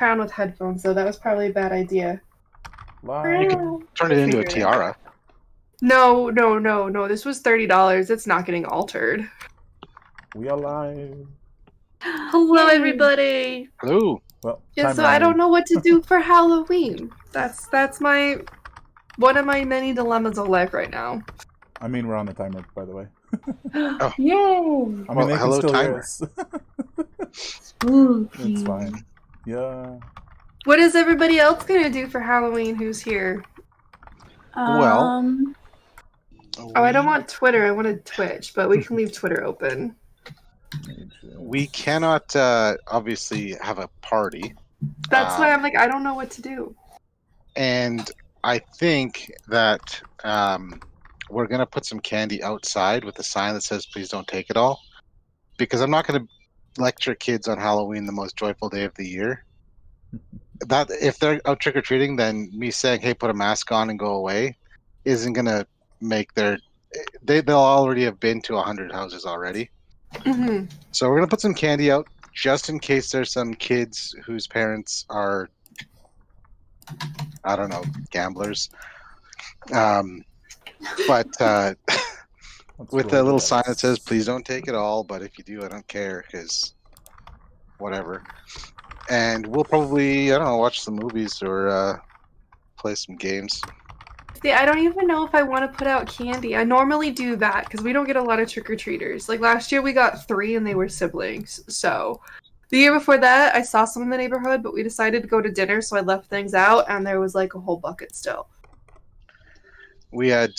Crown with headphones, though. That was probably a bad idea. Live. You could turn it into a tiara. No. This was $30. It's not getting altered. We are live. Hello, everybody. Hello. Well, Yeah, so I don't know what to do for Halloween. That's one of my many dilemmas of life right now. I mean, we're on the timer, by the way. Oh. Yay! I mean, they can still hear us. Spooky. It's fine. Yeah. What is everybody else gonna do for Halloween? Who's here? Well, Oh, I don't want Twitter. I wanted Twitch, but we can leave Twitter open. we cannot obviously have a party. That's why I'm like, I don't know what to do. And I think that we're going to put some candy outside with a sign that says, please don't take it all. Because I'm not going to lecture kids on Halloween, the most joyful day of the year. That if they're out trick-or-treating, then me saying, hey, put a mask on and go away isn't going to make their... They'll already have been to 100 houses already. Mm-hmm. So we're going to put some candy out just in case there's some kids whose parents are, I don't know, gamblers. But with a little sign that says, please don't take it all, but if you do, I don't care, because whatever. And we'll probably, I don't know, watch some movies or play some games. See, I don't even know if I want to put out candy. I normally do that because we don't get a lot of trick-or-treaters. Like last year we got 3 and they were siblings. So the year before that I saw some in the neighborhood, but we decided to go to dinner, so I left things out and there was like a whole bucket still. We had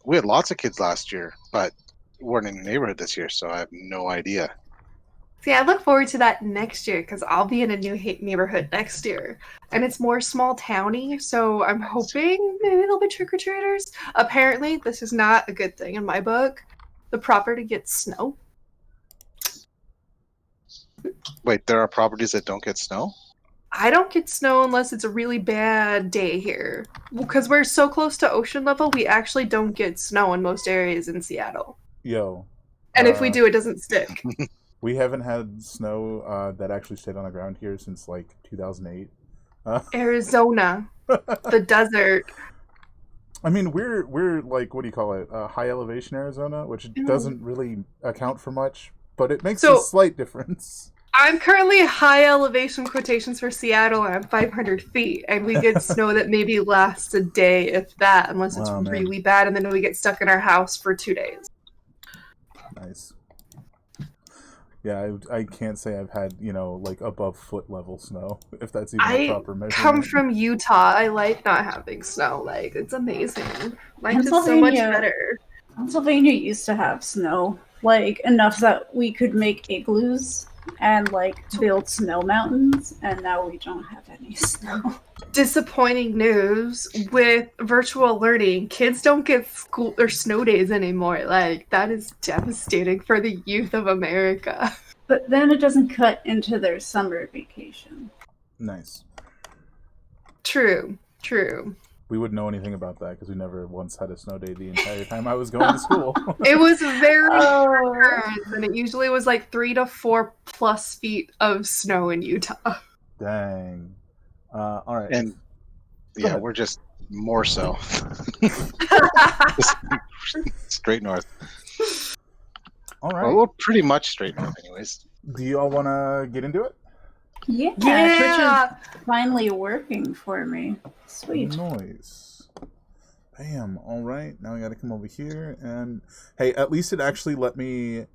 lots of kids last year, but weren't in the neighborhood this year, so I have no idea. See, I look forward to that next year because I'll be in a new neighborhood next year. And it's more small towny, so I'm hoping maybe there'll be trick-or-treaters. Apparently, this is not a good thing in my book. The property gets snow. Wait, there are properties that don't get snow? I don't get snow unless it's a really bad day here. Because we're so close to ocean level, we actually don't get snow in most areas in Seattle. Yo. And if we do, it doesn't stick. We haven't had snow that actually stayed on the ground here since like 2008. Arizona. The desert. I mean, we're like, what do you call it? High elevation Arizona, which doesn't really account for much, but it makes a slight difference. I'm currently high elevation quotations for Seattle, and I'm 500 feet, and we get snow that maybe lasts a day, if that, unless it's really bad, and then we get stuck in our house for 2 days. Nice. Yeah, I can't say I've had, like above foot level snow, if that's even a proper measurement. I come from Utah. I like not having snow. Like, it's amazing. Life is so much better. Pennsylvania used to have snow, like enough that we could make igloos and like build snow mountains, and now we don't have any snow. Disappointing news with virtual learning. Kids don't get school or snow days anymore. Like, that is devastating for the youth of America. But then it doesn't cut into their summer vacation. Nice. True. We wouldn't know anything about that because we never once had a snow day the entire time I was going to school. It was very short, and it usually was like 3 to 4 plus feet of snow in Utah. Dang. All right. And yeah, we're just more so. Straight north. All right. Well, we're pretty much straight north anyways. Do you all want to get into it? Yeah. Twitch is finally working for me. Sweet. Nice. Bam. All right. Now I got to come over here. And hey, at least it actually let me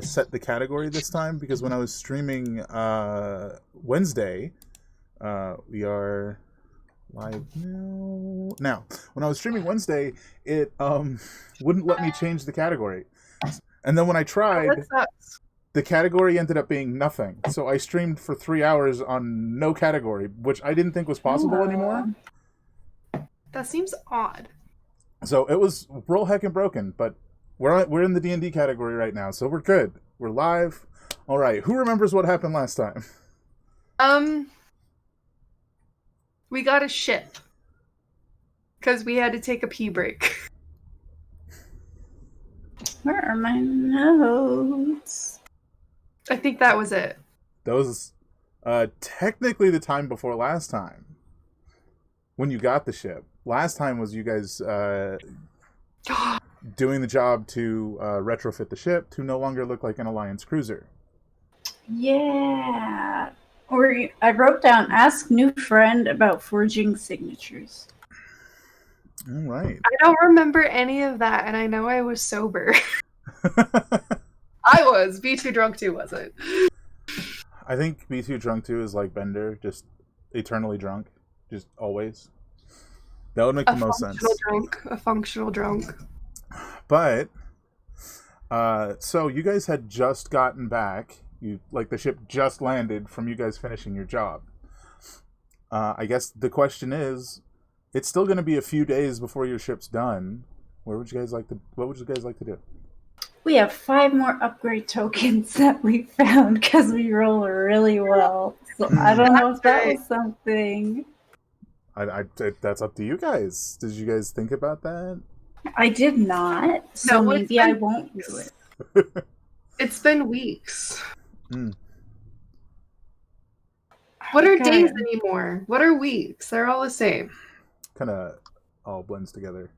set the category this time, because when I was streaming Wednesday, we are live now. Now, when I was streaming Wednesday, it wouldn't let me change the category. And then when I tried, the category ended up being nothing. So I streamed for 3 hours on no category, which I didn't think was possible anymore. That seems odd. So it was real heckin' broken, but we're in the D&D category right now, so we're good. We're live. All right, who remembers what happened last time? We got a ship. Because we had to take a pee break. Where are my notes? I think that was it. That was Technically the time before last time. When you got the ship. Last time was you guys doing the job to retrofit the ship to no longer look like an Alliance cruiser. Yeah. Or I wrote down, ask new friend about forging signatures. All right. I don't remember any of that, and I know I was sober. I was. Be too drunk too, wasn't? I think Be Too Drunk too is like Bender, just eternally drunk, just always. That would make the most sense. A functional drunk. But so you guys had just gotten back. The ship just landed from you guys finishing your job. I guess the question is, it's still going to be a few days before your ship's done. What would you guys like to do? We have 5 more upgrade tokens that we found because we roll really well. So I don't know if that was something. That's up to you guys. Did you guys think about that? I did not. So No, maybe I won't do it. It's been weeks. Mm. What are Okay. days anymore? What are weeks? They're all the same. Kind of all blends together.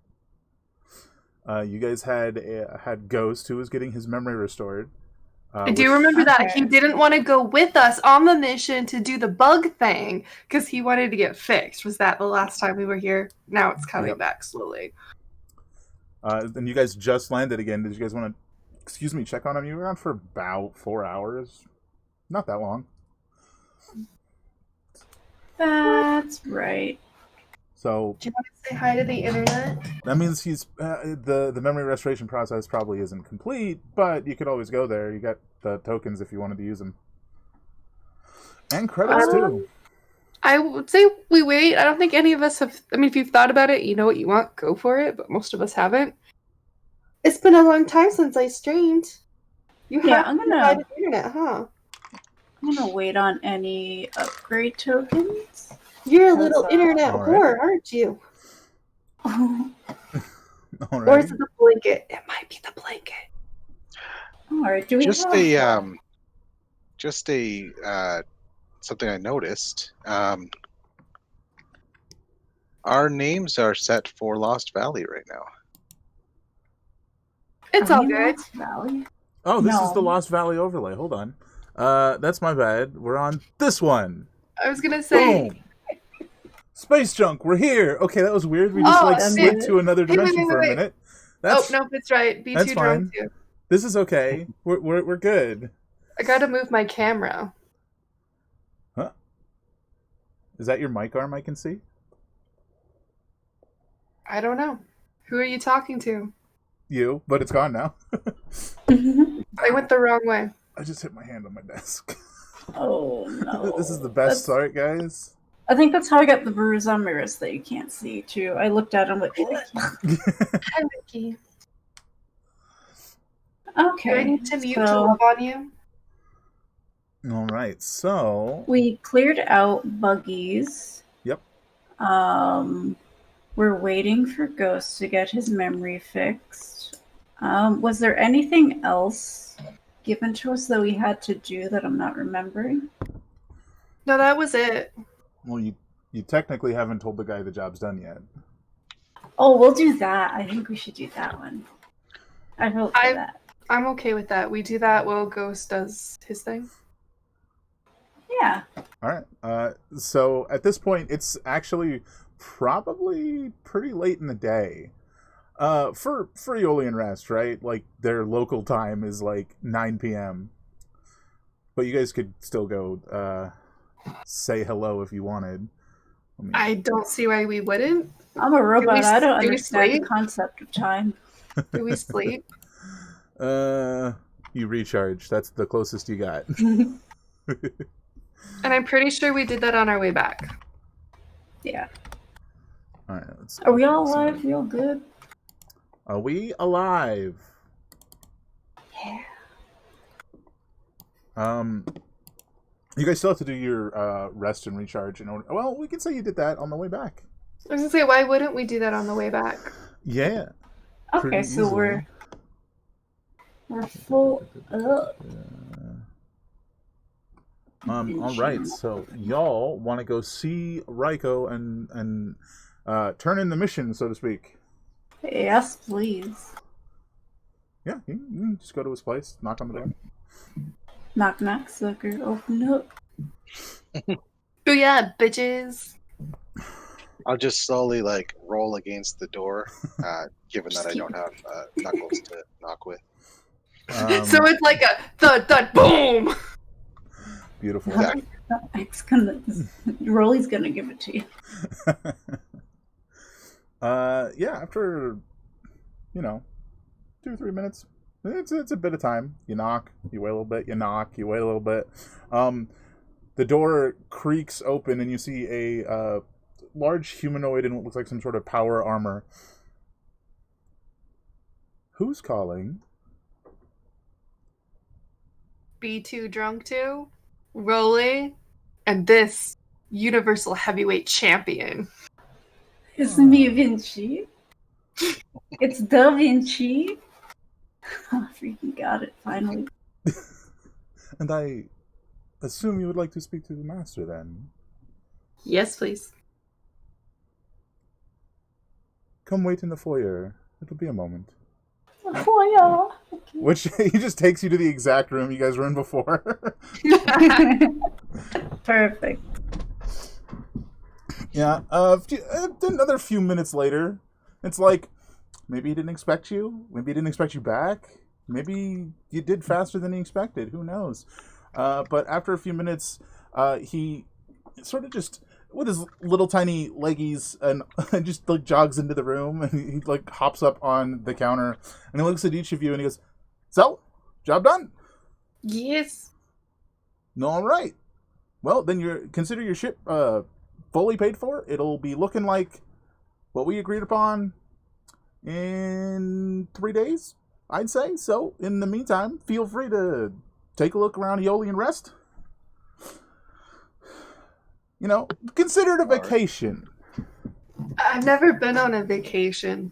You guys had Ghost, who was getting his memory restored. I do remember that. He didn't want to go with us on the mission to do the bug thing because he wanted to get fixed. Was that the last time we were here? Now it's coming back slowly. And you guys just landed again. Did you guys want to, check on him? You were around for about 4 hours. Not that long. That's right. So, Do you want to say hi to the internet? that means he's the memory restoration process probably isn't complete, but you could always go there. You got the tokens if you wanted to use them, and credits too. I would say we wait. I don't think any of us have. I mean, if you've thought about it, you know what you want, go for it. But most of us haven't. It's been a long time since I streamed. You have I'm to buy gonna the internet, huh? wait on any upgrade tokens. You're a little internet All right. whore, aren't you? All All Or right. is it the blanket? It might be the blanket. right. Do we Just have a something I noticed. Our names are set for Lost Valley right now. It's all good. Valley? Oh, this is the No. Lost Valley overlay. Hold on. That's my bad. We're on this one. I was gonna say. Boom. Space junk. We're here. Okay, that was weird. We Oh, just slid to another Hey, wait, dimension wait, for a wait. minute. Oh no, it's right. Be that's too drunk fine. too. This is okay. We're good. I gotta move my camera. Huh? Is that your mic arm I can see? I don't know. Who are you talking to? You, but it's gone now. I went the wrong way. I just hit my hand on my desk. Oh no! This is the best start, guys. I think that's how I got the bruise on my wrist that you can't see too. I looked at him like, Hi, Mickey. okay. Do I need to mute to so love on you? All right, so we cleared out buggies. Yep. We're waiting for Ghost to get his memory fixed. Was there anything else given to us that we had to do that I'm not remembering? No, that was it. well, you technically haven't told the guy the job's done yet. Oh, we'll do that. I think we should do that one. I vote for that. I'm okay with that. We do that while Ghost does his thing. Yeah. All right. So at this point, it's actually probably pretty late in the day. For Aeolian Rest, right? Like their local time is like 9 p.m. But you guys could still go say hello if you wanted. I don't see why we wouldn't. I'm a robot. I don't do we understand the sleep? concept of time. Do we sleep? You recharge. That's the closest you got. And I'm pretty sure we did that on our way back. Yeah. All right. Let's Are we all alive? Feel good? Are we alive? Yeah. You guys still have to do your rest and recharge in order. Well, we can say you did that on the way back. I was gonna say, why wouldn't we do that on the way back? Yeah. Okay, Pretty so easily. we're full up. All right, so y'all want to go see Raiko and turn in the mission, so to speak. Yes, please. Yeah, you can just go to his place, knock on the door. Knock knock, sucker. Open up. Booyah, bitches. I'll just slowly like roll against the door, given that I don't have knuckles to knock with. So it's like a thud, thud, boom. Beautiful. It's gonna. Rolly's gonna give it to you. Yeah, after 2 or 3 minutes, it's a bit of time. You knock, you wait a little bit, you knock, you wait a little bit. The door creaks open and you see a large humanoid in what looks like some sort of power armor. Who's calling? B2 drunk 2, Rolly, and this Universal Heavyweight Champion. It's me, Vinci. It's Da Vinci. I freaking got it, finally. And I assume you would like to speak to the master then. Yes, please. Come wait in the foyer. It'll be a moment. Foyer. Which he just takes you to the exact room you guys were in before. Perfect. Yeah. Another few minutes later, it's like maybe he didn't expect you. Maybe he didn't expect you back. Maybe you did faster than he expected. Who knows? But after a few minutes, he sort of just with his little tiny leggies and just like jogs into the room and he like hops up on the counter and he looks at each of you and he goes, "So, job done?" Yes. All right. Well, then consider your ship fully paid for. It'll be looking like what we agreed upon in 3 days, I'd say. So, in the meantime, feel free to take a look around Aeolian Rest. Consider it a vacation. I've never been on a vacation.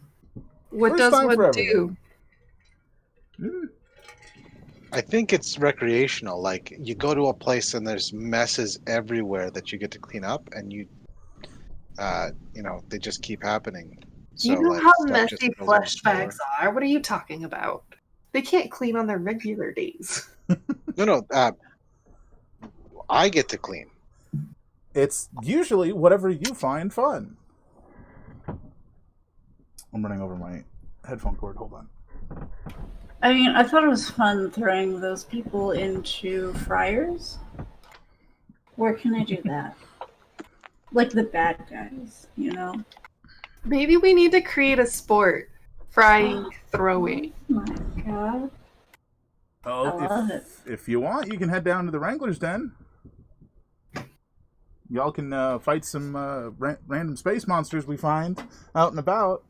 What First does time one forever. do? I think it's recreational. Like you go to a place and there's messes everywhere that you get to clean up, and they just keep happening. Do you So, know like, how stuff just messy goes on the flesh bags floor. are? What are you talking about? They can't clean on their regular days. No. I get to clean. It's usually whatever you find fun. I'm running over my headphone cord. Hold on. I mean, I thought it was fun throwing those people into fryers. Where can I do that? Like the bad guys, Maybe we need to create a sport. Frying, throwing. Oh my god. Oh, I love it. if you want, you can head down to the Wranglers' Den. Y'all can fight some random space monsters we find out and about.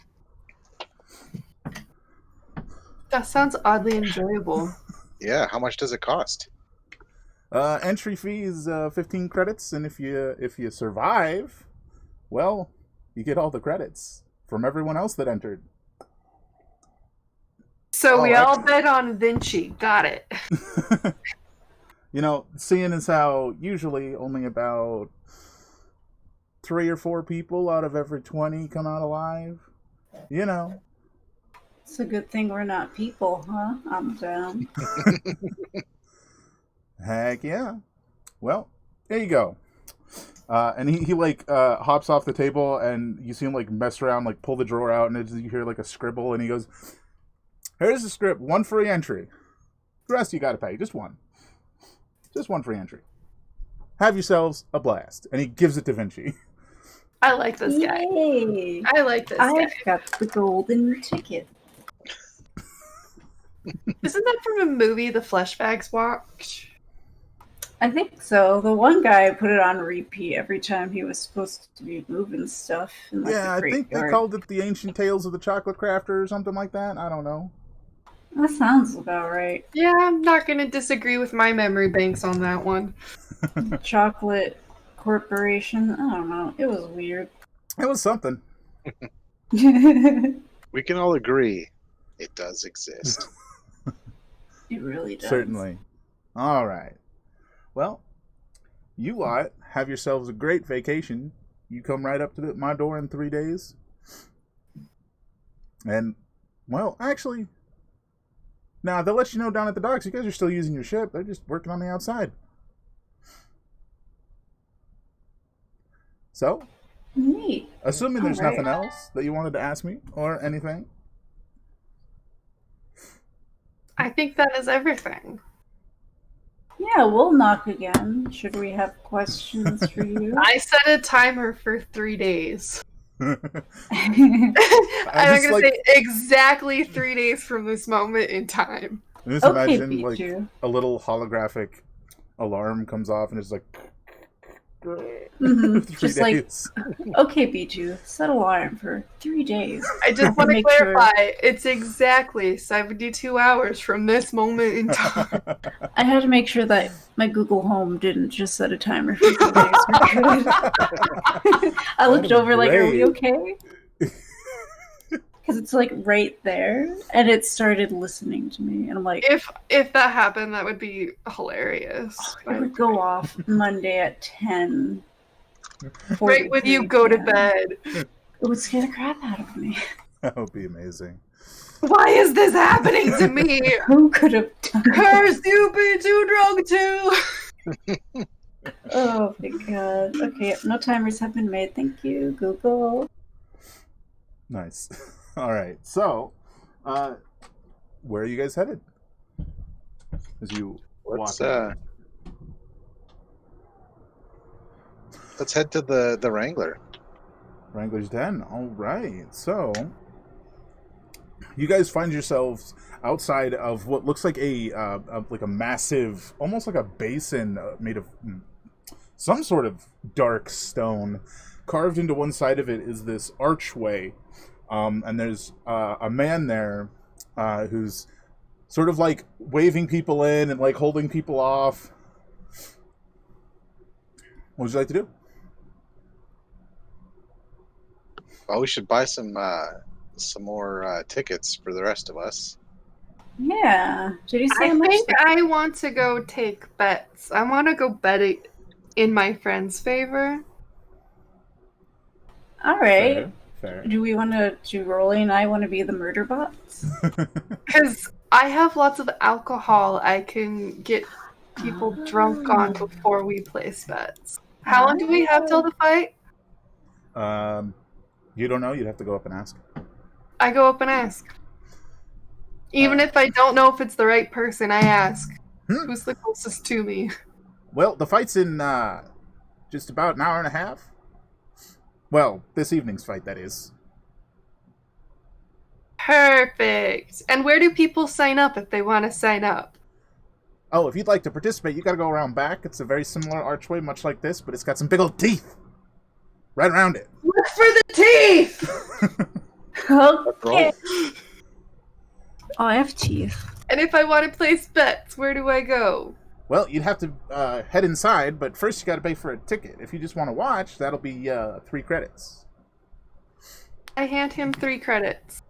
That sounds oddly enjoyable. Yeah. How much does it cost? Entry fee is 15 credits, and if you survive, well, you get all the credits from everyone else that entered. So we all actually- bet on Vinci. Got it. Seeing as how usually only about 3 or 4 people out of every 20 come out alive. It's a good thing we're not people, huh? I'm down. Heck yeah. Well, there you go. And he hops off the table and you see him like mess around, like pull the drawer out and you hear like a scribble and he goes, "Here's the script, 1 free entry. The rest you gotta pay, just 1. Just 1 free entry. Have yourselves a blast." And he gives it to Vinci. I like this guy. Yay! I like this guy. I've got the golden ticket. Isn't that from a movie the Fleshbags watch? I think so. The one guy put it on repeat every time he was supposed to be moving stuff. In, like, Yeah, I the think they graveyard. called it The Ancient Tales of the Chocolate Crafter or something like that. I don't know. That sounds about right. Yeah, I'm not going to disagree with my memory banks on that one. Chocolate Corporation. I don't know. It was weird. It was something. It We can all agree it does exist. really does. Certainly. All right. Well, you lot have yourselves a great vacation. You come right up to my door in 3 days. And, well, actually, nah, they'll let you know down at the docks. You guys are still using your ship. They're just working on the outside. So, Neat. assuming there's All right. nothing else that you wanted to ask me or anything. I think that is everything. Yeah, we'll knock again. Should we have questions for you? I set a timer for 3 days. I'm just gonna like- say exactly 3 days from this moment in time. Just Okay, imagine like Pichu. a little holographic alarm comes off and it's like Mhm. 3 Just like, days. okay, Pichu, set alarm for 3 days. I just want to Make sure- clarify, it's exactly 72 hours from this moment in time. I had to make sure that my Google Home didn't just set a timer for 3 days. We're good. I looked That is over like, are we great. okay? Because it's like right there, and it started listening to me, and I'm like, If that happened, that would be hilarious. it would go off Monday at 10. Right when you go to bed. It would scare the crap out of me. That would be amazing. Why is this happening to me? Who could have done it? Curse you, be too drunk too. Oh my god. Okay, no timers have been made. Thank you, Google. Nice. All right. So, where are you guys headed? As you Let's walk. let's head to the Wrangler. Wrangler's Den. All right. So, you guys find yourselves outside of what looks like a massive, almost like a basin made of some sort of dark stone. Carved into one side of it is this archway, and there's a man there who's sort of like waving people in and like holding people off. What would you like to do? Well, we should buy some more tickets for the rest of us. Yeah. Did he say I how much? think I want to go take bets. I want to go bet it in my friend's favor. All right. Fair. Do we want to? Do Rolly and I want to be the murder bots? Because I have lots of alcohol I can get people drunk on before we place bets. How long do we have till the fight? You don't know. You'd have to go up and ask. I go up and ask. Even if I don't know if it's the right person, I ask. Who's the closest to me? Well, the fight's in just about an hour and a half. Well, this evening's fight, that is. Perfect. And where do people sign up if they want to sign up? Oh, if you'd like to participate, you gotta go around back. It's a very similar archway, much like this, but it's got some big old teeth right around it. Look for the teeth! Okay. Oh, I have teeth. And if I want to place bets, where do I go? Well, you'd have to head inside, but first you gotta pay for a ticket. If you just want to watch, that'll be 3 credits. I hand him 3 credits.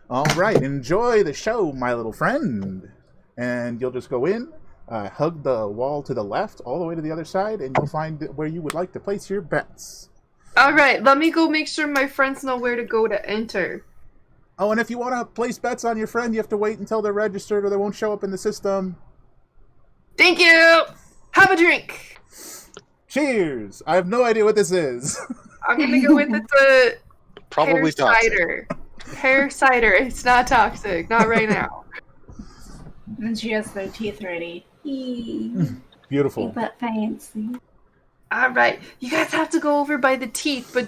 All right, enjoy the show, my little friend. And you'll just go in, hug the wall to the left, all the way to the other side, and you'll find where you would like to place your bets. All right, let me go make sure my friends know where to go to enter. Oh, and if you want to place bets on your friend, you have to wait until they're registered or they won't show up in the system. Thank you! Have a drink! Cheers! I have no idea what this is. I'm gonna go with the Probably pear toxic. cider. Pear cider. It's not toxic. Not right now. And she has their teeth ready. Beautiful. Ain't that fancy? All right, you guys have to go over by the teeth, but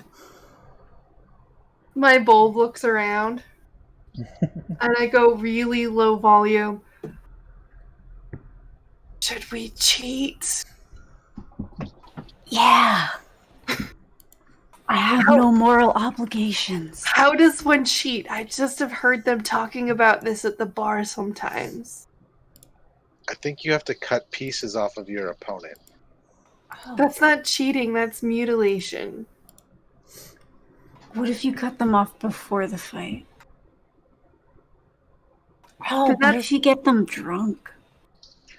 my bulb looks around, and I go really low volume. Should we cheat? Yeah. I have no moral obligations. How does one cheat? I just have heard them talking about this at the bar sometimes. I think you have to cut pieces off of your opponent. That's not cheating, that's mutilation. What if you cut them off before the fight? Oh, But what if you get them drunk?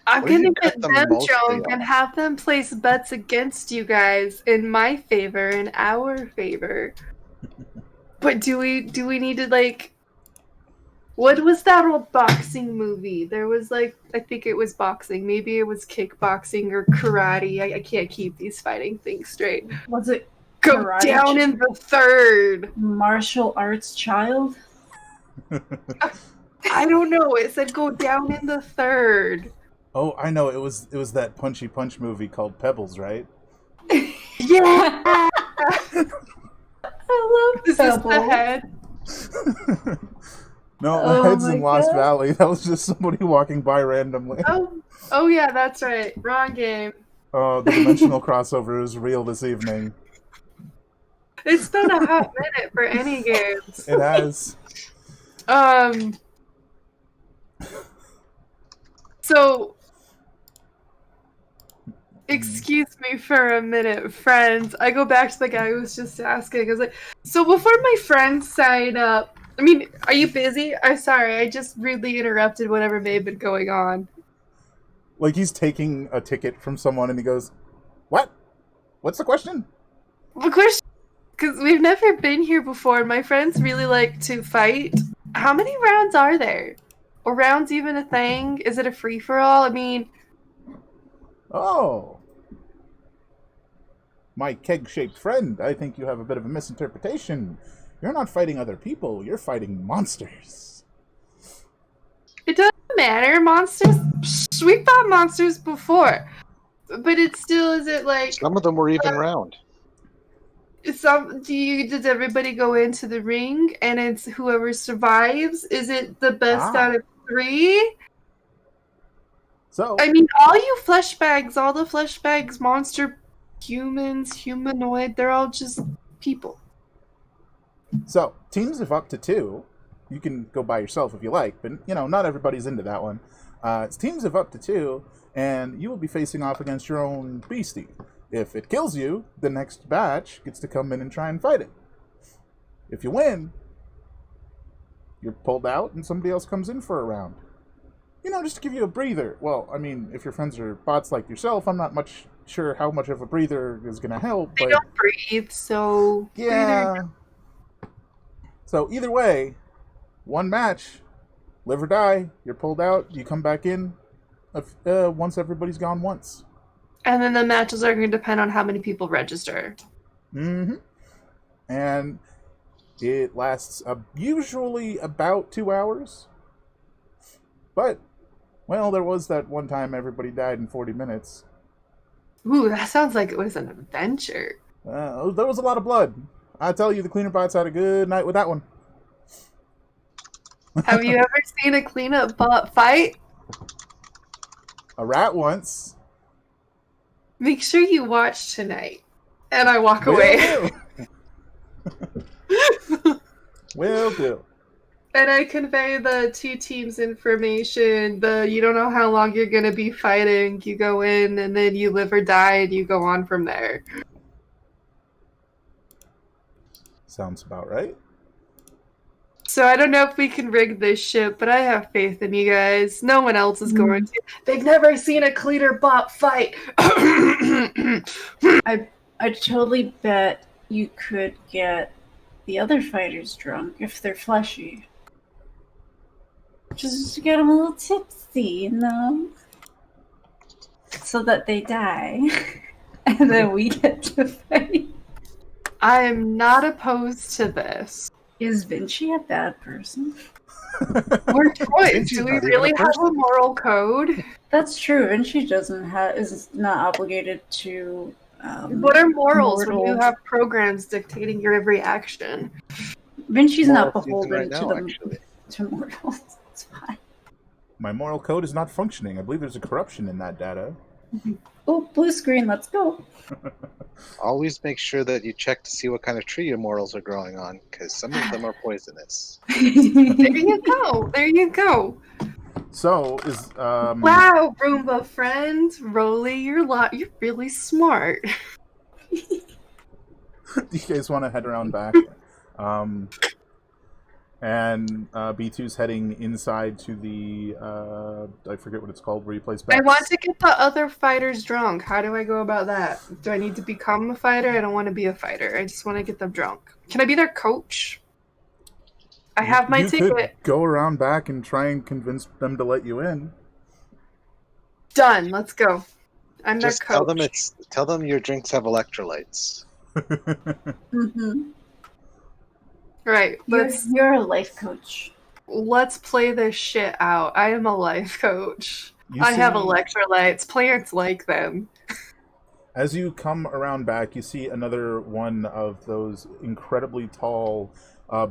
I'm Where do gonna you get cut them them mostly drunk off? and have them place bets against you guys in my favor, in our favor. But do we need to like? What was that old boxing movie? There was like, I think it was boxing. Maybe it was kickboxing or karate. I can't keep these fighting things straight. Was it Go Karate down Ch- in the third. martial arts child? I don't know. It said go down in the third. Oh, I know. It was that Punchy Punch movie called Pebbles, right? Yeah. I love Is this the Pebbles. head? No, the Oh head's my in Lost God. Valley. That was just somebody walking by randomly. Oh yeah, that's right. Wrong game. Oh, the dimensional crossover is real this evening. It's been a hot minute for any games. It has. So, excuse me for a minute, friends. I go back to the guy who was just asking. I was like, so before my friends sign up, I mean, are you busy? I'm sorry, I just rudely interrupted whatever may have been going on. Like he's taking a ticket from someone and he goes, "What? What's the question?" The question, because we've never been here before, and my friends really like to fight. How many rounds are there? Are rounds even a thing? Is it a free-for-all? I mean, Oh. My keg-shaped friend, I think you have a bit of a misinterpretation. You're not fighting other people, you're fighting monsters. it doesn't matter. Monsters, we fought monsters before, but it still isn't like Some of them were even round. does everybody go into the ring and it's whoever survives? Is it the best out of 3? So, I mean, all you flesh bags, all the flesh bags, monster, humans, humanoid, they're all just people. teams of up to 2. You can go by yourself if you like, but, not everybody's into that one. It's teams of up to 2, and you will be facing off against your own beastie. If it kills you, the next batch gets to come in and try and fight it. If you win, you're pulled out and somebody else comes in for a round. Just to give you a breather. Well, I mean, if your friends are bots like yourself, I'm not much sure how much of a breather is going to help. They But don't breathe, so yeah. So either way, one match, live or die. You're pulled out. You come back in once everybody's gone once. And then the matches are going to depend on how many people register. Mm-hmm. And it lasts usually about 2 hours. But, well, there was that one time everybody died in 40 minutes. Ooh, that sounds like it was an adventure. There was a lot of blood. I tell you, the cleaner bots had a good night with that one. Have you ever seen a cleanup bot fight? A rat once. Make sure you watch tonight. And I walk Will away. do. Will do. And I convey the 2 teams information. You don't know how long you're going to be fighting. You go in and then you live or die and you go on from there. Sounds about right. So I don't know if we can rig this ship, but I have faith in you guys. No one else is going to. They've never seen a cleaner bot fight. I totally bet you could get the other fighters drunk if they're fleshy. Just to get them a little tipsy, so that they die, and then we get to fight. I am not opposed to this. Is Vinci a bad person? We're toys. Vinci's Do we not even really a have person. a moral code? That's true. Vinci is not obligated to. What are morals when you mortal- have programs dictating your every action? Vinci's not Moral season beholden right now, actually. to mortals. It's fine. My moral code is not functioning. I believe there's a corruption in that data. Oh, blue screen. Let's go. Always make sure that you check to see what kind of tree your morals are growing on, because some of them are poisonous. There you go. There you go. So, is... Wow, Roomba friend. Rolly, you're really smart. Do you guys want to head around back? And B2's heading inside to the I forget what it's called, where you place bets. I want to get the other fighters drunk. How do I go about that? Do I need to become a fighter? I don't want to be a fighter. I just want to get them drunk. Can I be their coach? I have my ticket. You could go around back and try and convince them to let you in. Done. Let's go. I'm Just their coach. tell them your drinks have electrolytes. Mm-hmm. Right. You're a life coach. Let's play this shit out. I am a life coach. I have electrolytes. Plants like them. As you come around back, you see another one of those incredibly tall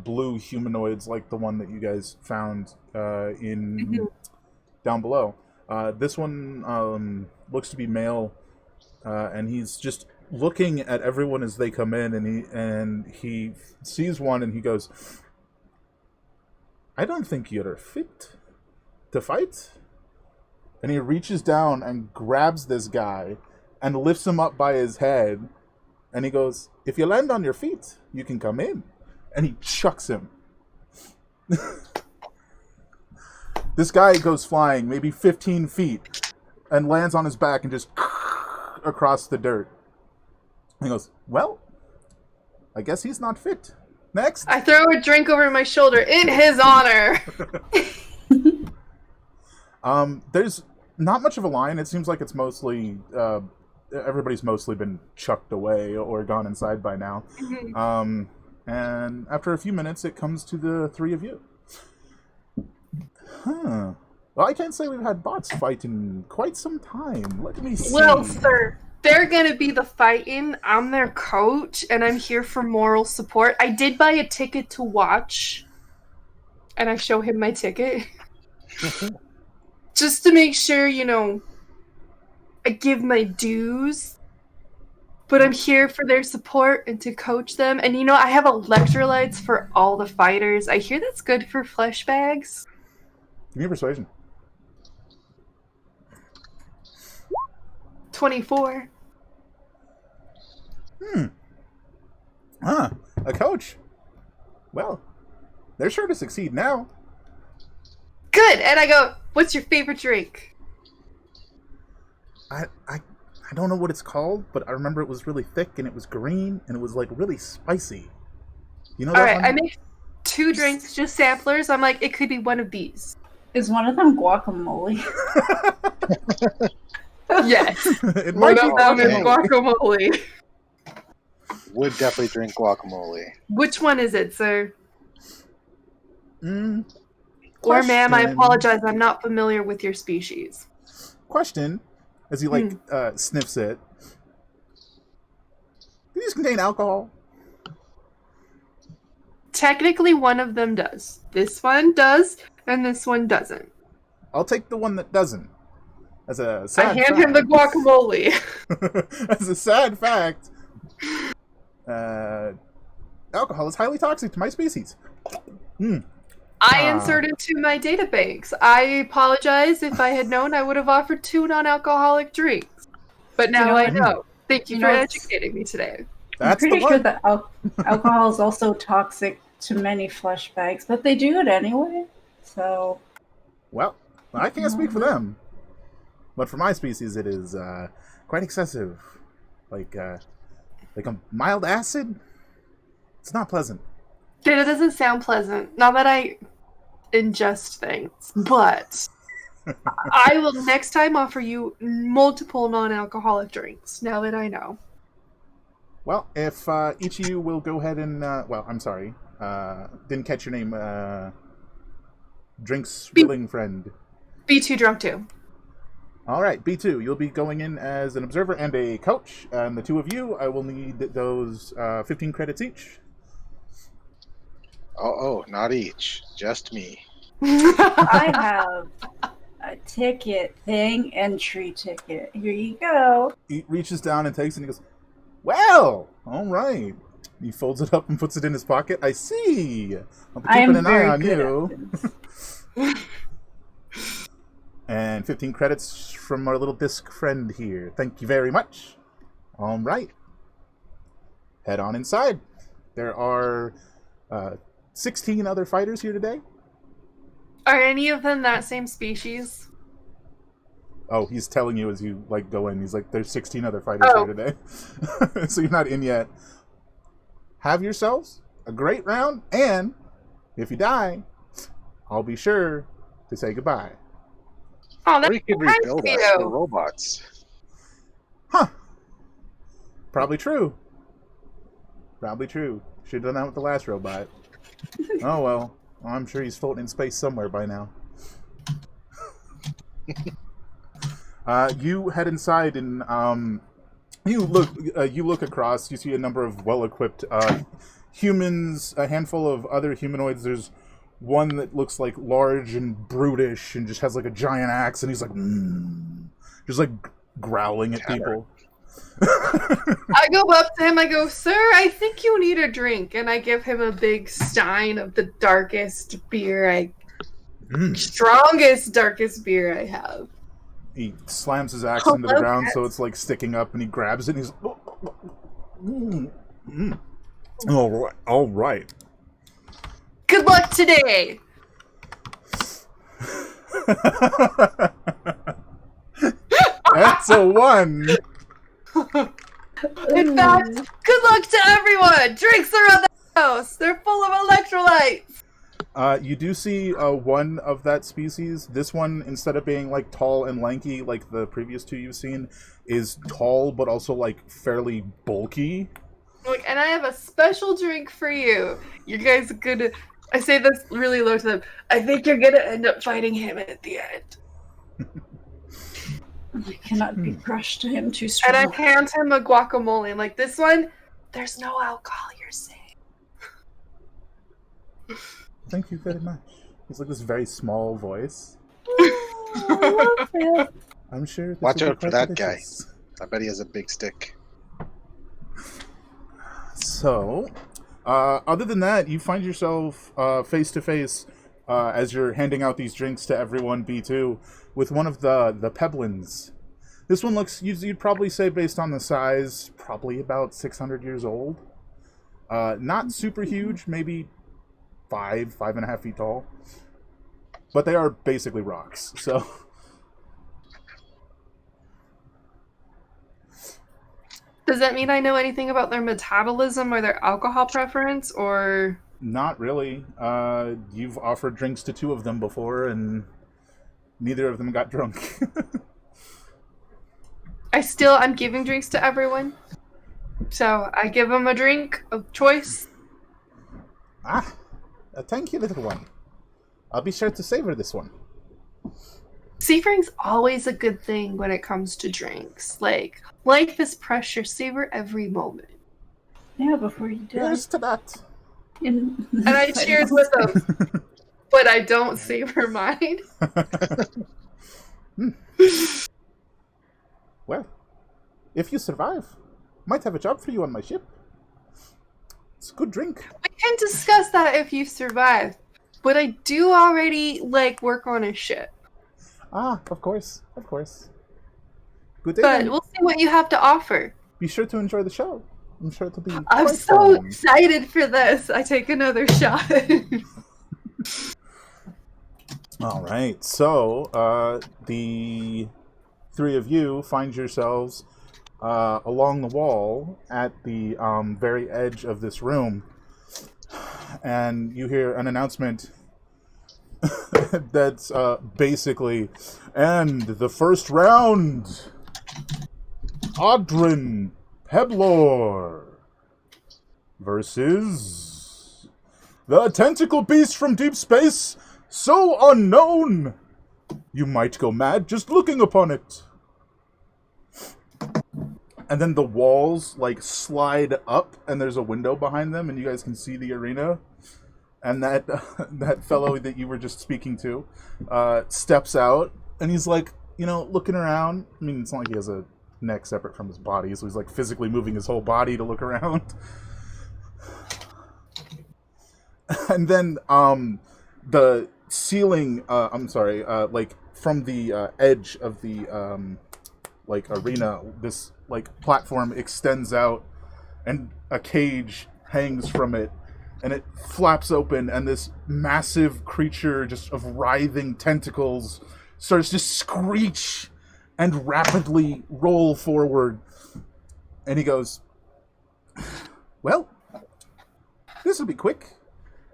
blue humanoids, like the one that you guys found down below. This one looks to be male, and he's just looking at everyone as they come in, and he sees one, and he goes, "I don't think you're fit to fight." And he reaches down and grabs this guy and lifts him up by his head, and he goes, "If you land on your feet, you can come in." And he chucks him. This guy goes flying maybe 15 feet and lands on his back and just across the dirt. He goes, "Well, I guess he's not fit. Next." I throw a drink over my shoulder in his honor. There's not much of a line. It seems like it's mostly everybody's mostly been chucked away or gone inside by now. Mm-hmm. And after a few minutes, it comes to the three of you. Huh. Well, I can't say we've had bots fight in quite some time. Let me see. Well, sir, they're gonna be the fighting. I'm their coach, and I'm here for moral support. I did buy a ticket to watch, and I show him my ticket. Just to make sure, I give my dues. But I'm here for their support and to coach them. And I have electrolytes for all the fighters. I hear that's good for flesh bags. Give me persuasion. 24. A coach. Well, they're sure to succeed now. Good. And I go, "What's your favorite drink?" I don't know what it's called, but I remember it was really thick and it was green and it was like really spicy. You know that All right, one? I make 2 drinks, just samplers. I'm like, it could be one of these. Is one of them guacamole? Yes. It One might be of them is okay. guacamole. Would definitely drink guacamole. Which one is it, sir? Or Question. ma'am, I apologize. I'm not familiar with your species. Question, as he sniffs it. Do these contain alcohol? Technically, one of them does. This one does, and this one doesn't. I'll take the one that doesn't. As a I sad hand him the guacamole. As a sad fact, alcohol is highly toxic to my species. I insert it to my databanks. I apologize. If I had known, I would have offered 2 non-alcoholic drinks. But now I know. Thank you for educating me today. I'm pretty sure that alcohol is also toxic to many flesh bags, but they do it anyway. So, Well, I can't speak for them, but for my species, it is quite excessive. Like a mild acid. It's not pleasant. Dude, it doesn't sound pleasant. Not that I ingest things, but I will next time offer you multiple non-alcoholic drinks, now that I know. Well, if each of you will go ahead and... I'm sorry. Didn't catch your name. Drinks willing friend. B2 drunk too. All right, B2, you'll be going in as an observer and a coach. And the 2 of you, I will need those 15 credits each. Oh, not each. Just me. I have a ticket thing, entry ticket. Here you go. He reaches down and takes it and he goes, "Well, all right." He folds it up and puts it in his pocket. I see. I'll be keeping an eye on you. And 15 credits from our little disc friend here. Thank you very much. All right. Head on inside. There are 16 other fighters here today. Are any of them that same species? Oh, he's telling you as you like go in. He's like, "There's 16 other fighters here today," so you're not in yet. Have yourselves a great round, and if you die, I'll be sure to say goodbye. Oh, Or that's you could nice rebuild of us you. for robots. Huh? Probably true. Probably true. Should have done that with the last robot. Oh well. I'm sure he's floating in space somewhere by now. You head inside and you look across. You see a number of well-equipped humans, a handful of other humanoids. There's one that looks like large and brutish and just has like a giant axe, and he's like, just like growling at people. I go up to him, I go, "Sir, I think you need a drink." And I give him a big stein of the darkest beer strongest, darkest beer I have. He slams his axe into the ground so it's like sticking up, and he grabs it and he's all right. Good luck today. That's a 1. In fact, good luck to everyone. Drinks around the house. They're full of electrolytes. You do see one of that species. This one, instead of being like tall and lanky like the previous 2 you've seen, is tall but also like fairly bulky. Like, and I have a special drink for you. You guys are gonna. I say this really low to them. I think you're gonna end up fighting him at the end. I cannot be crushed to him too strong. And I hand him a guacamole. Like, this one, there's no alcohol, you're saying. Thank you very much. He's like this very small voice. I love him. I'm sure. Watch out for that guy. I bet he has a big stick. So, other than that, you find yourself face to face as you're handing out these drinks to everyone. B2 with one of the Peblins. This one looks, you'd probably say, based on the size, probably about 600 years old. Not super huge, maybe 5.5 feet tall. But they are basically rocks, so... Does that mean I know anything about their metabolism or their alcohol preference, or... Not really. You've offered drinks to 2 of them before, and neither of them got drunk. I'm giving drinks to everyone. So I give them a drink of choice. Thank you, little one. I'll be sure to savor this one. Savoring's always a good thing when it comes to drinks. Like, life is precious. Savor every moment. Yeah, before you die. Here's to that. And I cheers with them. But I don't savor mine. Well, if you survive, might have a job for you on my ship. It's a good drink. We can discuss that if you survive. But I do already, work on a ship. Of course. Good day. But then. we'll see what you have to offer. Be sure to enjoy the show. I'm sure it'll be I'm quite so fun. excited for this. I take another shot. All right. So, the 3 of you find yourselves along the wall at the very edge of this room, and you hear an announcement that's basically, and the first round, Audrin Peblor versus the tentacle beast from deep space, so unknown you might go mad just looking upon it. And then the walls slide up, and there's a window behind them, and you guys can see the arena. And that that fellow that you were just speaking to steps out, and he's looking around. I mean, it's not like he has a neck separate from his body, so he's physically moving his whole body to look around. And then the ceiling, from the edge of the arena, this platform extends out, and a cage hangs from it, and it flaps open, and this massive creature just of writhing tentacles starts to screech and rapidly roll forward. And he goes, well, this will be quick.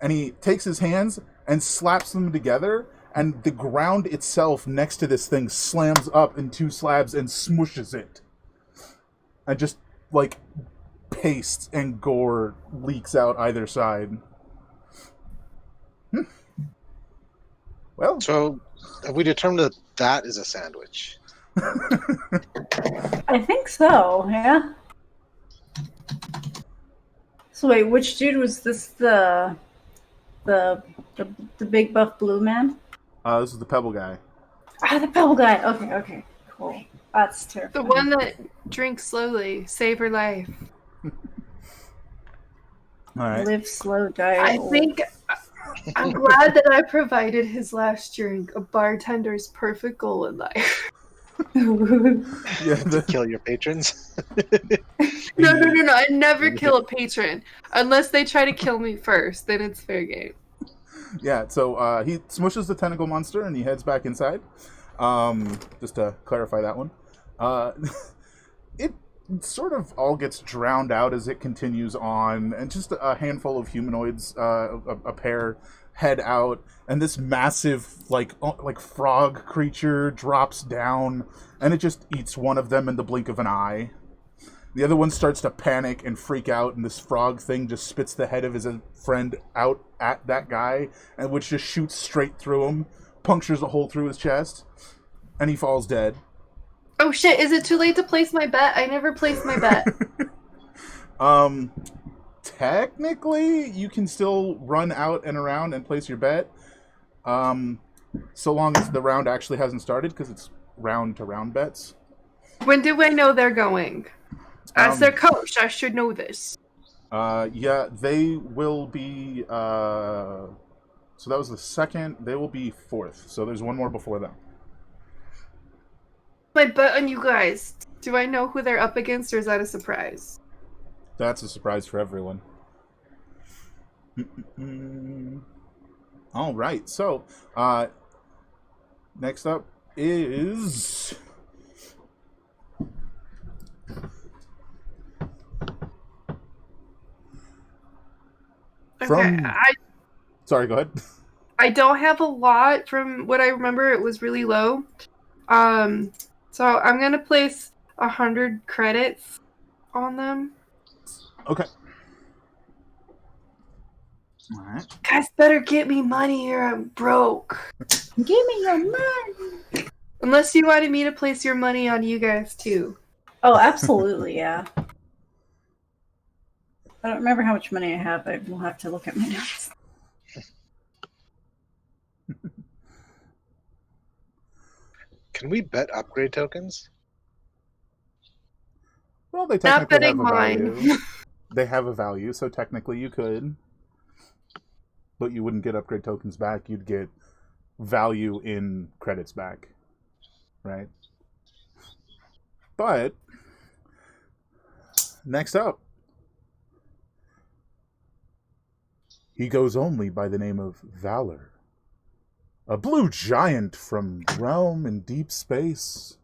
And he takes his hands and slaps them together, and the ground itself next to this thing slams up in two slabs and smushes it. And just, like, paste and gore leaks out either side. Well, So, have we determined that that is a sandwich? I think so, yeah. So wait, which dude was this? The big buff blue man? this is the Pebble guy. Ah, the pebble guy. Okay, cool. That's The terrifying. one that drinks slowly, save her life. All right. Live slow, die I old. think I'm glad that I provided his last drink, a bartender's perfect goal in life. Yeah, To kill your patrons? No. I never kill a patron. Unless they try to kill me first, then it's fair game. yeah, so he smushes the tentacle monster and he heads back inside. Just to clarify that one. It sort of all gets drowned out as it continues on, and just a handful of humanoids, a pair, head out, and this massive, like frog creature drops down, and it just eats one of them in the blink of an eye. The other one starts to panic and freak out, and this frog thing just spits the head of his friend out at that guy, and which just shoots straight through him, punctures a hole through his chest, and he falls dead. Oh shit, is it too late to place my bet? I never placed my bet. Technically, you can still run out and around and place your bet, so long as the round actually hasn't started, because it's round-to-round bets. When do I know they're going? As their coach, I should know this. Yeah, they will be, so that was the second, they will be fourth, so there's one more before them. My bet on you guys. Do I know who they're up against, or is that a surprise? That's a surprise for everyone. All right, so next up is Okay, Sorry, go ahead. I don't have a lot. From what I remember, it was really low. So I'm gonna place 100 credits on them. Okay. All right. Guys, better get me money or I'm broke. Give me your money. Unless you wanted me to place your money on you guys too. Oh, absolutely, yeah. I don't remember how much money I have. I will have to look at my notes. Can we bet upgrade tokens? Well, they Not technically have betting a mine. value. They have a value, so technically you could. But you wouldn't get upgrade tokens back. You'd get value in credits back. Right? But next up, he goes only by the name of Valor. A blue giant from realm in deep space.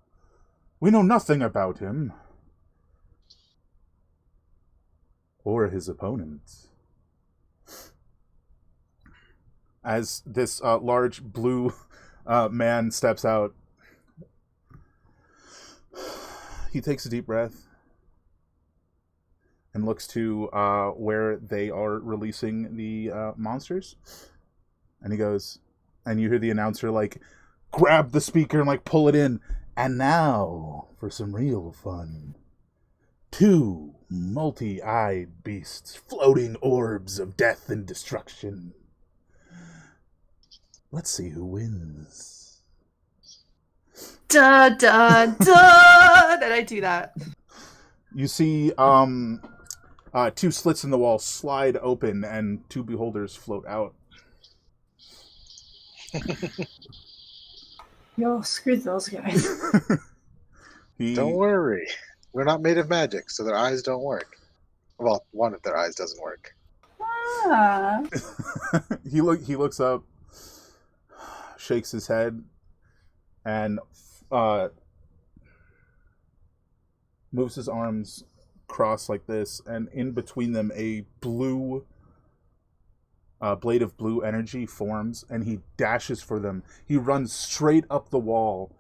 We know nothing about him. Or his opponents. As this large blue man steps out, he takes a deep breath and looks to where they are releasing the monsters. And he goes, and you hear the announcer like grab the speaker and like pull it in. And now for some real fun. 2 multi-eyed beasts, floating orbs of death and destruction. Let's see who wins. Da da da! Did I do that? You see 2 slits in the wall slide open and 2 beholders float out. Yo, screw those guys. Don't worry. We're not made of magic, so their eyes don't work. Well, one of their eyes doesn't work. Ah. He looks up, shakes his head, and moves his arms crossed like this, and in between them a blue blade of blue energy forms, and he dashes for them. He runs straight up the wall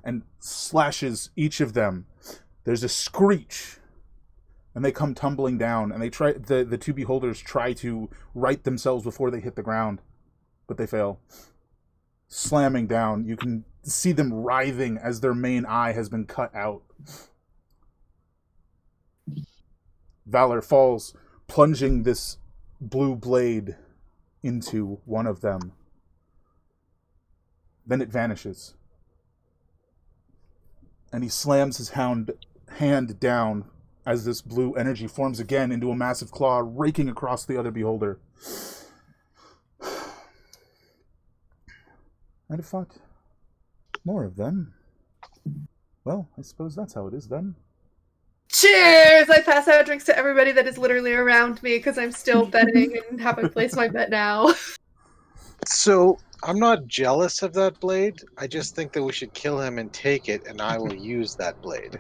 and slashes each of them. There's a screech, and they come tumbling down, and they try the two beholders try to right themselves before they hit the ground, but they fail. Slamming down, you can see them writhing as their main eye has been cut out. Valor falls, plunging this blue blade into one of them. Then it vanishes. And he slams his hand down as this blue energy forms again into a massive claw, raking across the other beholder. I'd have fought more of them. Well, I suppose that's how it is then. Cheers! I pass out drinks to everybody that is literally around me because I'm still betting and haven't placed my bet now. So I'm not jealous of that blade. I just think that we should kill him and take it, and I will use that blade.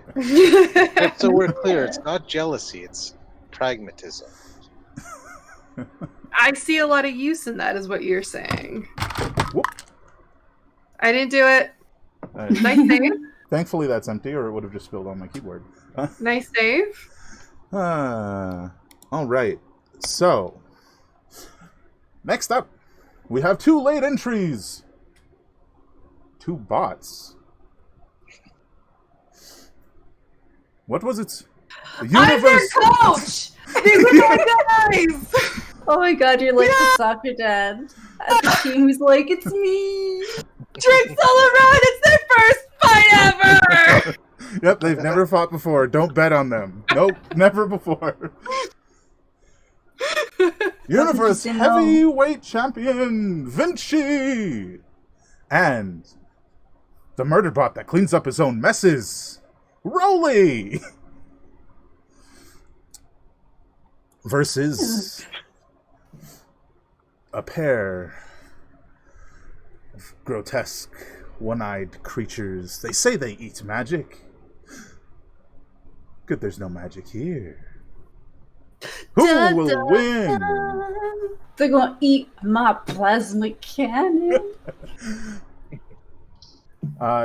So we're clear, it's not jealousy, it's pragmatism. I see a lot of use in that, is what you're saying. Whoop. I didn't do it. Nice save. Thankfully that's empty, or it would have just spilled on my keyboard. Nice save. All right. So, next up, we have 2 late entries. 2 bots. What was it? The I'm their coach! These are my guys! Oh my god, you're like the soccer dad at the team who's like, it's me! Drinks all around! It's their first fight ever! Yep, they've never fought before. Don't bet on them. Nope, never before. Universe heavyweight champion, Vinci! And the murder bot that cleans up his own messes, Rolly! Versus a pair of grotesque, one-eyed creatures. They say they eat magic. Good, there's no magic here. Who will win? They're gonna eat my plasma cannon.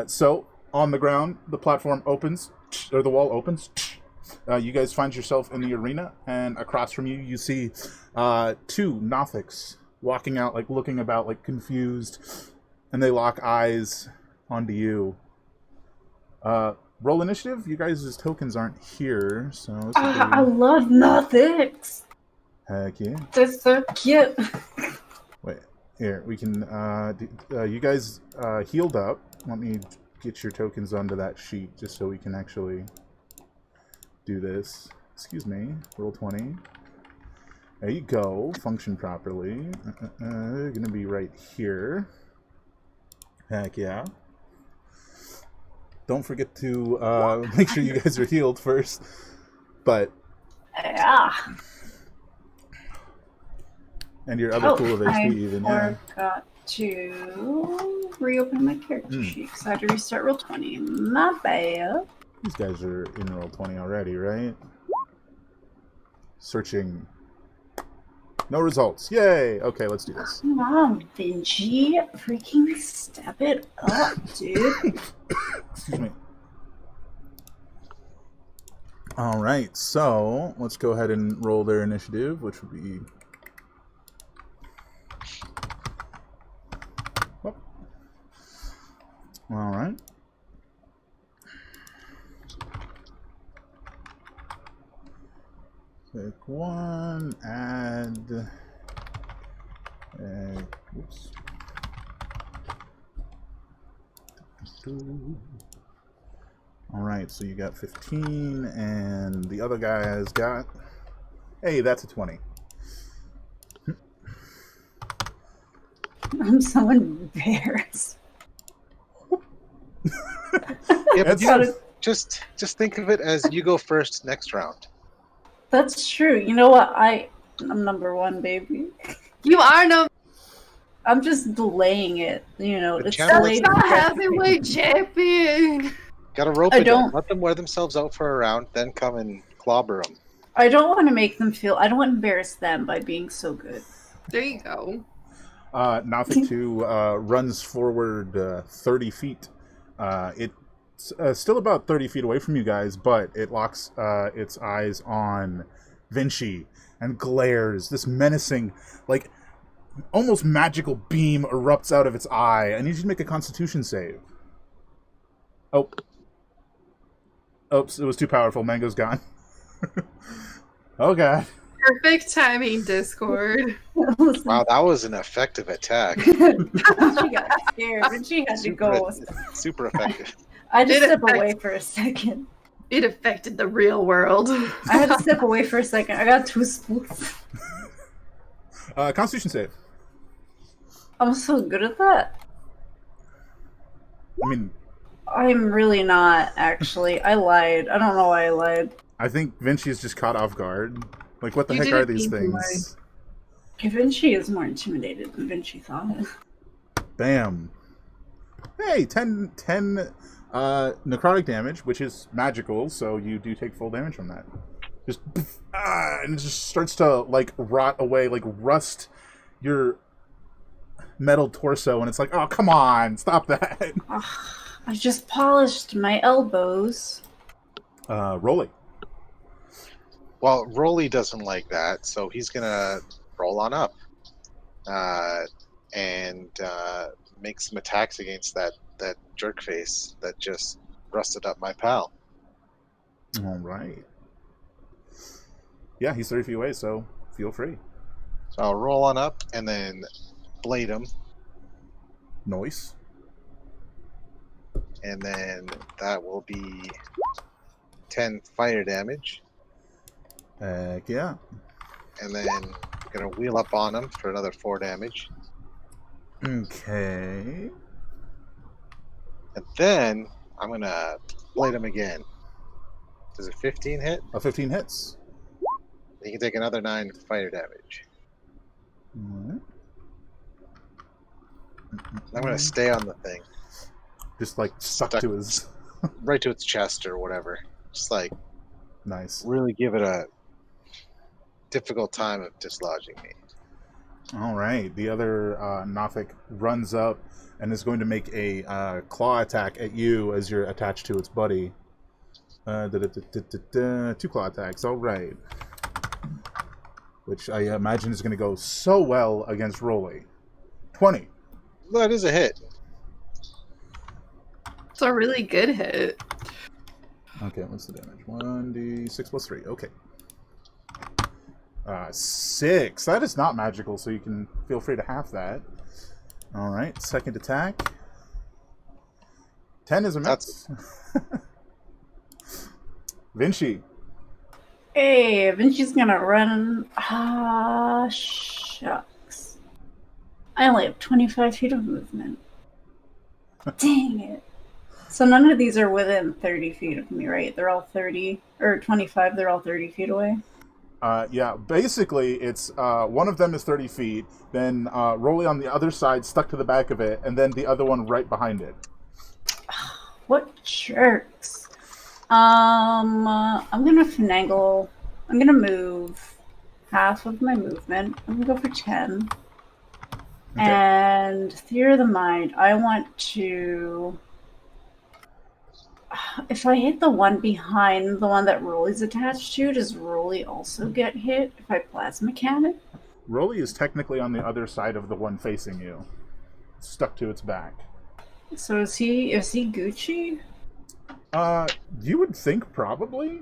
So, on the ground, the platform opens, or the wall opens. You guys find yourself in the arena, and across from you, you see 2 Nothics walking out, like looking about, like confused, and they lock eyes onto you. Roll initiative. You guys' tokens aren't here, so I love Nothics. Heck yeah. They're so cute. Wait, here we can. You guys healed up. Let me get your tokens onto that sheet, just so we can actually do this. Excuse me. Roll 20. There you go. Function properly. Gonna be right here. Heck yeah. Don't forget to make sure you guys are healed first. But Yeah. and your other pool of HP even. I forgot to reopen my character sheet because I had to restart roll 20. My bad. These guys are in roll 20 already, right? Searching. No results. Yay! Okay, let's do this. Come on, Vinci. Freaking step it up, dude. Excuse me. Alright, so let's go ahead and roll their initiative, which would be... Oh. Alright. Pick 1, add... Oops. Alright, so you got 15, and the other guy has got... Hey, that's a 20. I'm so embarrassed. Yeah, but That's- just think of it as you go first next round. That's true. You know what? I'm number one, baby. You are no. I'm just delaying it. You know, The it's champion- That's delayed. not heavyweight champion. Got to rope I it in. don't- Let them wear themselves out for a round, then come and clobber them. I don't want to make them feel. I don't want to embarrass them by being so good. There you go. Nothic 2 runs forward 30 feet. It's still about 30 feet away from you guys, but it locks its eyes on Vinci and glares. This menacing, like, almost magical beam erupts out of its eye. I need you to make a Constitution save. Oh. Oops, it was too powerful. Mango's gone. Oh, God. Perfect timing, Discord. Listen, Wow, that was an effective attack. she got scared and she had to go. Super effective. I just It step affects- away for a second. It affected the real world. I had to step away for a second. I got 2 spooks. Constitution save. I'm so good at that. I mean, I'm really not, actually. I lied. I don't know why I lied. I think Vinci's just caught off guard. Like, what the You heck didn't are these mean to things? Vinci is more intimidated than Vinci thought. Bam. Hey, 10 necrotic damage, which is magical, so you do take full damage from that. Just, and it just starts to, like, rot away, like, rust your metal torso, and it's like, oh, come on, stop that. I just polished my elbows. Rolly. Well, Rolly doesn't like that, so he's gonna roll on up and make some attacks against that jerk face that just rusted up my pal. All right. Yeah, he's 30 feet away, so feel free. So I'll roll on up and then blade him, Noise. and then that will be 10 fire damage. Heck yeah. And then gonna wheel up on him for another 4 damage. Okay. And then I'm gonna blade him again. Does a 15 hit? A 15 hits. He can take another 9 fire damage. All right. I'm gonna stay on the thing, Just like stuck Stuck. to his. right to its chest or whatever. Just like Nice. really give it a difficult time of dislodging me. All right. The other Nothic runs up and is going to make a claw attack at you as you're attached to its buddy. 2 claw attacks. All right. Which I imagine is going to go so well against Rolly. 20. Well, that is a hit. It's a really good hit. Okay, what's the damage? 1d6 plus 3. Okay. 6. That is not magical, so you can feel free to half that. All right, second attack. 10 is a miss. Vinci. Hey, Vinci's gonna run. Ah, shucks. I only have 25 feet of movement. Dang it. So none of these are within 30 feet of me, right? They're all 30, or 25, they're all 30 feet away. Yeah, basically, it's one of them is 30 feet, then Rolly on the other side stuck to the back of it, and then the other one right behind it. What jerks. I'm gonna finagle. I'm gonna move half of my movement. I'm gonna go for 10. Okay. And Theory of the Mind, I want to... If I hit the one behind the one that Rolly's attached to, does Rolly also get hit if I plasma cannon? Rolly is technically on the other side of the one facing you, stuck to its back. So is he Gucci? You would think probably.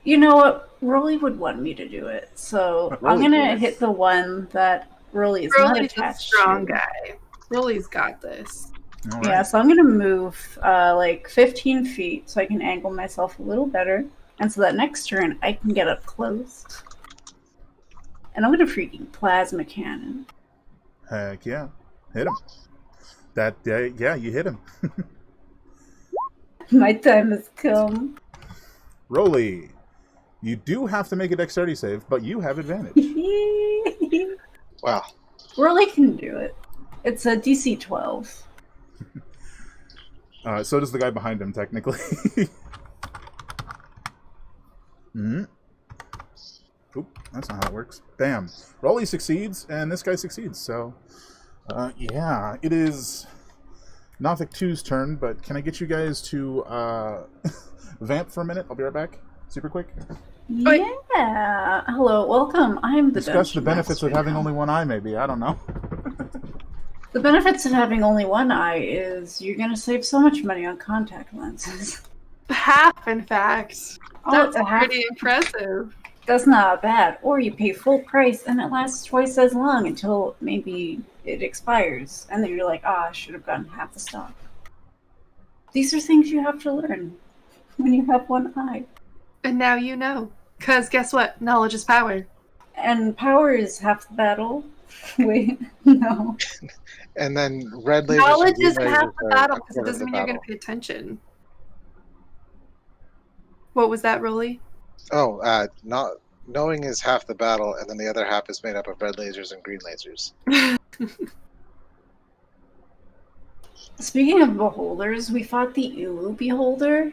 You know what? Rolly would want me to do it. So I'm Rolly gonna would. hit the one that Rolly is not Rolly's a attached strong to. guy. Rolly's got this. All Yeah, right. so I'm gonna move like 15 feet so I can angle myself a little better, and so that next turn I can get up close. And I'm gonna freaking plasma cannon. Heck yeah, hit him. Yeah, you hit him. My time has come. Rolly, You do have to make a dexterity save, but you have advantage. Wow. Rolly can do it. It's a DC 12. So does the guy behind him, technically. Oop, that's not how it works. Bam. Rolly succeeds, and this guy succeeds. So, yeah, it is Nothic 2's turn, but can I get you guys to vamp for a minute? I'll be right back. Super quick. Yeah. Hello, welcome. I'm the Discuss the dungeon benefits of master having now. only one eye, maybe. I don't know. The benefits of having only one eye is you're going to save so much money on contact lenses. Half, in fact. Oh, That's it's a half. pretty impressive. That's not bad. Or you pay full price and it lasts twice as long until maybe it expires. And then you're like, I should have gotten half the stock. These are things you have to learn when you have one eye. And now you know. Because guess what? Knowledge is power. And power is half the battle. Wait, no. And then red lasers. Knowledge and green isn't half lasers the are battle a because it quarter of doesn't the mean you're going battle. to pay attention. What was that, Rolly? Oh, not knowing is half the battle, and then the other half is made up of red lasers and green lasers. Speaking of beholders, we fought the Ulu beholder,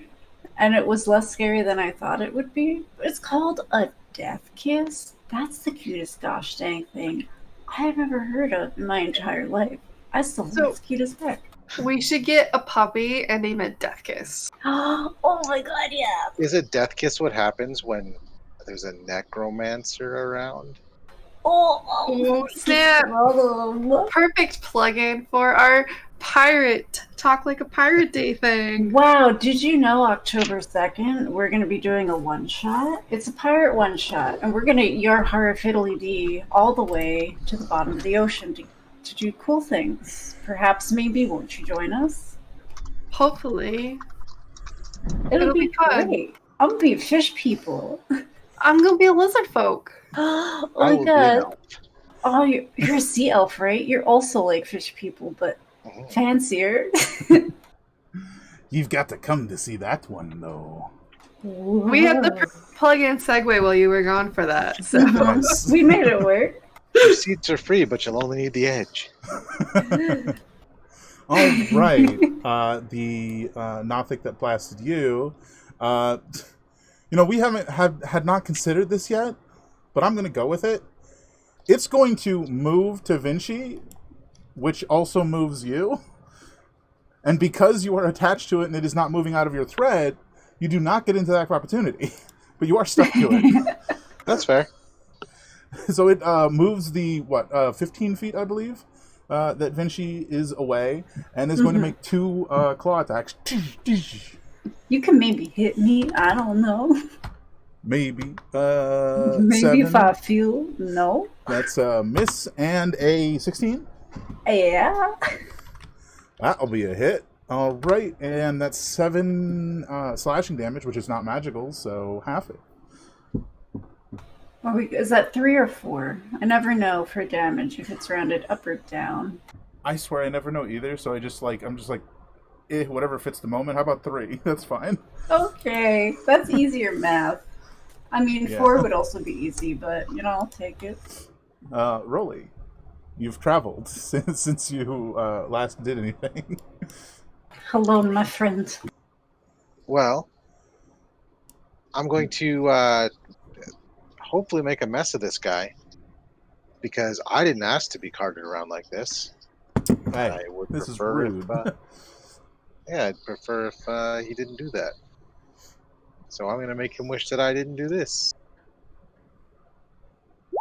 and it was less scary than I thought it would be. It's called a death kiss. That's the cutest gosh dang thing I've ever heard of in my entire life. I still think it's cute as heck. We should get a puppy and name it Death Kiss. Oh my god, yeah. Is a death kiss what happens when there's a necromancer around? Oh, snap. Perfect plug-in for our pirate Talk Like a Pirate Day thing. Wow, did you know October 2nd we're going to be doing a one-shot? It's a pirate one-shot, and we're going to yar har fiddly dee all the way to the bottom of the ocean to do cool things. Perhaps, maybe, won't you join us? Hopefully. It'll be fun. great. I'm going to be a fish people. I'm going to be a lizard folk. Oh I my will be an god. elf. Oh, you're a sea elf, right? You're also like fish people, but Mhm. fancier. You've got to come to see that one, though. We had the plug-in segue while you were gone for that. So Nice. We made it work. Your seats are free, but you'll only need the edge. All right. The Nothic that blasted you. We haven't had not considered this yet, but I'm going to go with it. It's going to move to Vinci, which also moves you. And because you are attached to it and it is not moving out of your thread, you do not get into that opportunity. But you are stuck to it. That's fair. So it moves the, 15 feet, I believe, that Vinci is away, and is going to make 2 claw attacks. You can maybe hit me. I don't know. Maybe. Maybe 7. if I feel no. That's a miss and a 16. Yeah. That'll be a hit. All right, and that's 7 slashing damage, which is not magical, so half it. Is that 3 or 4? I never know for damage if it's rounded up or down. I swear I never know either, so I'm just like, whatever fits the moment. How about 3? That's fine. Okay, that's easier math. I mean, Yeah. 4 would also be easy, but I'll take it. Rolly, you've traveled since you last did anything. Hello, my friend. Well, I'm going to hopefully make a mess of this guy, because I didn't ask to be carted around like this. Hey, I would this is prefer rude. I'd prefer if he didn't do that. So I'm going to make him wish that I didn't do this.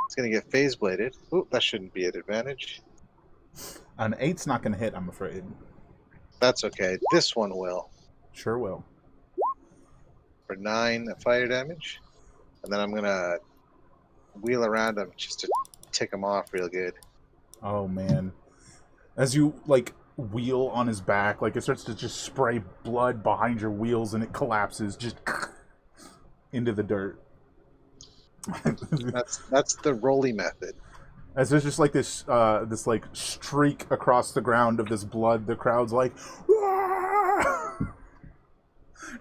It's going to get phase bladed. Oop, that shouldn't be an advantage. An 8's not going to hit, I'm afraid. That's okay. This one will. Sure will. For 9 fire damage. And then I'm going to wheel around him just to tick him off real good. Oh, man. As you, wheel on his back, it starts to just spray blood behind your wheels and it collapses just into the dirt. That's the Rolly method. As there's just this streak across the ground of this blood, the crowd's like, "Ah!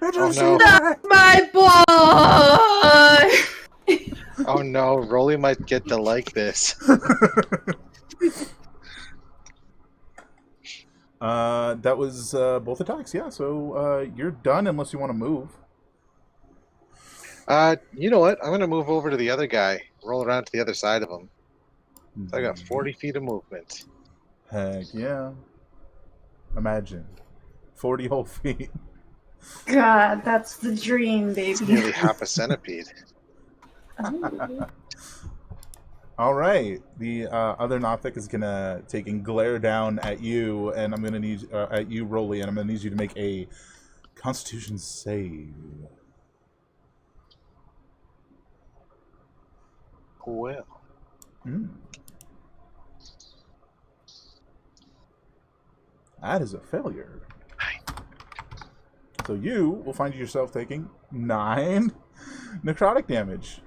Oh no! My boy. Oh no! Rolly might get to like this. That was both attacks. Yeah, so you're done unless you want to move. You know what? I'm gonna move over to the other guy. Roll around to the other side of him. So I got 40 feet of movement. Heck yeah! Imagine 40 whole feet. God, that's the dream, It's baby. nearly half a centipede. Oh. All right, the other Nothic is gonna take and glare down at you, and I'm gonna need at you, Rolly, and I'm gonna need you to make a Constitution save. Well, That is a failure. So you will find yourself taking 9 necrotic damage.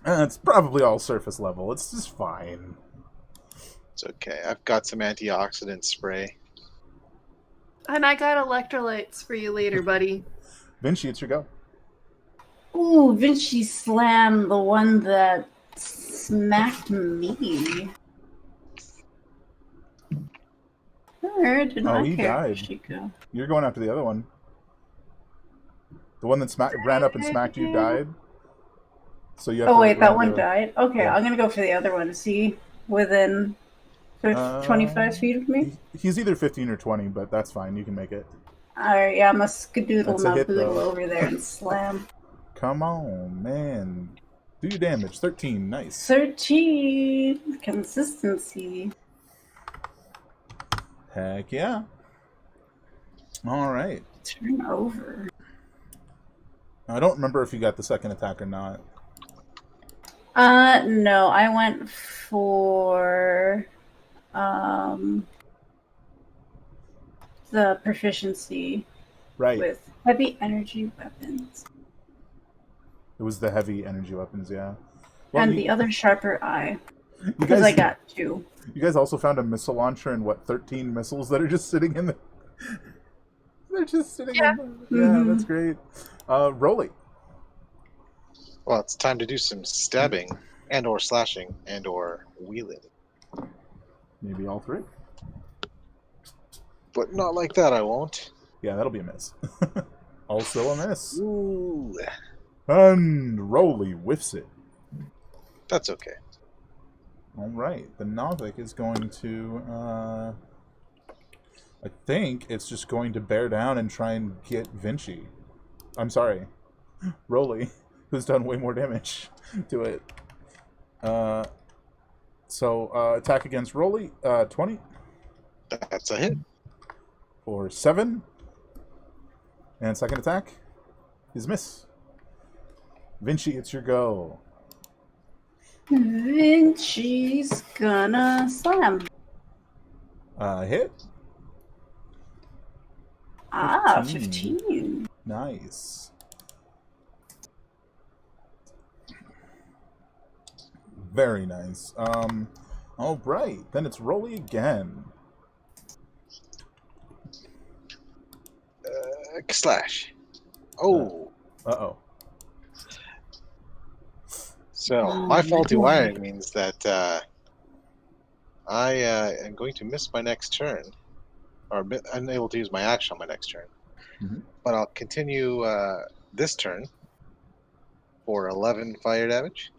It's probably all surface level. It's just fine. it's okay. I've got some antioxidant spray. And I got electrolytes for you later, buddy. Vinci, it's your go. Ooh, Vinci Slam, the one that smacked me. Where did my he character died. go? You're going after the other one. The one that ran up and smacked you died. So you have Oh to wait, that run one the- died? Okay, Yeah. I'm gonna go for the other one. Is he within 25 feet of me? He's either 15 or 20, but that's fine. You can make it. Alright, yeah, I'm gonna skedoodle That's a my hit, boodle though. over there and slam. Come on, man. Do your damage. 13. Nice. 13! Consistency. Heck yeah. All right. Turn over. I don't remember if you got the second attack or not. No, I went for the proficiency Right. with heavy energy weapons. It was the heavy energy weapons, yeah. And you, the other sharper eye. you Because guys, I got 2. you guys also found a missile launcher and 13 missiles that are just sitting in the. They're just sitting Yeah. in the. Yeah, that's great. Rolly. Well, it's time to do some stabbing and or slashing and or wheeling. Maybe all 3. But not like that, I won't. Yeah, that'll be a miss. Also a miss. Ooh, And Rolly whiffs it. that's okay. All right, the Nothic is going to. I think it's just going to bear down and try and get Vinci. I'm sorry, Rolly, who's done way more damage to it. So attack against Rolly, 20 That's a hit. for 7, and second attack is miss. Vinci, it's your go. Vinci's gonna slam. Hit. 15. Nice. Very nice. All right, then it's Rolly again. Slash. Oh. Uh-oh. So, my faulty wiring means that I am going to miss my next turn. Or unable to use my action on my next turn. Mhm. But I'll continue this turn for 11 fire damage.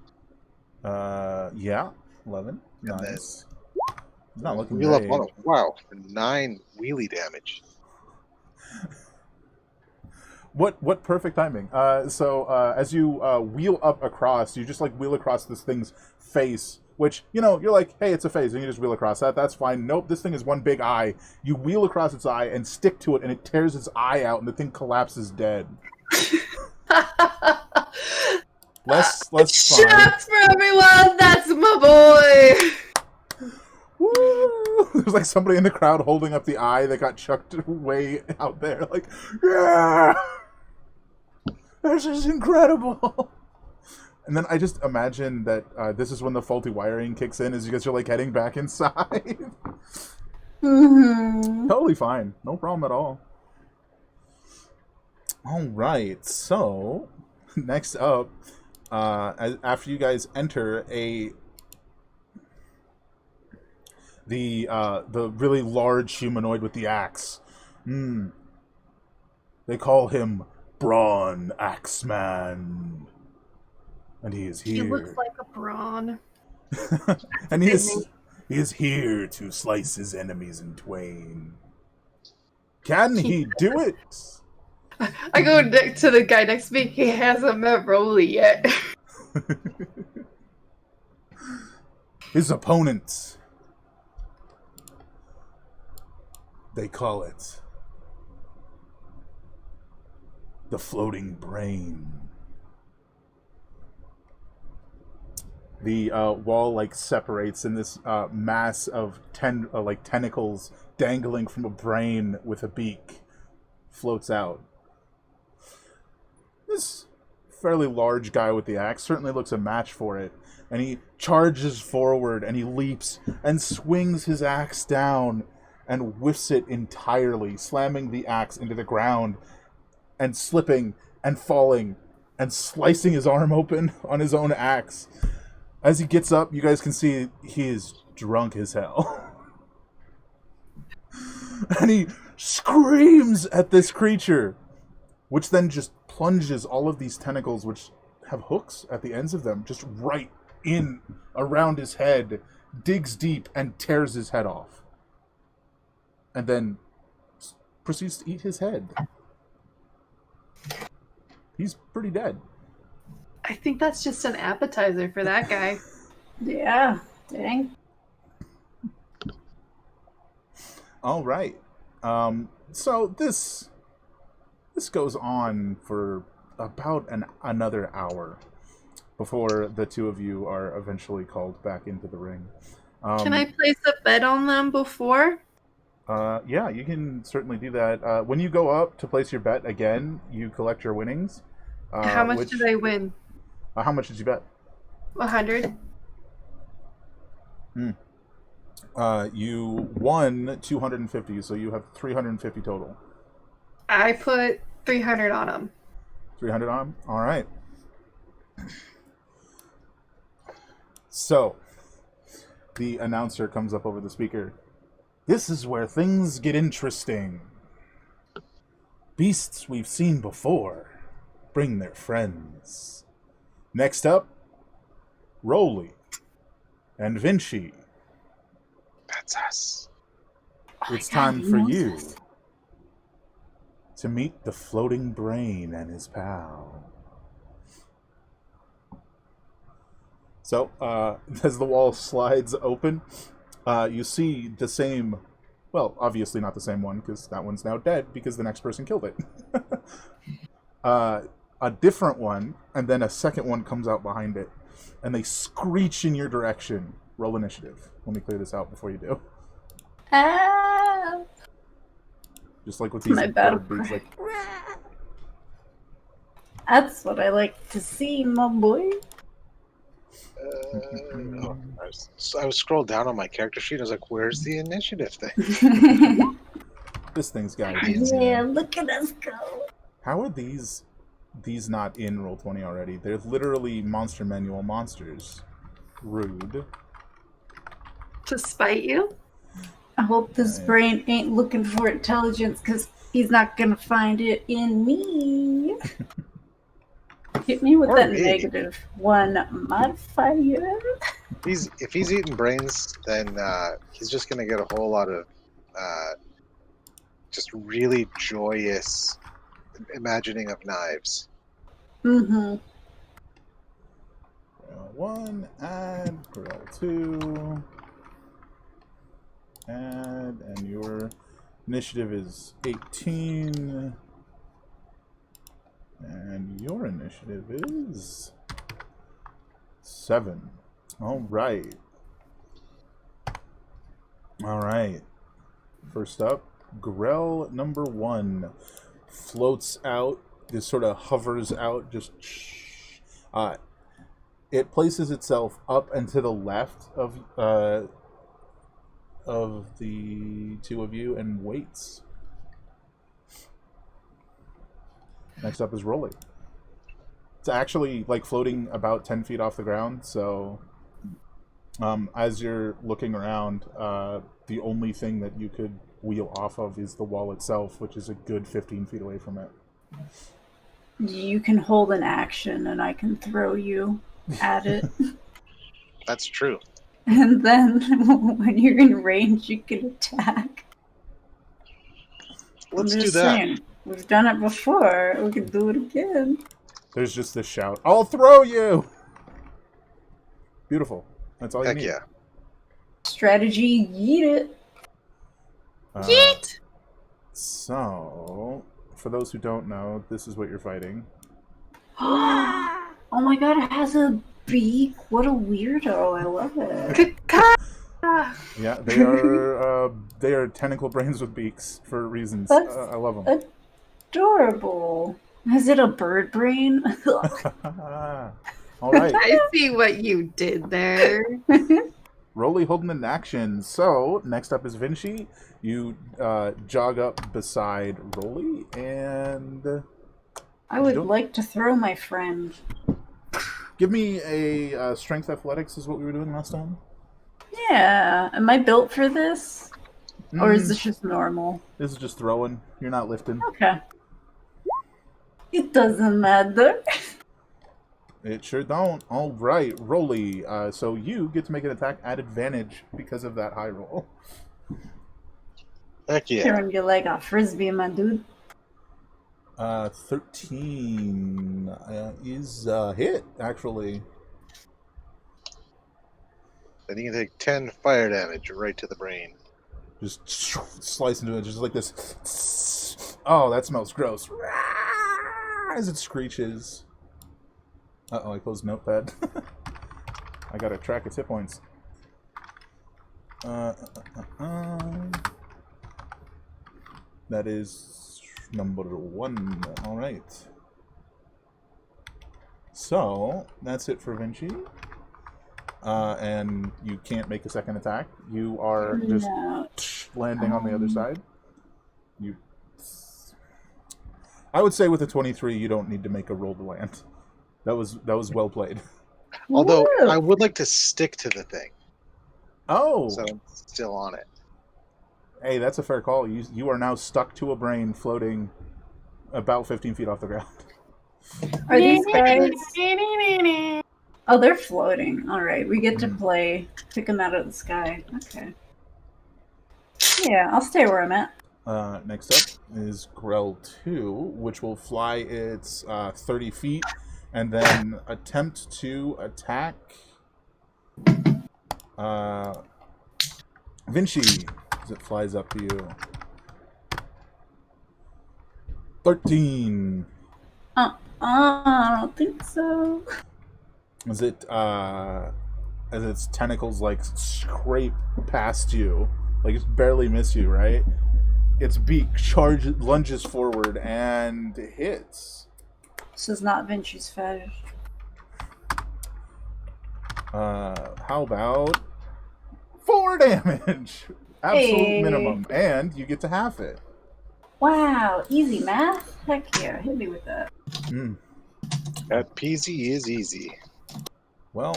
Yeah, 11. And Nice. Not looking Wheel up great. on wow, 9 wheelie damage. What perfect timing. So as you wheel up across, you just like wheel across this thing's face, which, you know, you're like, hey, it's a phase, and you just wheel across that. That's fine. Nope, this thing is one big eye. You wheel across its eye and stick to it, and it tears its eye out, and the thing collapses dead. Less fine. Shots for everyone! That's my boy! Woo! There's like somebody in the crowd holding up the eye that got chucked way out there. Like, yeah! This is incredible! And then I just imagine that this is when the faulty wiring kicks in as you guys are like heading back inside. Mm-hmm. Totally fine. No problem at all. All right. So next up, after you guys enter the really large humanoid with the axe. They call him Brawn Axeman, and he is He looks here. like a brawn. And Good name. he is here to slice his enemies in twain. Can he do it? I go to the guy next to me. He hasn't met Rolly yet. His opponents, they call it the floating brain. The wall like separates, and this mass of tentacles dangling from a brain with a beak floats out. This fairly large guy with the axe certainly looks a match for it, and he charges forward and he leaps and swings his axe down and whiffs it entirely, slamming the axe into the ground and slipping and falling and slicing his arm open on his own axe. As he gets up, you guys can see he is drunk as hell. And he screams at this creature, which then just plunges all of these tentacles, which have hooks at the ends of them, just right in around his head, digs deep, and tears his head off. And then proceeds to eat his head. He's pretty dead. I think that's just an appetizer for that guy. Yeah, dang. All right. So this goes on for about another hour before the two of you are eventually called back into the ring. Can I place a bet on them before? Yeah, you can certainly do that. When you go up to place your bet again, you collect your winnings. How much did I win? How much did you bet? 100. You won 250, so you have 350 total. I put 300 on them. 300 on them? All right. So, the announcer comes up over the speaker. This is where things get interesting. Beasts we've seen before bring their friends. Next up, Rolly and Vinci. That's us. It's Oh my God, time he for knows you us. to meet the floating brain and his pal. So, as the wall slides open, you see the same, well, obviously not the same one, because that one's now dead, because the next person killed it. A different one, and then a second one comes out behind it, and they screech in your direction. Roll initiative. Let me clear this out before you do. Ah, Just like with these My battle bird beaks, like, that's what I like to see, my boy. I was scrolled down on my character sheet. I was like, "Where's the initiative thing?" this thing's got Yeah, look at us go. How are these not in Roll20 already? They're literally Monster Manual monsters. Rude. To spite you? I hope this brain ain't looking for intelligence, because he's not gonna find it in me. Hit me with Or that me. -1 modifier. If he's eating brains, then he's just gonna get a whole lot of just really joyous imagining of knives. Mm-hmm. Roll 1, add, roll 2, add, and your initiative is 18. And your initiative is 7. All right. First up, Grell number 1 floats out, just sort of hovers out, just it places itself up and to the left of the two of you and waits. Next up is Rolly. It's actually like floating about 10 feet off the ground, so as you're looking around, the only thing that you could wheel off of is the wall itself, which is a good 15 feet away from it. You can hold an action and I can throw you at it. That's true. And then when you're in range, you can attack. Let's I'm do just that. saying, we've done it before. We can do it again. There's just this shout, "I'll throw you!" Beautiful. That's all you Heck need. yeah. Strategy, yeet it. Yeet! So, for those who don't know, this is what you're fighting. Oh my god, it has a beak. What a weirdo. I love it. Yeah, they are tentacle brains with beaks for reasons. That's I love them. Adorable. Is it a bird brain? All right, I see what you did there. Rolly holding an action. So next up is Vinci. You jog up beside Rolly, and I would like to throw my friend. give me a strength athletics. Is what we were doing last time. Yeah. Am I built for this? Or is Mm, this just normal? This is just throwing. You're not lifting. Okay. It doesn't matter. It sure don't. All right, Rolly. So you get to make an attack at advantage because of that high roll. Heck yeah. Throwing you like a frisbee, my dude. 13 is hit, actually. Then you can take 10 fire damage right to the brain. Just slice into it, just like this. Oh, that smells gross. As it screeches. Uh-oh, I closed Notepad. I gotta track its hit points. That is number 1. All right. So, that's it for Vinci. And you can't make a second attack. You are just landing on the other side. I would say with a 23, you don't need to make a roll to land. That was well played. Although, Woo! I would like to stick to the thing, Oh, so I'm still on it. hey, that's a fair call. You are now stuck to a brain floating about 15 feet off the ground. Are these guys... Oh, they're floating. All right, we get to play. Pick them out of the sky. Okay. Yeah, I'll stay where I'm at. Next up is Grell 2, which will fly its 30 feet and then attempt to attack Vinci as it flies up to you. 13. I don't think so. As its tentacles like scrape past you, like it's barely miss you, right? Its beak lunges forward and hits. This is not Vinci's fetish. How about 4 damage? Absolute minimum, and you get to half it. Wow, easy math. Heck yeah, hit me with that. That peasy is easy. Well,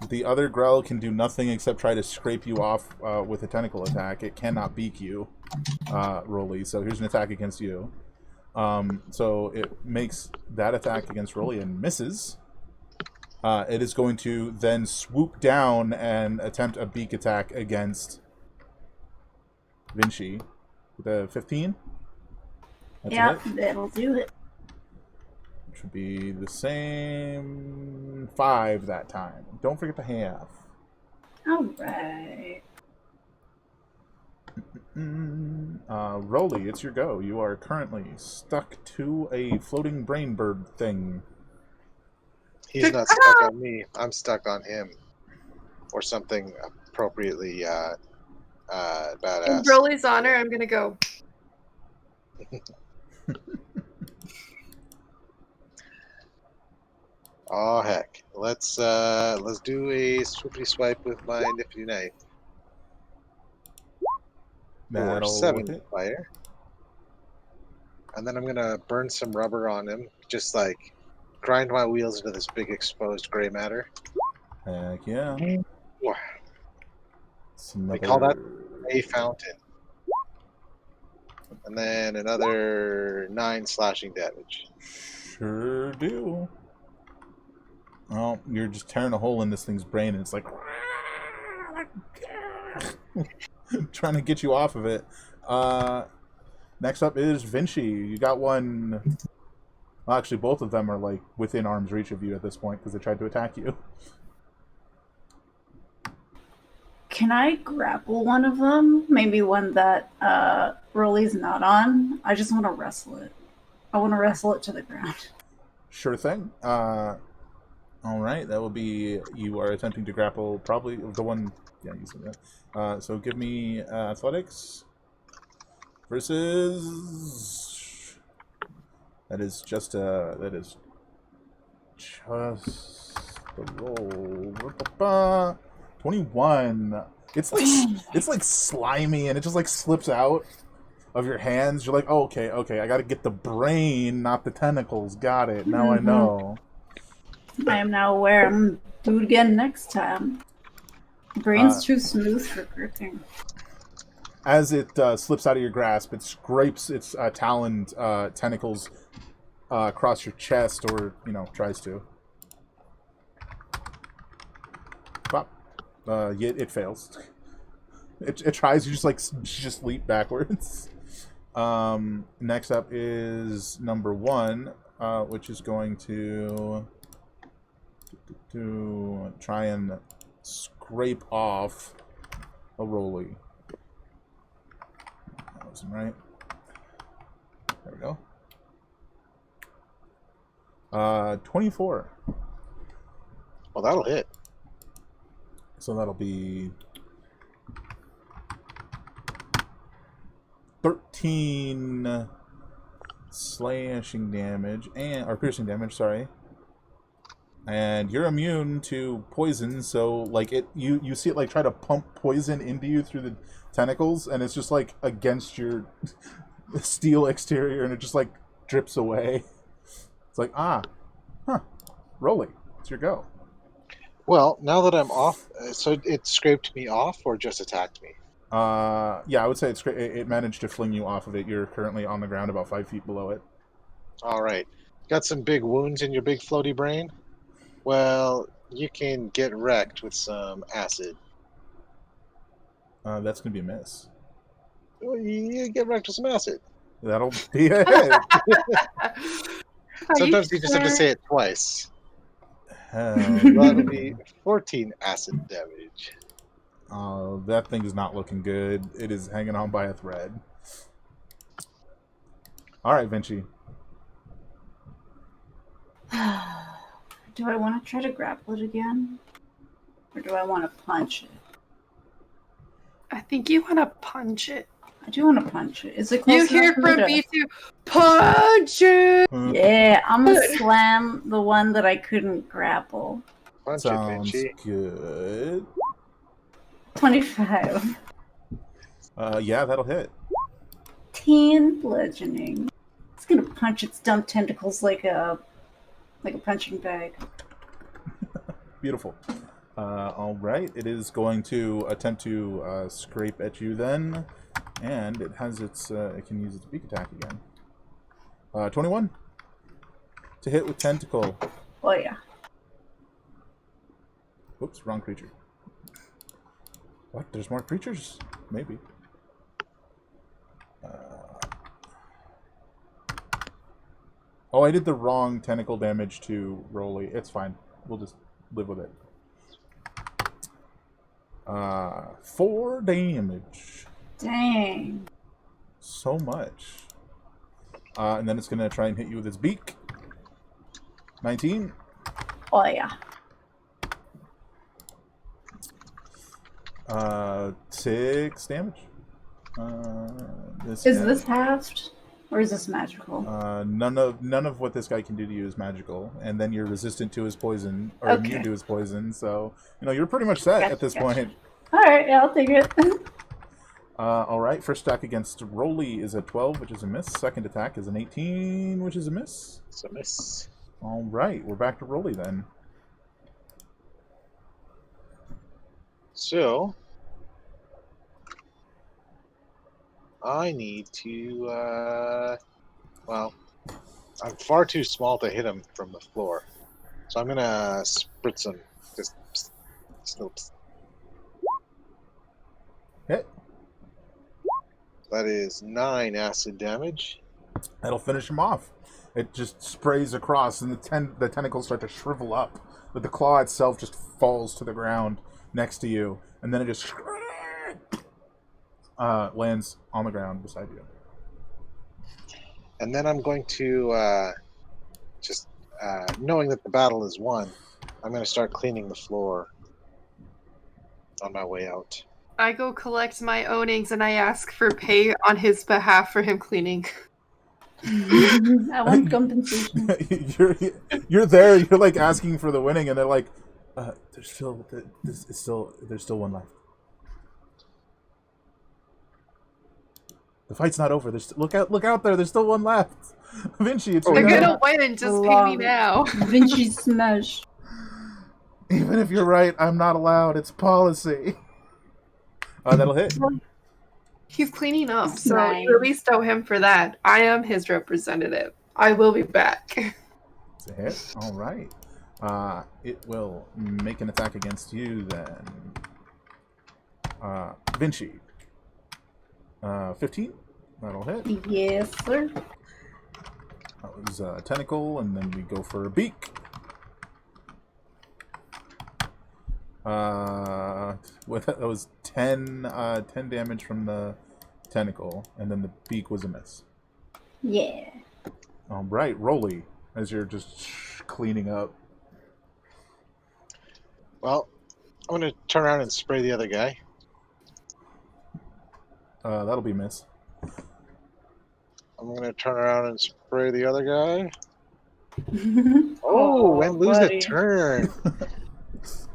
the other Grell can do nothing except try to scrape you off with a tentacle attack. It cannot beak you, Rolly. So here's an attack against you. So it makes that attack against Rolly and misses. It is going to then swoop down and attempt a beak attack against Vinci with a 15. That's a hit. That'll do it. Which would be the same 5 that time. Don't forget the half. Alright. Rolly, it's your go. You are currently stuck to a floating brain bird thing. He's not stuck on me. I'm stuck on him. Or something appropriately badass. In Broly's honor, I'm gonna go. Oh heck. Let's do a swoopy swipe with my nifty knife. For That'll 7 hit. fire. and then I'm gonna burn some rubber on him. Just like grind my wheels into this big exposed gray matter. Heck yeah. Wah. Some We call that other- a fountain. And then another 9 slashing damage. Sure do. Well, you're just tearing a hole in this thing's brain, and it's like trying to get you off of it. Next up is Vinci. You got one. Well, actually, both of them are like within arm's reach of you at this point because they tried to attack you. Can I grapple one of them? Maybe one that Rolly's not on. I just want to wrestle it. I want to wrestle it to the ground. Sure thing. All right, that will be you are attempting to grapple probably the one. Yeah, using that. So give me athletics versus. That is just the roll. 21. It's like slimy and it just like slips out of your hands. You're like, oh, okay, I got to get the brain, not the tentacles. Got it. Now I know. I am now aware. I'm gonna do it again next time. Brain's too smooth for gripping. As it slips out of your grasp, it scrapes its taloned tentacles across your chest, or tries to. Pop. It fails. It tries. You just leap backwards. Next up is number 1, which is going to try and scrape off a Rolly. That wasn't right. There we go. 24. Well, that'll hit. So that'll be 13 slashing damage or piercing damage, sorry. And you're immune to poison, so like you see it like try to pump poison into you through the tentacles, and it's just like against your steel exterior, and it just like drips away. It's like Rolly, it's your go. Well, now that I'm off, so it scraped me off or just attacked me? Yeah, I would say it managed to fling you off of it. You're currently on the ground about 5 feet below it. All right. Got some big wounds in your big floaty brain? Well, you can get wrecked with some acid. That's going to be a miss. Well, you get wrecked with some acid. That'll be a hit. Sometimes you just have to say it twice. That'll be 14 acid damage. That thing is not looking good. It is hanging on by a thread. All right, Vinci. Do I want to try to grapple it again? Or do I want to punch it? I think you want to punch it. I do want to punch it. Is it close You enough hear for me from to- me too. Punch it! Yeah, I'm going to slam the one that I couldn't grapple. Punch Sounds it, Vinci. good. 25. Yeah, that'll hit. 10 bludgeoning. It's going to punch its dumb tentacles like a punching bag. Beautiful. All right, it is going to attempt to scrape at you then, and it has its. It can use its beak attack again. 21 to hit with tentacle. Oh yeah. Oops, wrong creature. What? There's more creatures? Maybe. Oh, I did the wrong tentacle damage to Rolly. It's fine. We'll just live with it. 4 damage. Dang. So much. And then it's going to try and hit you with its beak. 19. Oh yeah. 6 damage. Is this halved? Or is this magical? None of what this guy can do to you is magical, and then you're resistant to his poison, or Okay. immune to his poison, so you're pretty much set at this Gotcha. point. Alright, yeah, I'll take it. All right. First attack against Rolly is a 12, which is a miss. Second attack is an 18, which is a miss. It's a miss. All right. We're back to Rolly then. So I need to. Well, I'm far too small to hit him from the floor, so I'm gonna spritz him. Just snoops. Hit. That is 9 acid damage. That'll finish him off. It just sprays across, and the tentacles start to shrivel up, but the claw itself just falls to the ground next to you, and then it just lands on the ground beside you. And then I'm going to knowing that the battle is won, I'm going to start cleaning the floor on my way out. I go collect my ownings and I ask for pay on his behalf for him cleaning. I want compensation. you're there. You're like asking for the winning, and they're like, "There's still one left. The fight's not over. Look out there. There's still one left. Vinci, it's They're your gonna turn. win. Just pay me now. Vinci smash. Even if you're right, I'm not allowed. It's policy." That'll hit. He's cleaning up, so Nice. you at least owe him for that. I am his representative. I will be back. It's a hit. All right. It will make an attack against you then. Vinci. 15. That'll hit. Yes, sir. That was a tentacle, and then we go for a beak. That was 10 damage from the tentacle, and then the beak was a miss. Yeah. All right, Rolly, as you're just cleaning up. Well, I'm going to turn around and spray the other guy. That'll be a miss. I'm going to turn around and spray the other guy. Oh, and lose buddy. a turn.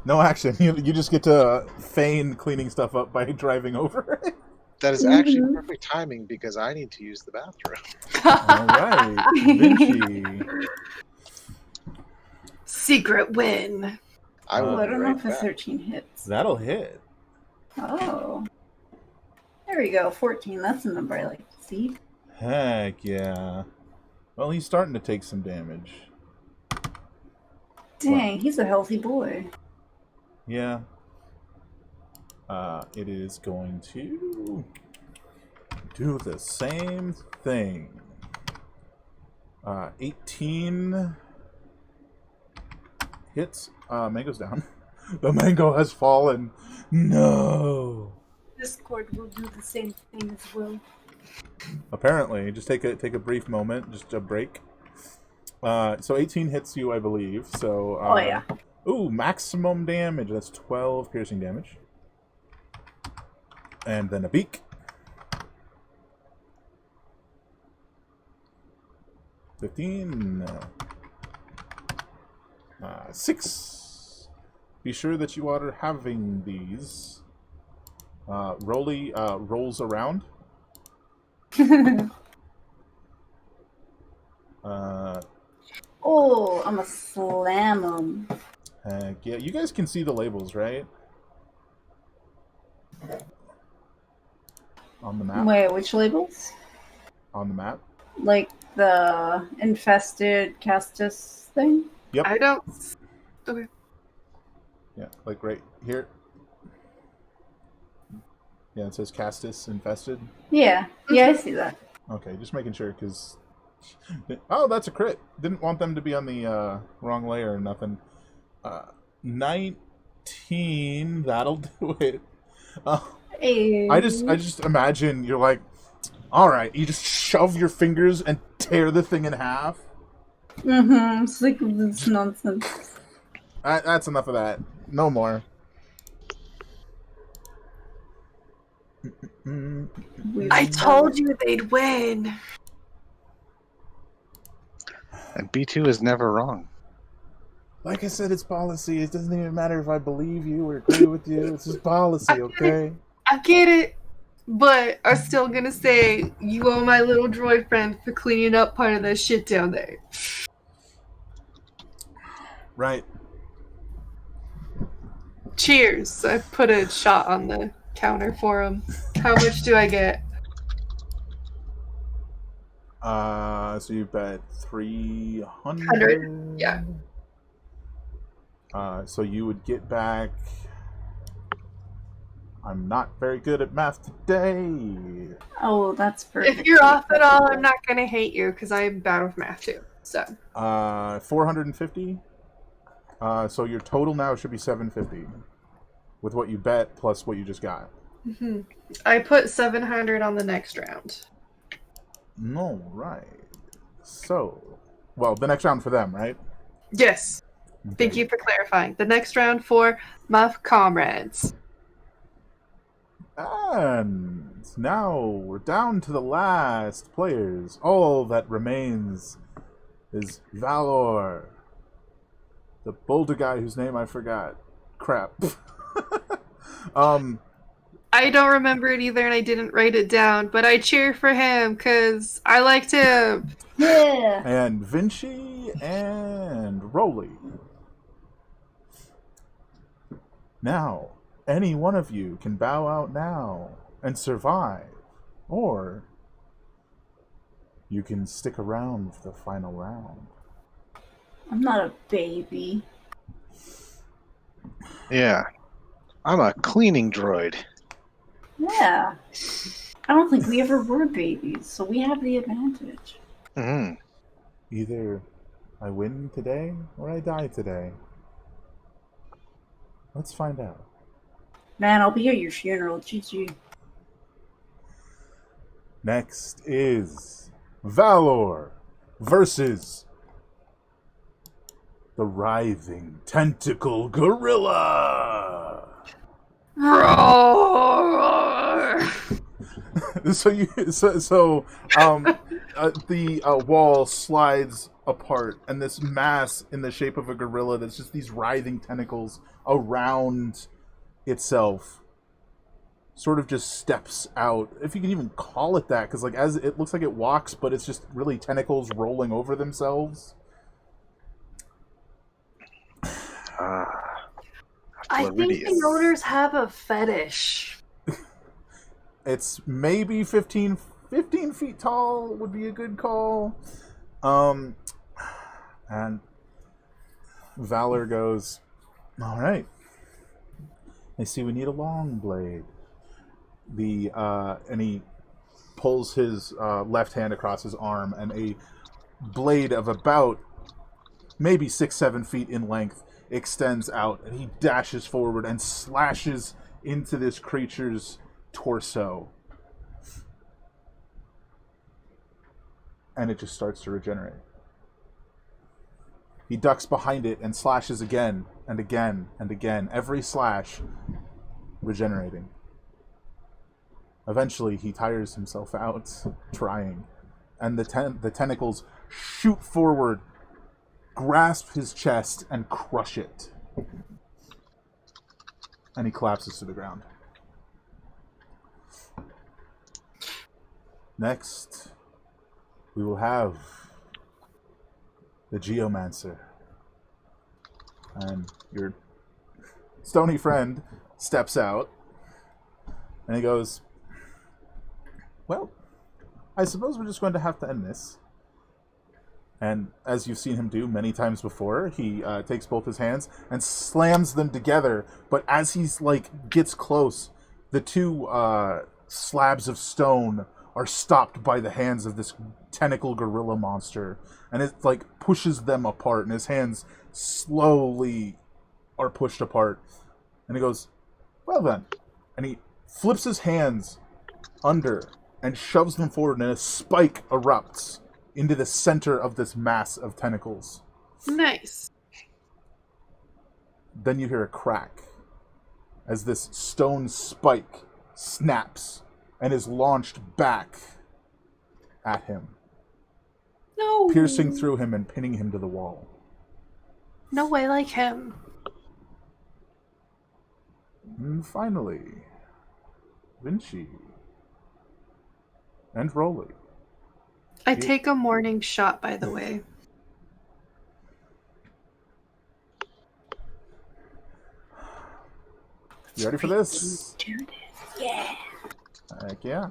No action. You just get to feign cleaning stuff up by driving over it. That is actually perfect timing because I need to use the bathroom. All right, Vinci. Secret win. I will I be don't know right if a back. 13 hits. That'll hit. Oh. There we go. 14. That's a number I like to see. Heck yeah. Well, he's starting to take some damage. Dang, he's a healthy boy. Yeah. It is going to do the same thing. 18 hits. Mango's down. The mango has fallen. No. Discord will do the same thing as well. Apparently, just take a brief moment, just a break. So 18 hits you, I believe. So. Oh, yeah. Ooh, maximum damage. That's 12 piercing damage. And then a beak. 15. 6. Be sure that you are having these. Rolly rolls around. Oh, I'm gonna slam him. Heck yeah. You guys can see the labels, right? On the map? Wait, which labels? On the map? Like the infested Castus thing? Yep. I don't. Okay. Yeah, like right here. Yeah, it says Castus infested. Yeah. Yeah, I see that. Okay, just making sure, because... Oh, that's a crit. Didn't want them to be on the wrong layer or nothing. 19, that'll do it. Hey. I just imagine you're like, all right, you just shove your fingers and tear the thing in half. Mm-hmm. Sick of this nonsense. That's enough of that. No more. I told you they'd win. And B2 is never wrong. Like I said, it's policy. It doesn't even matter if I believe you or agree with you. It's just policy, okay? I get it. But I'm still gonna say you owe my little droid friend for cleaning up part of that shit down there. Right. Cheers. I put a shot on the counter for him. How much do I get? So you bet 300. 100? Yeah. So you would get back. I'm not very good at math today. Oh, that's perfect. If you're off at all, I'm not gonna hate you because I'm bad with math too. So 450. So your total now should be 750, with what you bet plus what you just got. I put 700 on the next round. No, right. So, well, the next round for them, right? Yes. Thank Okay. you for clarifying. The next round for my comrades. And now we're down to the last players. All that remains is Valor, the boulder guy whose name I forgot. Crap. I don't remember it either and I didn't write it down, but I cheer for him because I liked him. Yeah. And Vinci and Rolly. Now, any one of you can bow out now and survive, or you can stick around for the final round. I'm not a baby. Yeah. I'm a cleaning droid. Yeah. I don't think we ever were babies, so we have the advantage. Mm-hmm. Either I win today or I die today. Let's find out. Man, I'll be at your funeral. GG. Next is Valor versus the writhing tentacle gorilla. Roar! The wall slides apart, and this mass in the shape of a gorilla that's just these writhing tentacles around itself sort of just steps out, if you can even call it that, because like as it looks like it walks, but it's just really tentacles rolling over themselves. I think the owners have a fetish. It's maybe 15 feet tall would be a good call. And Valor goes, all right. I see we need a long blade. And he pulls his left hand across his arm, and a blade of about maybe 6-7 feet in length extends out, and he dashes forward and slashes into this creature's torso. And it just starts to regenerate. He ducks behind it and slashes again and again and again. Every slash regenerating. Eventually, he tires himself out trying, and the tentacles shoot forward, grasp his chest, and crush it. And he collapses to the ground. Next, we will have the Geomancer. And your stony friend steps out, and he goes, well, I suppose we're just going to have to end this. And as you've seen him do many times before, he takes both his hands and slams them together. But as he's gets close, the two slabs of stone are stopped by the hands of this tentacle gorilla monster, and it pushes them apart, and his hands slowly are pushed apart. And he goes, well then, and he flips his hands under and shoves them forward, and a spike erupts into the center of this mass of tentacles. Nice. Then you hear a crack as this stone spike snaps and is launched back at him, No. piercing through him and pinning him to the wall. No way like him. And finally, Vinci, And Rolly. I take a morning shot, by the way. You ready for this? Yeah. Heck yeah.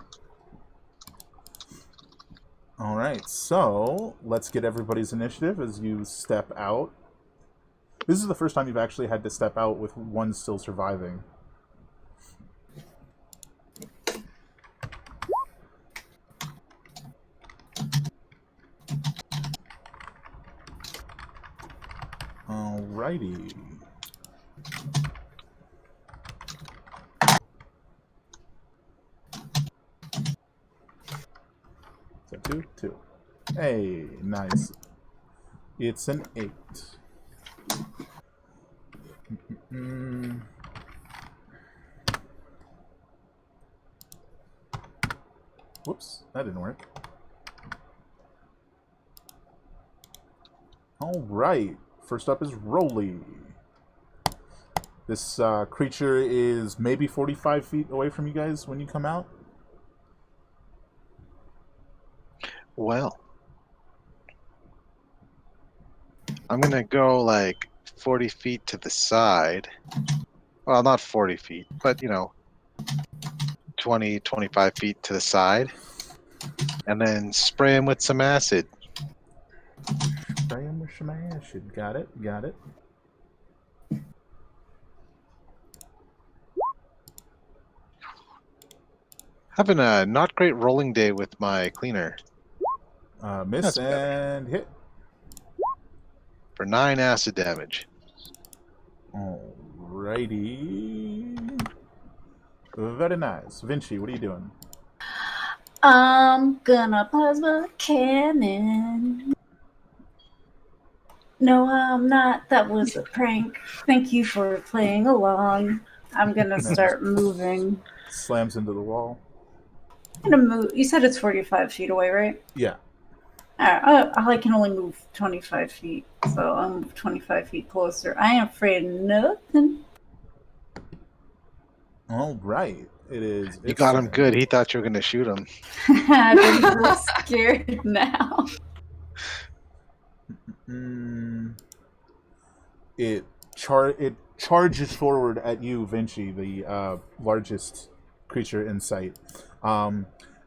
All right, so let's get everybody's initiative as you step out. This is the first time you've actually had to step out with one still surviving. Alrighty. Is that 2? 2. Hey, nice. It's an 8. Whoops, that didn't work. Alright, first up is Rolly. This creature is maybe 45 feet away from you guys when you come out. Well, I'm going to go like 40 feet to the side. Well, not 40 feet, but 20, 25 feet to the side. And then spray him with some acid. Spray him with some acid. Got it, got it. Having a not great rolling day with my cleaner. Miss That's better. and hit. For 9 acid damage. Alrighty. Very nice. Vinci, what are you doing? I'm gonna plasma cannon. No, I'm not. That was a prank. Thank you for playing along. I'm gonna start moving. Slams into the wall. I'm gonna move. You said it's 45 feet away, right? Yeah. I can only move 25 feet, so I'll move 25 feet closer. I ain't afraid of nothing. Alright. It is. You got him good. He thought you were going to shoot him. I'm really scared now. It charges forward at you, Vinci, the largest creature in sight.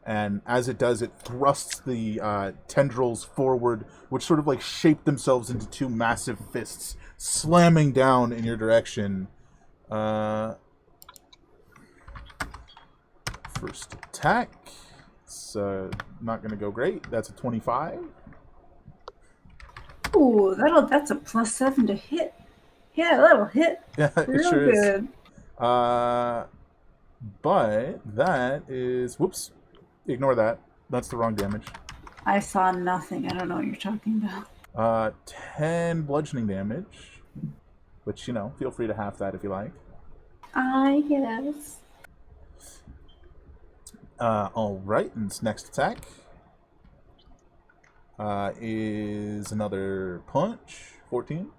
And as it does, it thrusts the tendrils forward, which sort of like shape themselves into 2 massive fists, slamming down in your direction. First attack. It's not going to go great. That's a 25. Ooh, that's a +7 to hit. Yeah, that'll hit. Yeah, it Real sure good. is. But that is... Whoops. Ignore that. That's the wrong damage. I saw nothing. I don't know what you're talking about. 10 bludgeoning damage. Which, feel free to half that if you like. I guess. Alright, and its next attack is another punch. 14.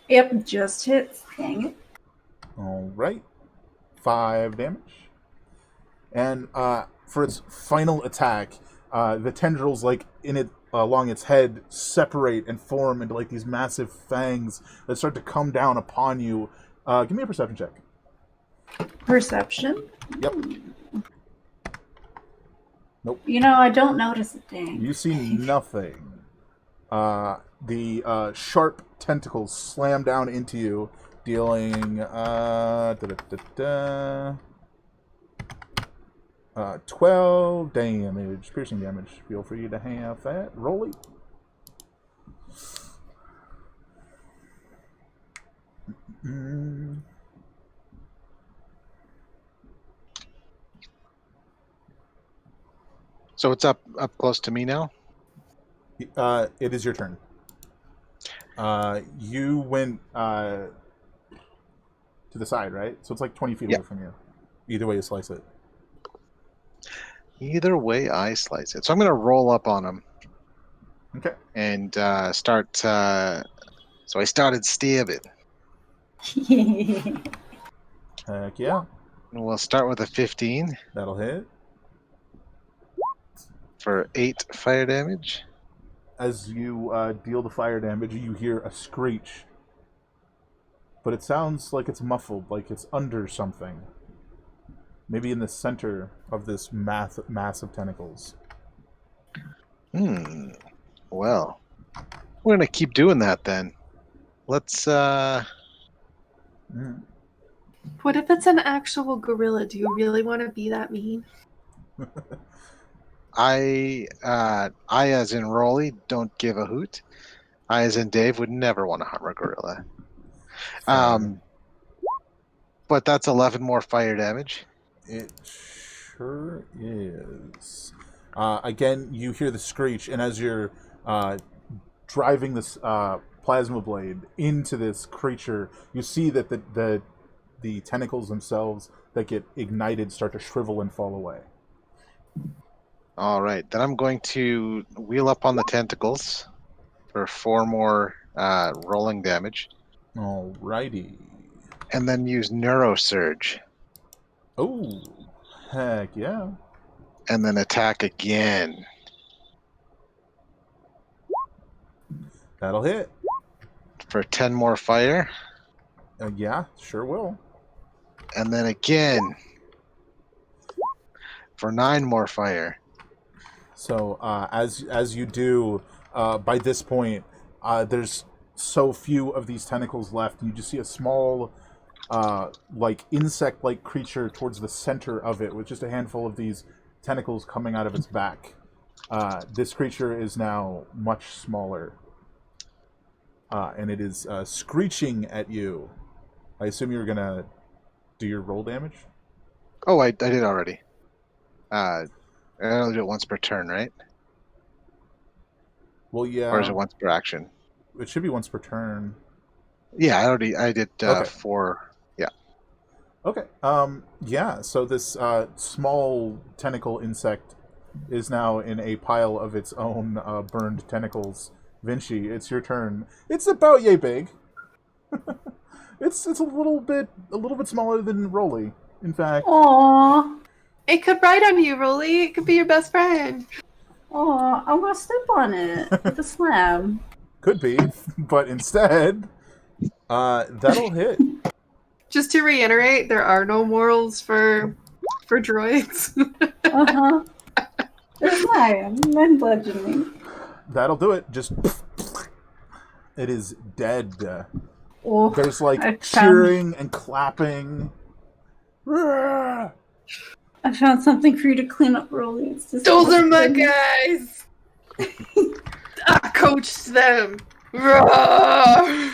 Yep, just hits. Dang it. Alright. 5 damage. And for its final attack, the tendrils, along its head, separate and form into these massive fangs that start to come down upon you. Give me a perception check. Perception? Yep. Nope. I don't notice a thing. You see nothing. The sharp tentacles slam down into you, dealing 12 damage, piercing damage. Feel free to have that. Roll it. So it's up close to me now? It is your turn. You went to the side, right? So it's 20 feet away from you. Either way you slice it. Either way I slice it. So I'm going to roll up on him. Okay. And start... so I started stabbing. Heck yeah. And we'll start with a 15. That'll hit. for 8 fire damage. As you deal the fire damage, you hear a screech. But it sounds like it's muffled, like it's under something. Maybe in the center of this mass of tentacles. Well, we're gonna keep doing that then. Let's What if it's an actual gorilla? Do you really want to be that mean? I as in Rolly don't give a hoot. I as in Dave would never want to harm a gorilla. But that's 11 more fire damage. It sure is. Again, you hear the screech, and as you're driving this plasma blade into this creature, you see that the tentacles themselves that get ignited start to shrivel and fall away. All right, then I'm going to wheel up on the tentacles for 4 more rolling damage. Alrighty. And then use Neurosurge. Oh, heck yeah. And then attack again. That'll hit. For 10 more fire. Yeah, sure will. And then again. For 9 more fire. So as you do, by this point, there's so few of these tentacles left. You just see a small, like insect-like creature towards the center of it, with just a handful of these tentacles coming out of its back. This creature is now much smaller, and it is screeching at you. I assume you're gonna do your roll damage. Oh, I did already. I only do it once per turn, right? Well, yeah. Or is it once per action? It should be once per turn. Yeah, I did Okay. 4. Yeah. Okay. Yeah. So this small tentacle insect is now in a pile of its own burned tentacles. Vinci, it's your turn. It's about yay big. It's a little bit smaller than Rolly, in fact. Aw. It could ride on you, Rolly. It could be your best friend. Aw, I want to step on it with a slab. Could be, but instead, that'll hit. Just to reiterate, there are no morals for droids. Uh-huh. It's fine. I'm bludgeoning. That'll do it. Just it is dead. Oh, There's I like found- cheering and clapping. I found something for you to clean up, Rolly. It's just Those are my guys. I coached them. Roar!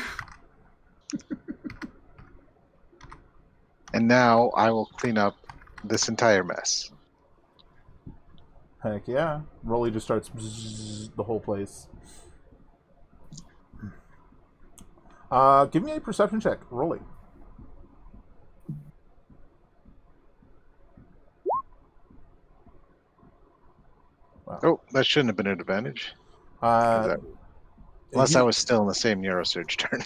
And now I will clean up this entire mess. Heck yeah. Rolly just starts the whole place. Give me a perception check. Rolly. Wow. Oh, that shouldn't have been an advantage. Unless I was still in the same Neurosurge turn.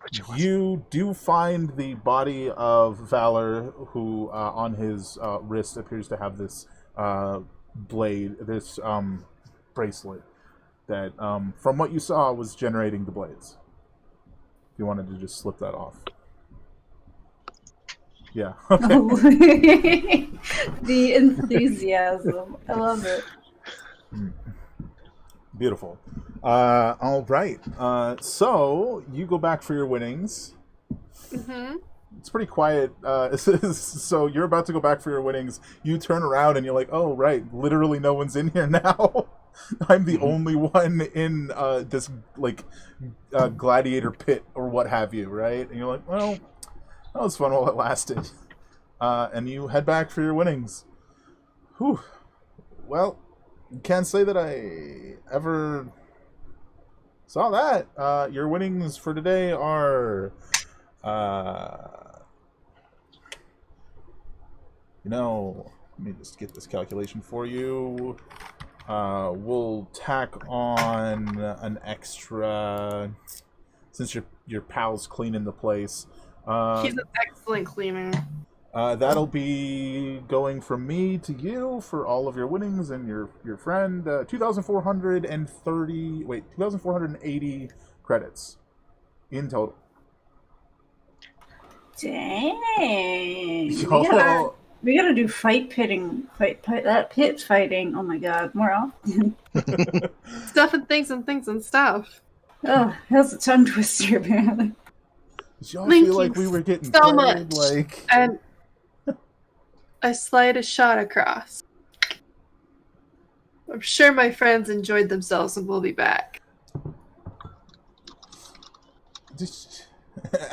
Which it wasn't. You do find the body of Valor, who on his wrist appears to have this blade, this bracelet that, from what you saw, was generating the blades. If you wanted to just slip that off. Yeah. Okay. The enthusiasm. I love it. Beautiful. All right. So you go back for your winnings. Mm-hmm. It's pretty quiet. So you're about to go back for your winnings. You turn around and you're like, "Oh, right! Literally, no one's in here now. I'm the only one in this like gladiator pit or what have you, right?" And you're like, "Well, that was fun while it lasted." And you head back for your winnings. Whew. Well, can't say that I ever saw that. Your winnings for today are, let me just get this calculation for you. We'll tack on an extra, since your pal's cleaning the place. He's an excellent cleaner. That'll be going from me to you for all of your winnings and your friend. 2,480 credits in total. Dang. Y'all, We gotta do pit fighting. Oh my god, more often. Stuff and things and things and stuff. Oh, that's a tongue twister, man. did y'all Thank feel you like we were getting so played? much. Like, And I slide a shot across. I'm sure my friends enjoyed themselves and we'll be back.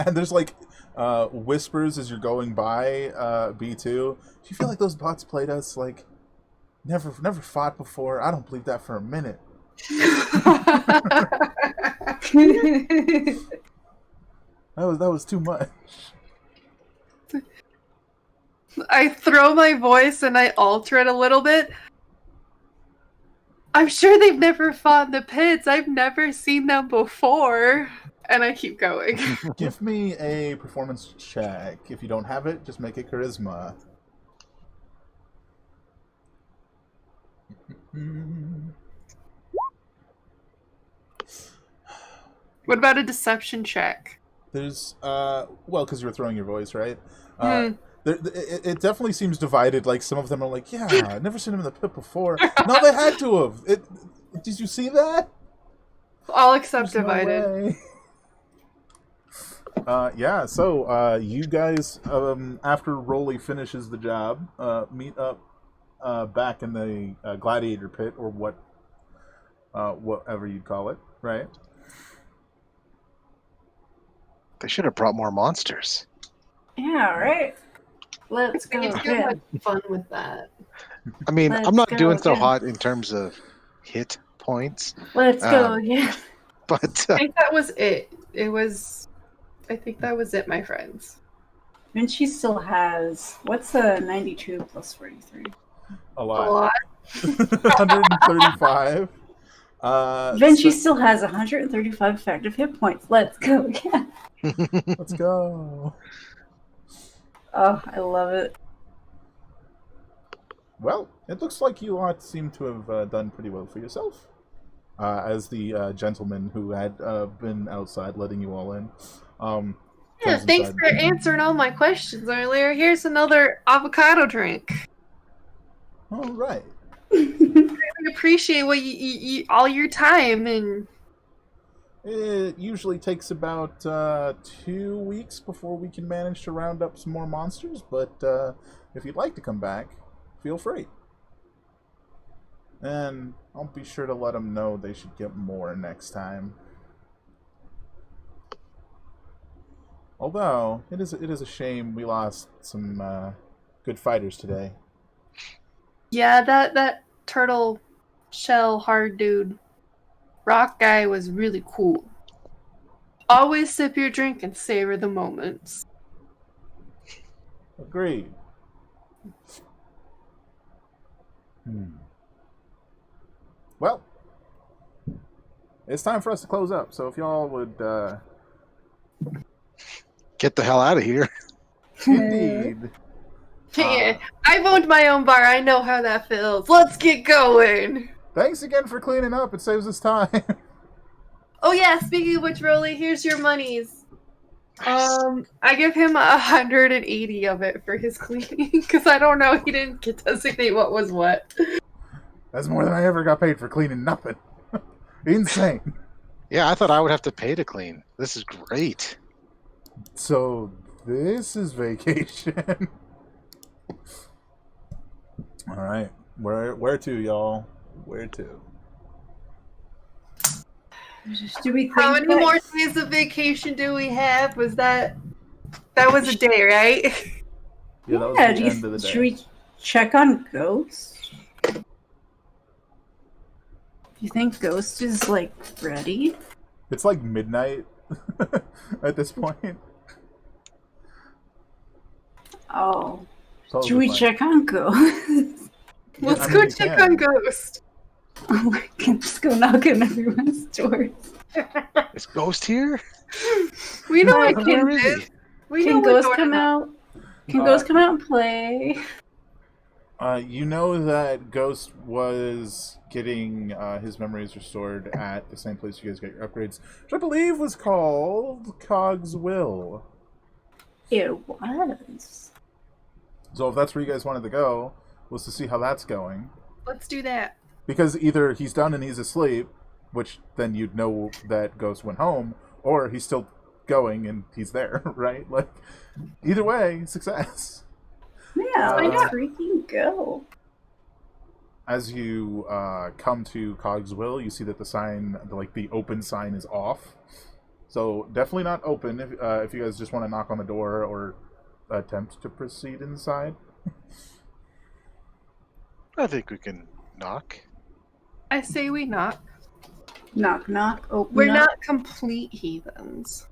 and there's like whispers as you're going by B2. Do you feel like those bots played us? Like, never fought before? I don't believe that for a minute. That was too much. I throw my voice and I alter it a little bit. I'm sure they've never fought in the pits. I've never seen them before. And I keep going. Give me a performance check. If you don't have it, just make it charisma. What about a deception check? There's well, because you were throwing your voice, right? It definitely seems divided. Like, some of them are like, yeah, I've never seen him in the pit before. No, they had to have. Did you see that? All except There's no divided. way. Yeah, so you guys, after Rolly finishes the job, meet up back in the gladiator pit, or whatever you'd call it, right? They should have brought more monsters. Yeah, right. Let's go. You feel again. like fun with that. I mean, Let's I'm not go doing so again. hot in terms of hit points, Let's go again. but I think that was it. I think that was it, my friends. And she still has, what's a 92 plus 43? A A lot. lot. 135. Then she still has 135 effective hit points. Let's go again. Let's go. Oh, I love it. Well, it looks like you lot seem to have done pretty well for yourself. As the gentleman who had been outside letting you all in. Yeah, comes thanks inside. for answering all my questions earlier. Here's another avocado drink. All right. I appreciate what you all your time and It usually takes about 2 weeks before we can manage to round up some more monsters, but if you'd like to come back, feel free. And I'll be sure to let them know they should get more next time. Although, it is a shame we lost some good fighters today. yeah, that turtle shell hard dude rock guy was really cool. Always sip your drink and savor the moments. Agreed. Well, it's time for us to close up, so if y'all would... get the hell out of here. Indeed. Yeah, I've owned my own bar. I know how that feels. Let's get going. Thanks again for cleaning up. It saves us time. Oh yeah, speaking of which, Rolly, here's your monies. I give him 180 of it for his cleaning because I don't know. He didn't designate what was what. That's more than I ever got paid for cleaning nothing. Insane. Yeah, I thought I would have to pay to clean. This is great. So this is vacation. All right, where to, y'all? Where to? Do we How clean many that? more days of vacation do we have? Was that was a day, right? Yeah, that was Yeah, the end of the should day. we check on Ghost? Do you think Ghost is, like, ready? It's like midnight at this point. Oh. Totally Should we fine. check on Ghost? Let's I mean, go you check can. on Ghost. Oh my god, just go knock on everyone's doors. Is Ghost here? We know Hi, what Where Ken is did. he? We know Can what Ghost door to come knock. out? Can Ghost come out and play? You know that Ghost was getting his memories restored at the same place you guys got your upgrades, which I believe was called Cog's Will. It was. So if that's where you guys wanted to go, was to see how that's going. Let's do that. Because either he's done and he's asleep, which then you'd know that Ghost went home, or he's still going and he's there, right? Like, either way, success. Yeah, let's freaking go. As you come to Cog's Will, you see that the sign, the open sign, is off. So definitely not open if you guys just want to knock on the door or attempt to proceed inside. I think we can knock. I say we knock. Knock, knock, open We're up. not complete heathens.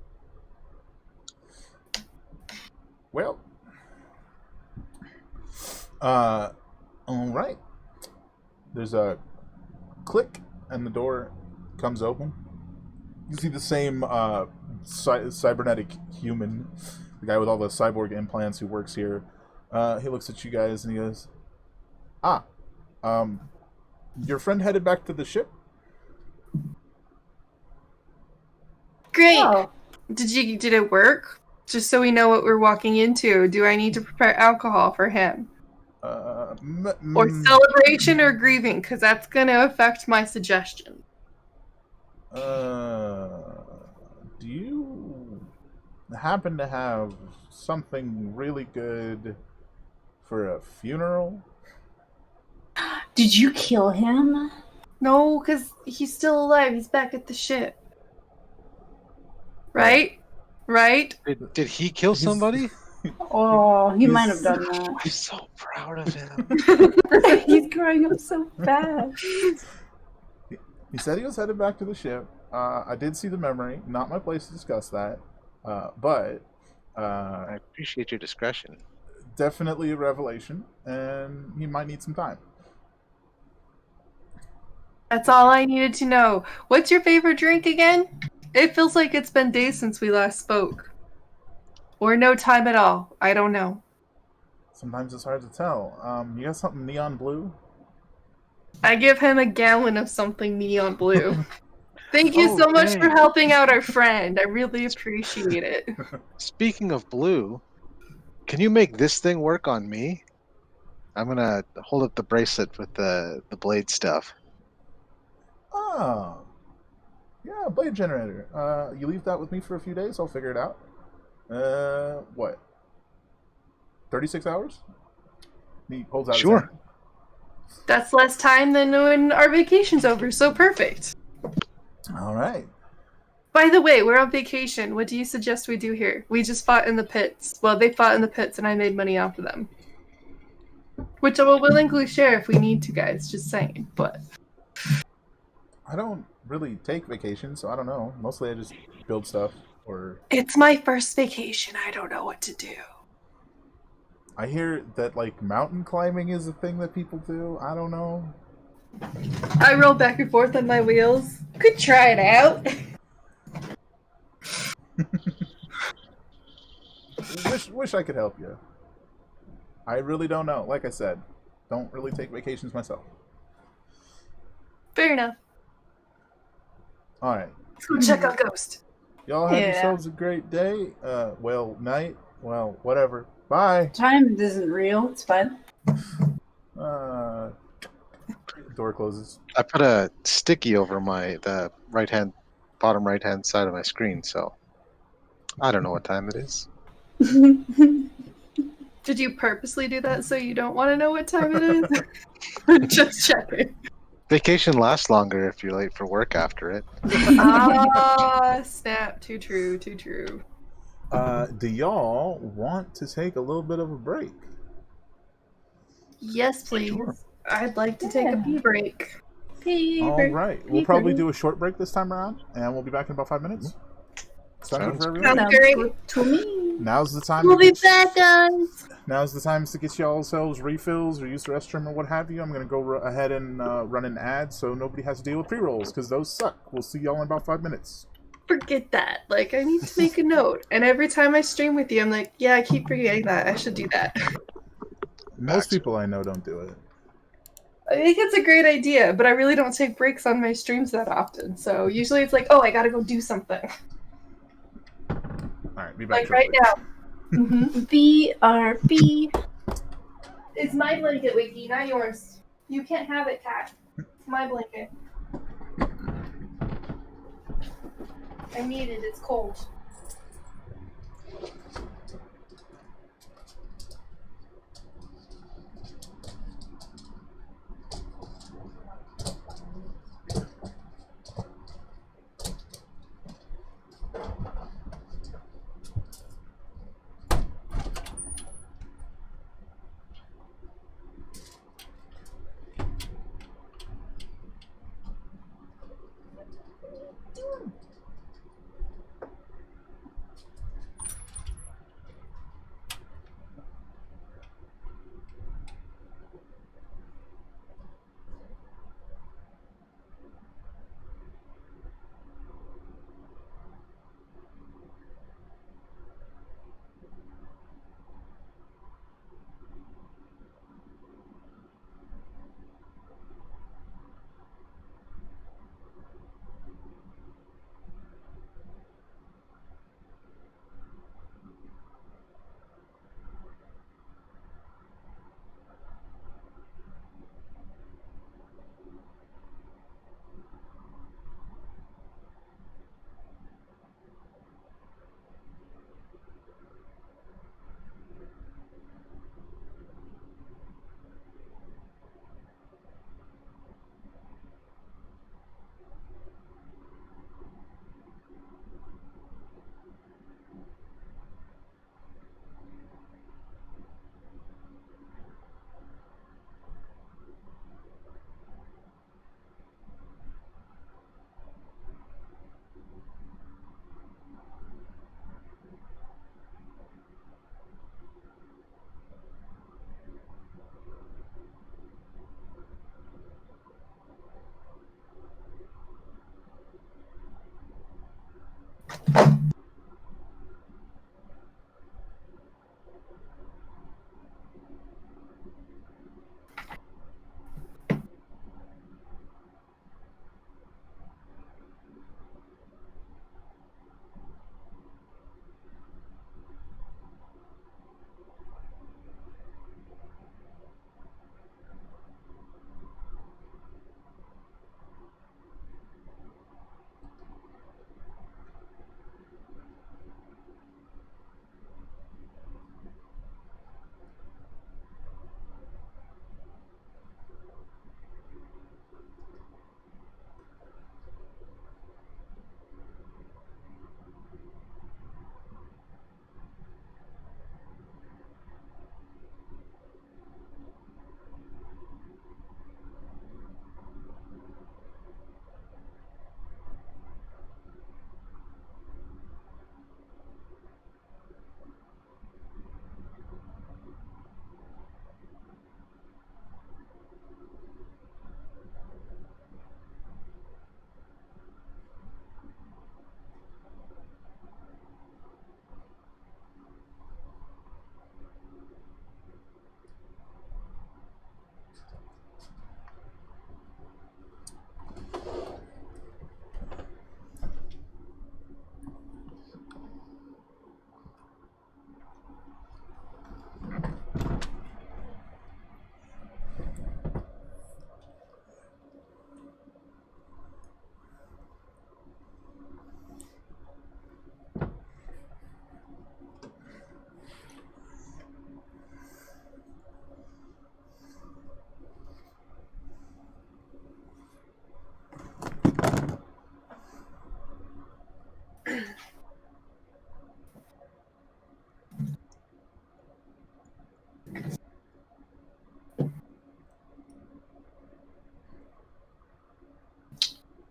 Well, all right. There's a click, and the door comes open. You see the same cybernetic human, the guy with all the cyborg implants who works here. He looks at you guys and he goes, your friend headed back to the ship? Great. Oh, Did it work? Just so we know what we're walking into. Do I need to prepare alcohol for him? Or celebration or grieving? Because that's going to affect my suggestion. Do you happen to have something really good for a funeral? did you kill him? No, because he's still alive. He's back at the ship. Right? Right? Did he kill somebody? Oh, he might have done that. I'm so proud of him. He's growing up so fast. He said he was headed back to the ship. I did see the memory. Not my place to discuss that. But I appreciate your discretion. definitely a revelation, and he might need some time. That's all I needed to know. What's your favorite drink again? It feels like it's been days since we last spoke. Or no time at all. I don't know. Sometimes it's hard to tell. You got something neon blue? I give him a gallon of something neon blue. Thank you so much dang. for helping out our friend. I really appreciate it. Speaking of blue, can you make this thing work on me? I'm gonna hold up the bracelet with the blade stuff. Oh. Yeah, blade generator. You leave that with me for a few days, I'll figure it out. What? 36 hours? He holds out his Sure. hand. That's less time than when our vacation's over, so perfect. All right. By the way, we're on vacation. What do you suggest we do here? We just fought in the pits. Well, they fought in the pits and I made money off of them. Which I will willingly share if we need to, guys. Just saying. But I don't really take vacations, so I don't know. Mostly I just build stuff, or it's my first vacation. I don't know what to do. I hear that, like, mountain climbing is a thing that people do. I don't know. I roll back and forth on my wheels. Could try it out. Wish I could help you. I really don't know. Like I said, don't really take vacations myself. Fair enough. All right. Let's go check out Ghost. Y'all have Yeah. yourselves a great day. Well, night. Well, whatever. Bye. Time isn't real. It's fine. Door closes. I put a sticky over the bottom right hand side of my screen, so I don't know what time it is. Did you purposely do that so you don't want to know what time it is? Just checking. Vacation lasts longer if you're late for work after it. Ah, snap. Too true, too true. Do y'all want to take a little bit of a break? Yes, please. Sure. I'd like to take a pee break. All right. We'll probably do a short break this time around, and we'll be back in about 5 minutes. Sound good for everyone? Sounds great. To me. Now's the time. We'll be back, guys. Now's the time to get y'all selves refills or use the restroom or what have you. I'm going to go ahead and run an ad so nobody has to deal with pre-rolls, because those suck. We'll see y'all in about 5 minutes. forget that. Like, I need to make a note. And every time I stream with you, I'm like, yeah, I keep forgetting that. I should do that. Most people I know don't do it. I think it's a great idea, but I really don't take breaks on my streams that often. So usually it's like, oh, I gotta go do something. Alright, be back Like right now. BRB. It's my blanket, Wiki, not yours. You can't have it, Cat. It's my blanket. I need it. It's cold.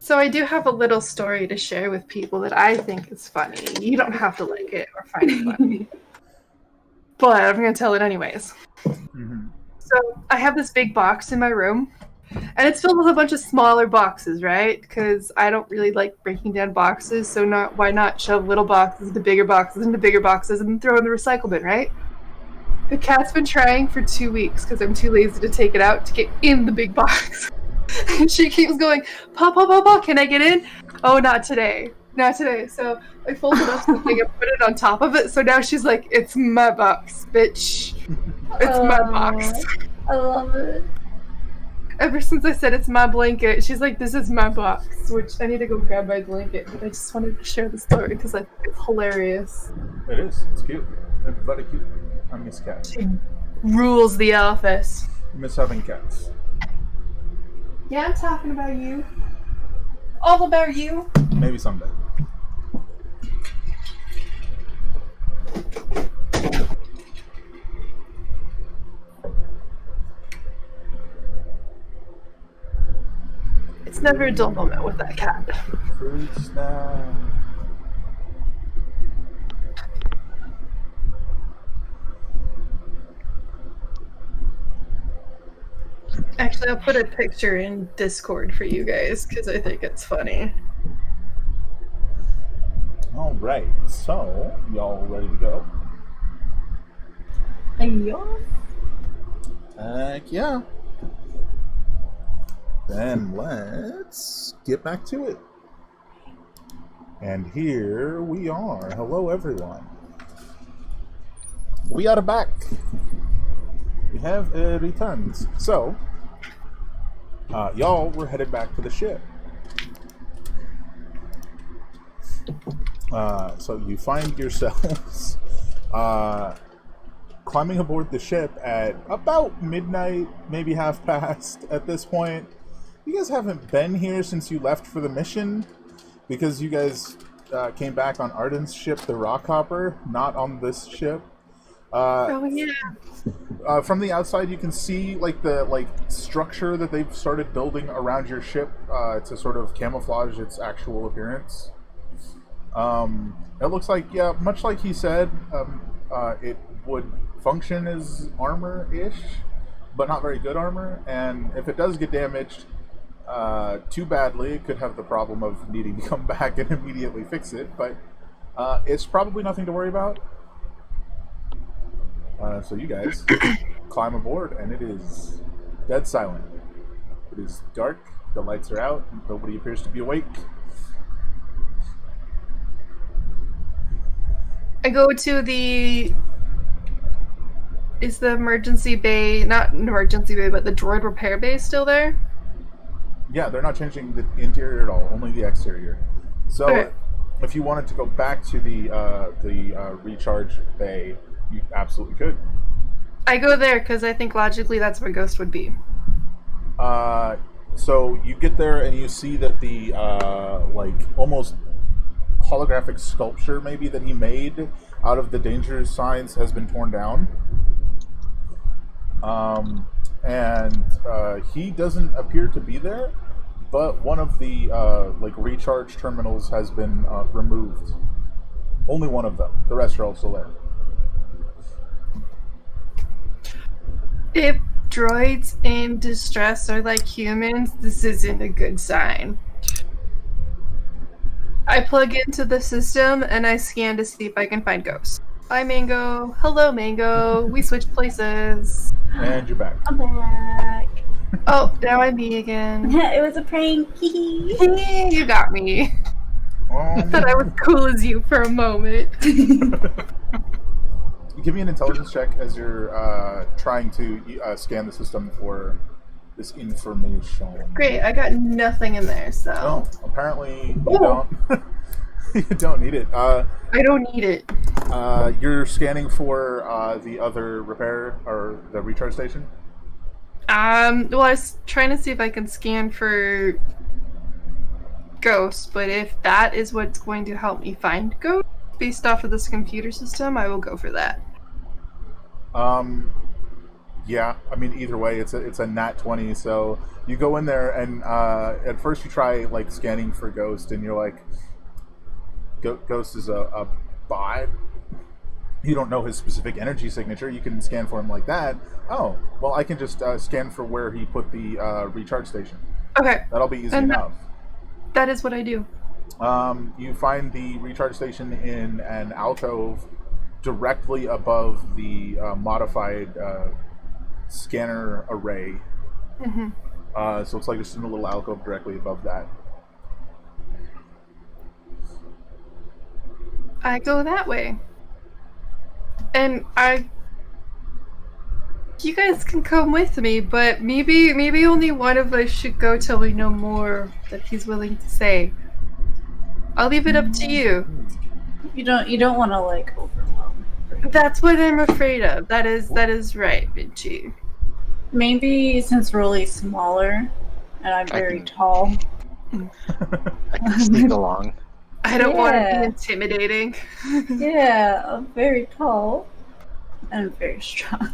So I do have a little story to share with people that I think is funny. You don't have to like it or find it funny. But I'm going to tell it anyways. Mm-hmm. So I have this big box in my room, And it's filled with a bunch of smaller boxes, right? Because I don't really like breaking down boxes, so why not shove little boxes into bigger boxes into bigger boxes and then throw in the recycle bin, right? The cat's been trying for 2 weeks because I'm too lazy to take it out to get in the big box. And she keeps going, "Paw, paw, paw, paw, can I get in?" "Oh, not today. Not today." So I folded up something and put it on top of it, so now she's like, "It's my box, bitch. It's my box." I love it. Ever since I said it's my blanket, she's like, "This is my box," which I need to go grab my blanket, but I just wanted to share the story because I think it's hilarious. It is. It's cute. It's very cute. I miss cats. She rules the office. I miss having cats. Yeah, I'm talking about you. All about you. Maybe someday. It's never a dull moment with that cat. Fruit snap. Actually, I'll put a picture in Discord for you guys because I think it's funny. All right. So, y'all ready to go? Heck yeah. Then let's get back to it. And here we are. Hello, everyone. We are back. We have returned. So, y'all were headed back to the ship. So you find yourselves climbing aboard the ship at about midnight, maybe half past at this point. You guys haven't been here since you left for the mission, because you guys came back on Arden's ship, the Rockhopper, not on this ship. Oh yeah. From the outside, you can see the structure that they've started building around your ship to sort of camouflage its actual appearance. It looks like, yeah, much like he said, it would function as armor-ish, but not very good armor. And if it does get damaged too badly, it could have the problem of needing to come back and immediately fix it. But it's probably nothing to worry about. So you guys climb aboard, and it is dead silent. It is dark, the lights are out, nobody appears to be awake. I go to the... Is the emergency bay, not an emergency bay, but the droid repair bay still there? Yeah, they're not changing the interior at all, only the exterior. So, Okay. If you wanted to go back to the recharge bay, you absolutely could. I go there because I think logically that's where Ghost would be. So you get there and you see that the almost holographic sculpture maybe that he made out of the danger signs has been torn down. And he doesn't appear to be there, but one of the recharge terminals has been removed. Only one of them. The rest are all still there. If droids in distress are like humans, this isn't a good sign. I plug into the system and I scan to see if I can find Ghost. Hi, Mango. Hello, Mango. We switched places. And you're back. I'm back. Oh, now I'm me again. It was a prank. You got me. I thought I was cool as you for a moment. Give me an intelligence check as you're trying to scan the system for this information. Great, I got nothing in there, so... No, apparently you Ooh. don't. You don't need it. I don't need it. You're scanning for the other repair or the recharge station? Well, I was trying to see if I can scan for Ghost, but if that is what's going to help me find Ghost based off of this computer system, I will go for that. Yeah, I mean, either way, it's a nat 20, so you go in there and at first you try scanning for Ghost, and you're like, Ghost is a bot, you don't know his specific energy signature, you can scan for him like that. Oh, well, I can just scan for where he put the recharge station. Okay. That'll be easy And enough. that is what I do. You find the recharge station in an alcove directly above the modified scanner array. Mm-hmm. So it's like just in a little alcove directly above that. I go that way. And you guys can come with me, but maybe only one of us should go till we know more that he's willing to say. I'll leave it up to you. You don't want to like overwhelm. That's what I'm afraid of. That is right, Vinci. Maybe since Rolly's smaller and I'm very tall. I can sneak along. I don't want to be intimidating. Yeah, I'm very tall and I'm very strong.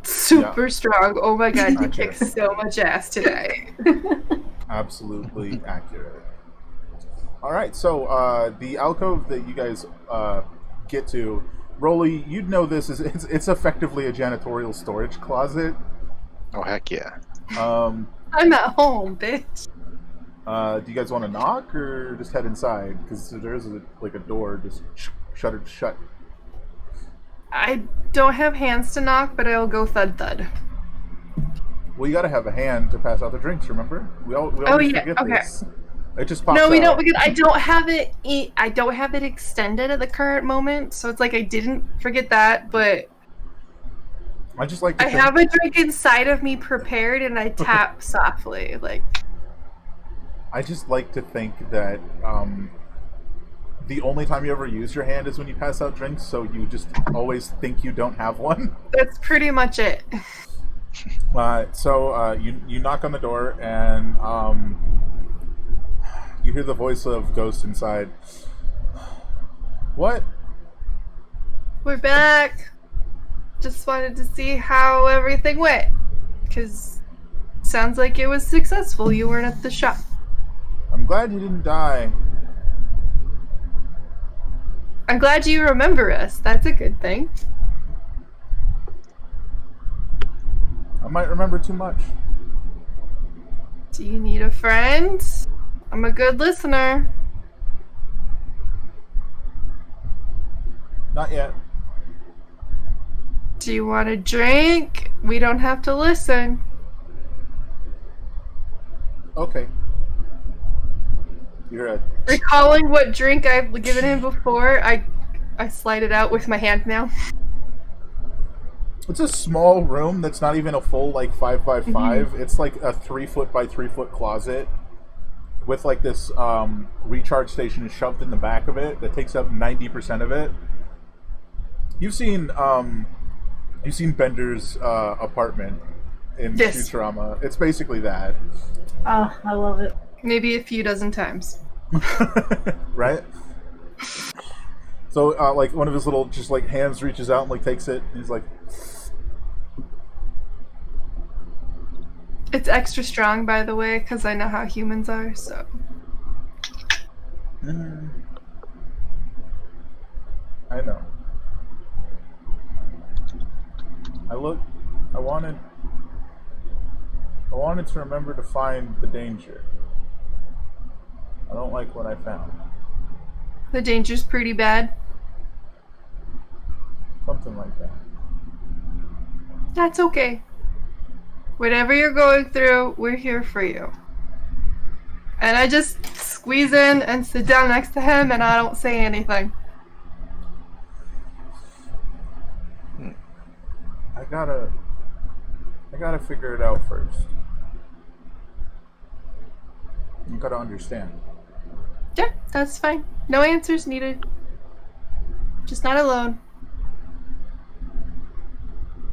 Super strong. Oh my god, you kicked so much ass today. Absolutely accurate. All right, so the alcove that you guys get to, Rolly, you'd know this is it's effectively a janitorial storage closet. Oh heck yeah! I'm at home, bitch. Do you guys want to knock or just head inside? Because there's like a door just shuttered shut. I don't have hands to knock, but I'll go thud thud. Well, you got to have a hand to pass out the drinks. Remember? We always forget this. It just pops out. We don't because I don't have it. I don't have it extended at the current moment, so it's like I didn't forget that, but I just like. I have a drink inside of me prepared, and I tap softly, like. I just like to think that the only time you ever use your hand is when you pass out drinks, so you just always think you don't have one. That's pretty much it. So you knock on the door, and you hear the voice of Ghost inside. What? We're back. Just wanted to see how everything went. Because sounds like it was successful. You weren't at the shop. I'm glad you didn't die. I'm glad you remember us. That's a good thing. I might remember too much. Do you need a friend? I'm a good listener. Not yet. Do you want a drink? We don't have to listen. Okay. You're Recalling what drink I've given him before, I slide it out with my hand now. It's a small room that's not even a full like 5x5. It's like a 3 foot by 3 foot closet with like this recharge station shoved in the back of it that takes up 90% of it. You've seen Bender's apartment in Futurama. It's basically that. Oh, I love it. Maybe a few dozen times. Right? So like one of his little just like hands reaches out and like takes it and he's like, it's extra strong, by the way, because I know how humans are, so. I know. I wanted to remember to find the danger. I don't like what I found. The danger's pretty bad. Something like that. That's okay. Whatever you're going through, we're here for you. And I just squeeze in and sit down next to him, and I don't say anything. I gotta figure it out first. You gotta understand. Yeah, that's fine. No answers needed. Just not alone.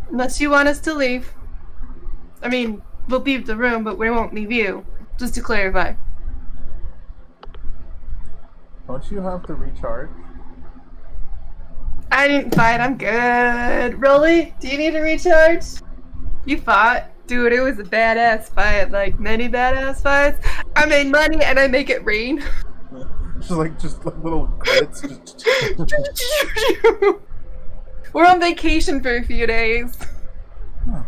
Unless you want us to leave. I mean, we'll leave the room, but we won't leave you. Just to clarify. Don't you have to recharge? I didn't fight, I'm good. Really? Do you need a recharge? You fought? Dude, it was a badass fight. Like many badass fights. I made money and I make it rain. Just like little credits. We're on vacation for a few days. Huh.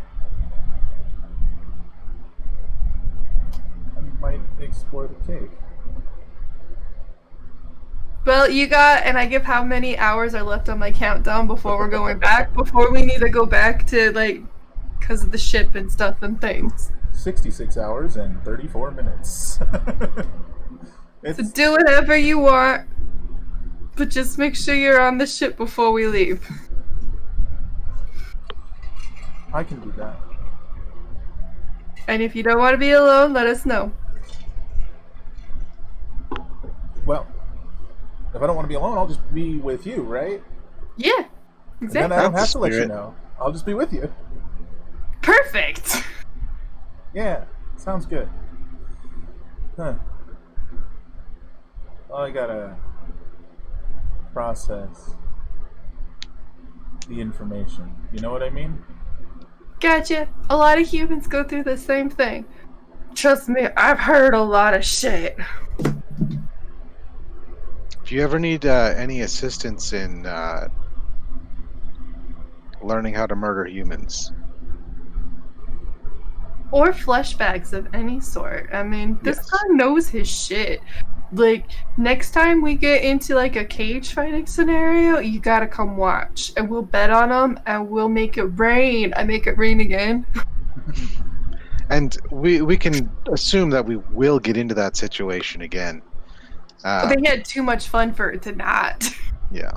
I might explore the cave. Well, you got, and I give how many hours are left on my countdown before we're going back, before we need to go back to, like, because of the ship and stuff and things. 66 hours and 34 minutes. So do whatever you want, but just make sure you're on the ship before we leave. I can do that. And if you don't want to be alone, let us know. Well, if I don't want to be alone, I'll just be with you, right? Yeah, And then exactly. I don't have That's to let you spirit. know. I'll just be with you. Perfect. Yeah, sounds good. Huh. Well, I gotta process the information. You know what I mean? Gotcha. A lot of humans go through the same thing. Trust me, I've heard a lot of shit. If you ever need any assistance in learning how to murder humans, Or flashbacks of any sort. I mean, this Yes. guy knows his shit. Like, next time we get into, like, a cage fighting scenario, you gotta come watch. And we'll bet on him, and we'll make it rain. I make it rain again. and we can assume that we will get into that situation again. They had too much fun for it to not. Yeah.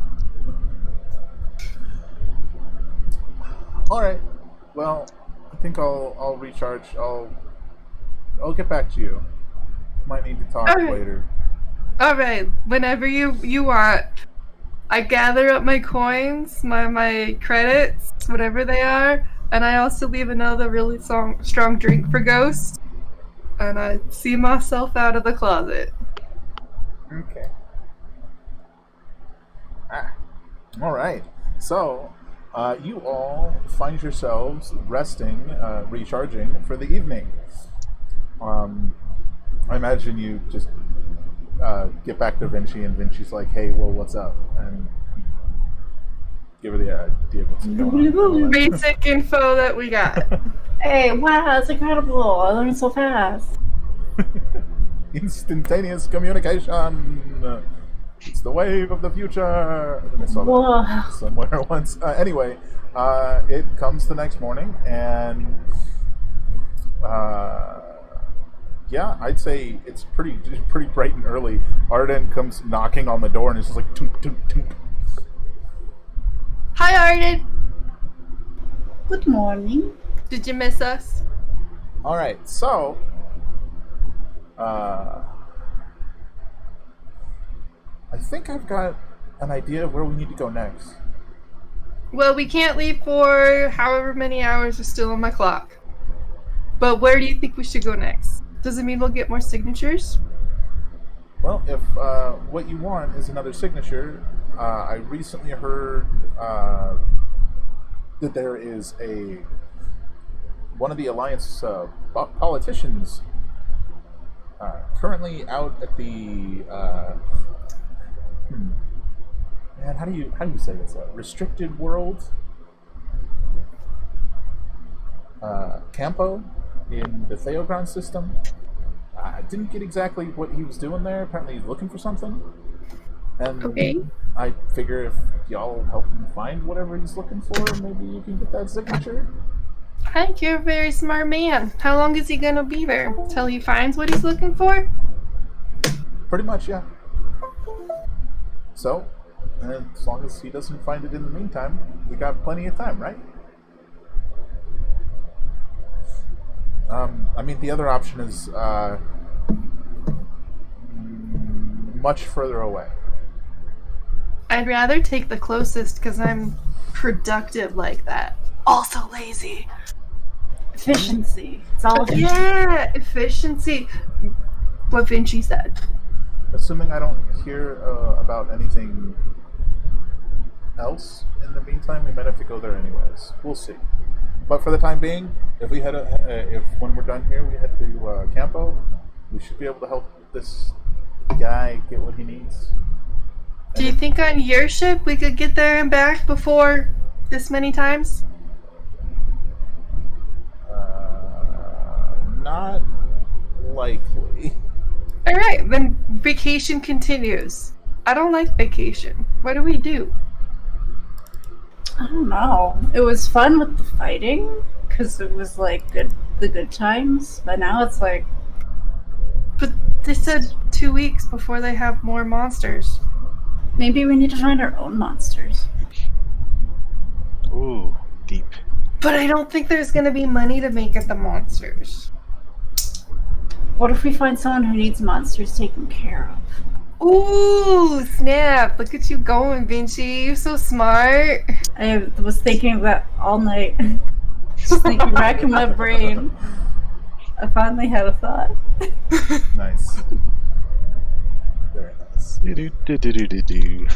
All right. Well, I think I'll recharge. I'll get back to you. Might need to talk All right. later. Alright, whenever you want. I gather up my coins, my credits, whatever they are, and I also leave another really strong drink for Ghost. And I see myself out of the closet. Okay. All right. So, you all find yourselves resting, recharging for the evening. I imagine you just get back to Vinci, and Vinci's like, "Hey, well, what's up?" And give her the idea of what's going on. Basic info that we got. Hey, wow, it's incredible. I learned so fast. Instantaneous communication. It's the wave of the future. I saw Whoa. that somewhere once. Anyway, it comes the next morning, and yeah, I'd say it's pretty bright and early. Arden comes knocking on the door, and it's just like toot toot toot. Hi, Arden. Good morning. Did you miss us? All right, so I think I've got an idea of where we need to go next. Well, we can't leave for however many hours are still on my clock. But where do you think we should go next? Does it mean we'll get more signatures? Well, if what you want is another signature, I recently heard that there is one of the Alliance politicians currently out at the man, how do you say this? Restricted world Campo in the Theogron system. I didn't get exactly what he was doing there. Apparently he's looking for something. And Okay. I figure if y'all help him find whatever he's looking for, maybe you can get that signature. I think you're a very smart man. How long is he gonna be there? Till he finds what he's looking for? Pretty much, yeah. So, as long as he doesn't find it in the meantime, we got plenty of time, right? I mean, the other option is much further away. I'd rather take the closest because I'm productive like that. Also lazy. Efficiency. It's all efficiency. Yeah, efficiency. What Vinci said. Assuming I don't hear about anything else in the meantime, we might have to go there anyways. We'll see. But for the time being, if when we're done here we head to Campo, we should be able to help this guy get what he needs. Do you think on your ship we could get there and back before this many times? Not likely. All right, then vacation continues. I don't like vacation. What do we do? I don't know. It was fun with the fighting because it was like the good times. But now it's like, But they said 2 weeks before they have more monsters. maybe we need to find our own monsters. Ooh, deep. But I don't think there's gonna be money to make it the monsters. What if we find someone who needs monsters taken care of? Ooh, snap! Look at you going, Vinci. You're so smart. I was thinking of that all night. Just thinking back in my brain. I finally had a thought. Nice. Very nice. Do-do-do-do-do-do.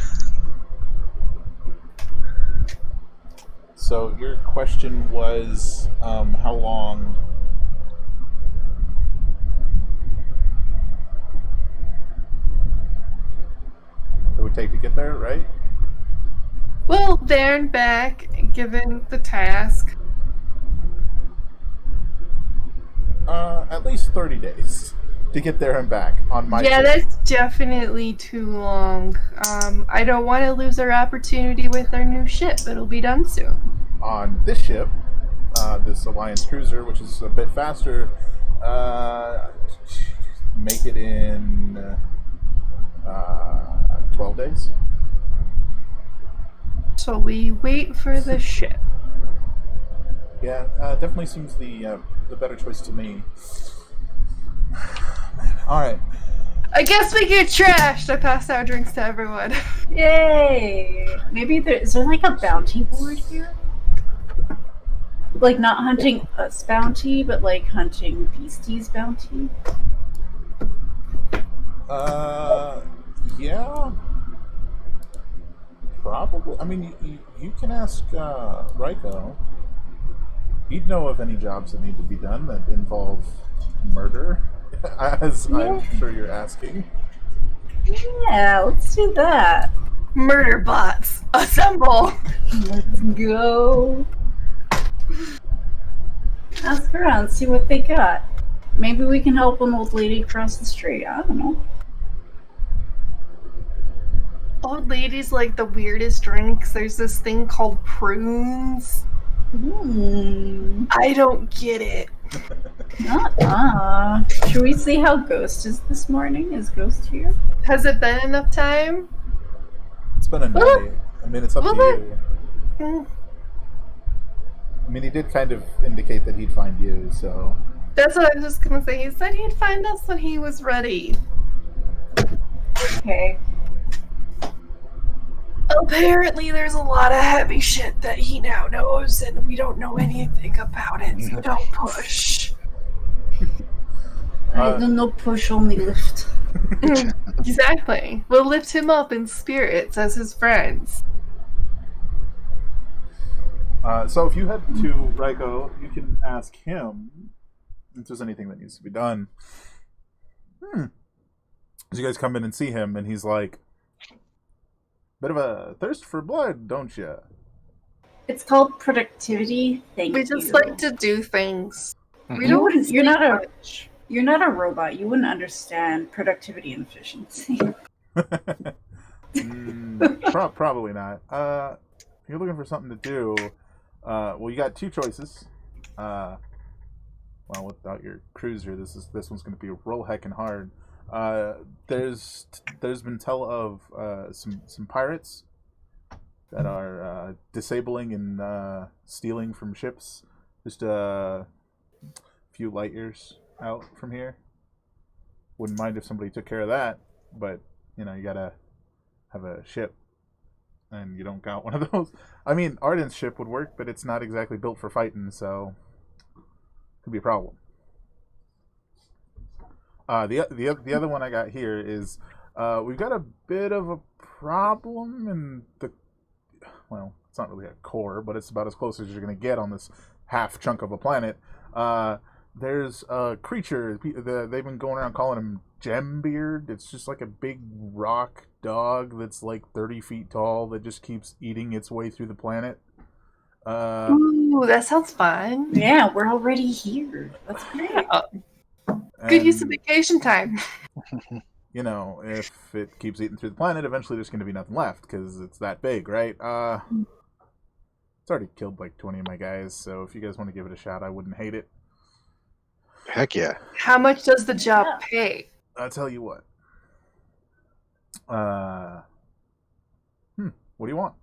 So your question was, how long? It would take to get there, right? Well, there and back, given the task. At least 30 days to get there and back on my Yeah, ship. that's definitely too long. I don't want to lose our opportunity with our new ship. It'll be done soon. On this ship, this Alliance cruiser, which is a bit faster, make it in 12 days. So we wait for the ship. Yeah, definitely seems the better choice to me. All right. I guess we get trashed. I passed out drinks to everyone. Yay! Maybe is there like a bounty board here? Like not hunting us bounty, but like hunting beasties bounty? Yeah. Probably. I mean, you can ask Raiko. He'd know of any jobs that need to be done that involve murder, as I'm sure you're asking. Yeah, let's do that. Murder bots, assemble! Let's go. Ask around, see what they got. Maybe we can help an old lady cross the street. I don't know. Old ladies like the weirdest drinks. There's this thing called prunes. I don't get it. Should we see how Ghost is this morning? Is Ghost here? Has it been enough time? It's been a day. I mean, it's up to you. Mm, I mean, he did kind of indicate that he'd find you, so... That's what I was just gonna say. He said he'd find us when he was ready. Okay. Apparently there's a lot of heavy shit that he now knows, and we don't know anything about it, so don't push. I don't know, push, only lift. Exactly. We'll lift him up in spirits as his friends. So if you head to Raiko, you can ask him if there's anything that needs to be done. As you guys come in and see him, and he's like, bit of a thirst for blood, don't you? It's called productivity. Thank you. We just like to do things. We You don't wouldn't. You're sleep not a. much. You're not a robot. You wouldn't understand productivity and efficiency. Probably not. If you're looking for something to do, well, you got two choices. Well, without your cruiser, this one's going to be real heckin' hard. There's been tell of some pirates that are disabling and stealing from ships, just a few light years out from here. Wouldn't mind if somebody took care of that, but you gotta have a ship, and you don't got one of those. I mean, Arden's ship would work, but it's not exactly built for fighting, so could be a problem. The other one I got here is we've got a bit of a problem in the, well, it's not really a core, but it's about as close as you're going to get on this half chunk of a planet. There's a creature, they've been going around calling him Gembeard. It's just like a big rock dog that's like 30 feet tall that just keeps eating its way through the planet. Ooh, that sounds fun. Yeah, we're already here. That's great. Good use of and, vacation time. you know, if it keeps eating through the planet, eventually there's going to be nothing left because it's that big, right? It's already killed like 20 of my guys, so if you guys want to give it a shot, I wouldn't hate it. Heck yeah. How much does the job Yeah. pay? I'll tell you what. What do you want?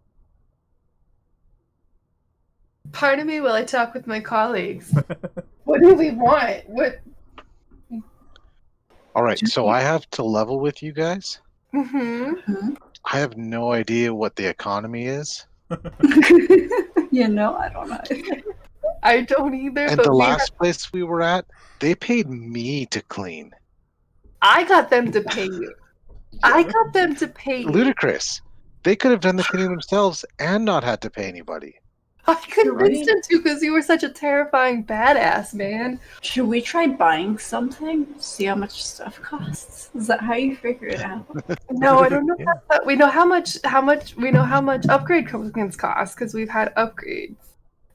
Pardon me while I talk with my colleagues. What do we want? What? All right, so I have to level with you guys. Mm-hmm. I have no idea what the economy is. You know, I don't know. I don't either. And But the last place we were at, they paid me to clean. I got them to pay you. I got them to pay you. Ludicrous. They could have done the cleaning themselves and not had to pay anybody. I convinced right. them to because you were such a terrifying badass, man. Should we try buying something? See how much stuff costs? Is that how you figure it out? No, I don't know. Yeah. But we know how much upgrade tokens cost because we've had upgrades,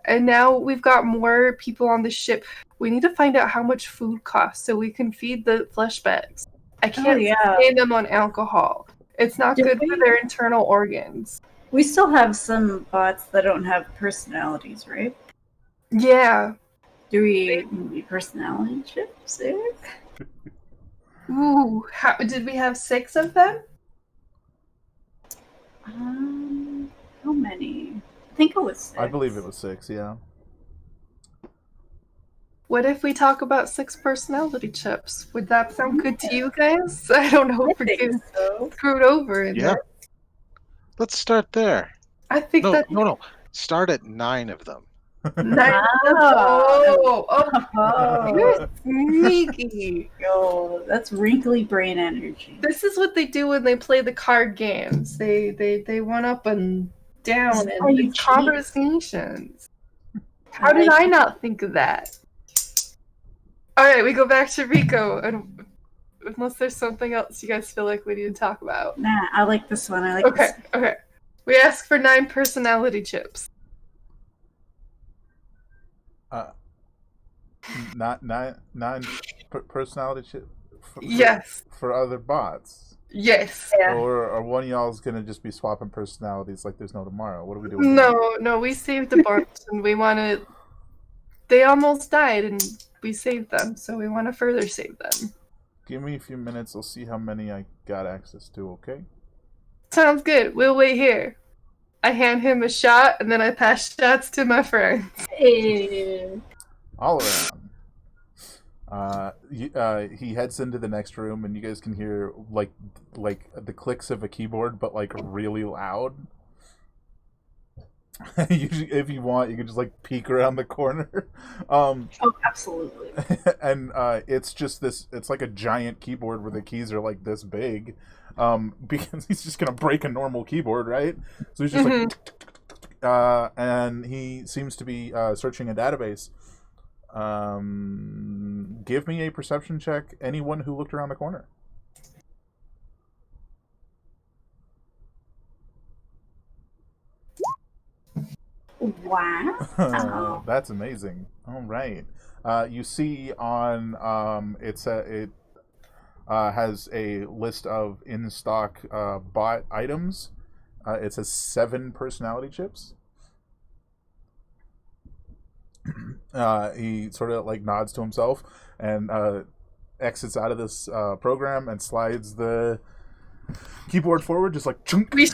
and now we've got more people on the ship. We need to find out how much food costs so we can feed the flesh bags. I can't yeah. sustain them on alcohol. It's not Did good we- for their internal organs. We still have some bots that don't have personalities, right? Yeah. Do we need personality chips? Ooh. Did we have 6 of them? How many? I think it was 6. I believe it was 6, yeah. What if we talk about 6 personality chips? Would that sound good to you guys? I don't know I if we're think getting so. screwed over in Yeah. that. Let's start there. I think No, that's no. Start at 9 of them. nice. Oh. Oh, you're sneaky. Yo, that's wrinkly brain energy. This is what they do when they play the card games. They one up and down This is how and you it's cheat. conversations. How did I not think of that? All right, we go back to Rico, and unless there's something else you guys feel like we need to talk about. Nah, I like this one. I like Okay, this. okay. We ask for 9 personality chips. Not nine personality chip. Yes. For other bots. Yes. Yeah. Or one of y'all's gonna just be swapping personalities like there's no tomorrow. What are we doing? No, we saved a bunch, and we want to. They almost died, and we saved them, so we want to further save them. Give me a few minutes. I'll see how many I got access to. Okay. Sounds good. We'll wait here. I hand him a shot, and then I pass shots to my friends. Hey. All around. He heads into the next room, and you guys can hear like the clicks of a keyboard, but like really loud. Usually, if you want, you can just like peek around the corner. Oh, absolutely. And it's just this. It's like a giant keyboard where the keys are like this big. Because he's just gonna break a normal keyboard, right? So he's just like, and he seems to be searching a database. Give me a perception check. Anyone who looked around the corner. Wow. That's amazing. All right. You see on it has a list of in stock bought items. It says 7 personality chips. He sort of like nods to himself and exits out of this program and slides the keyboard forward, just like chunk. We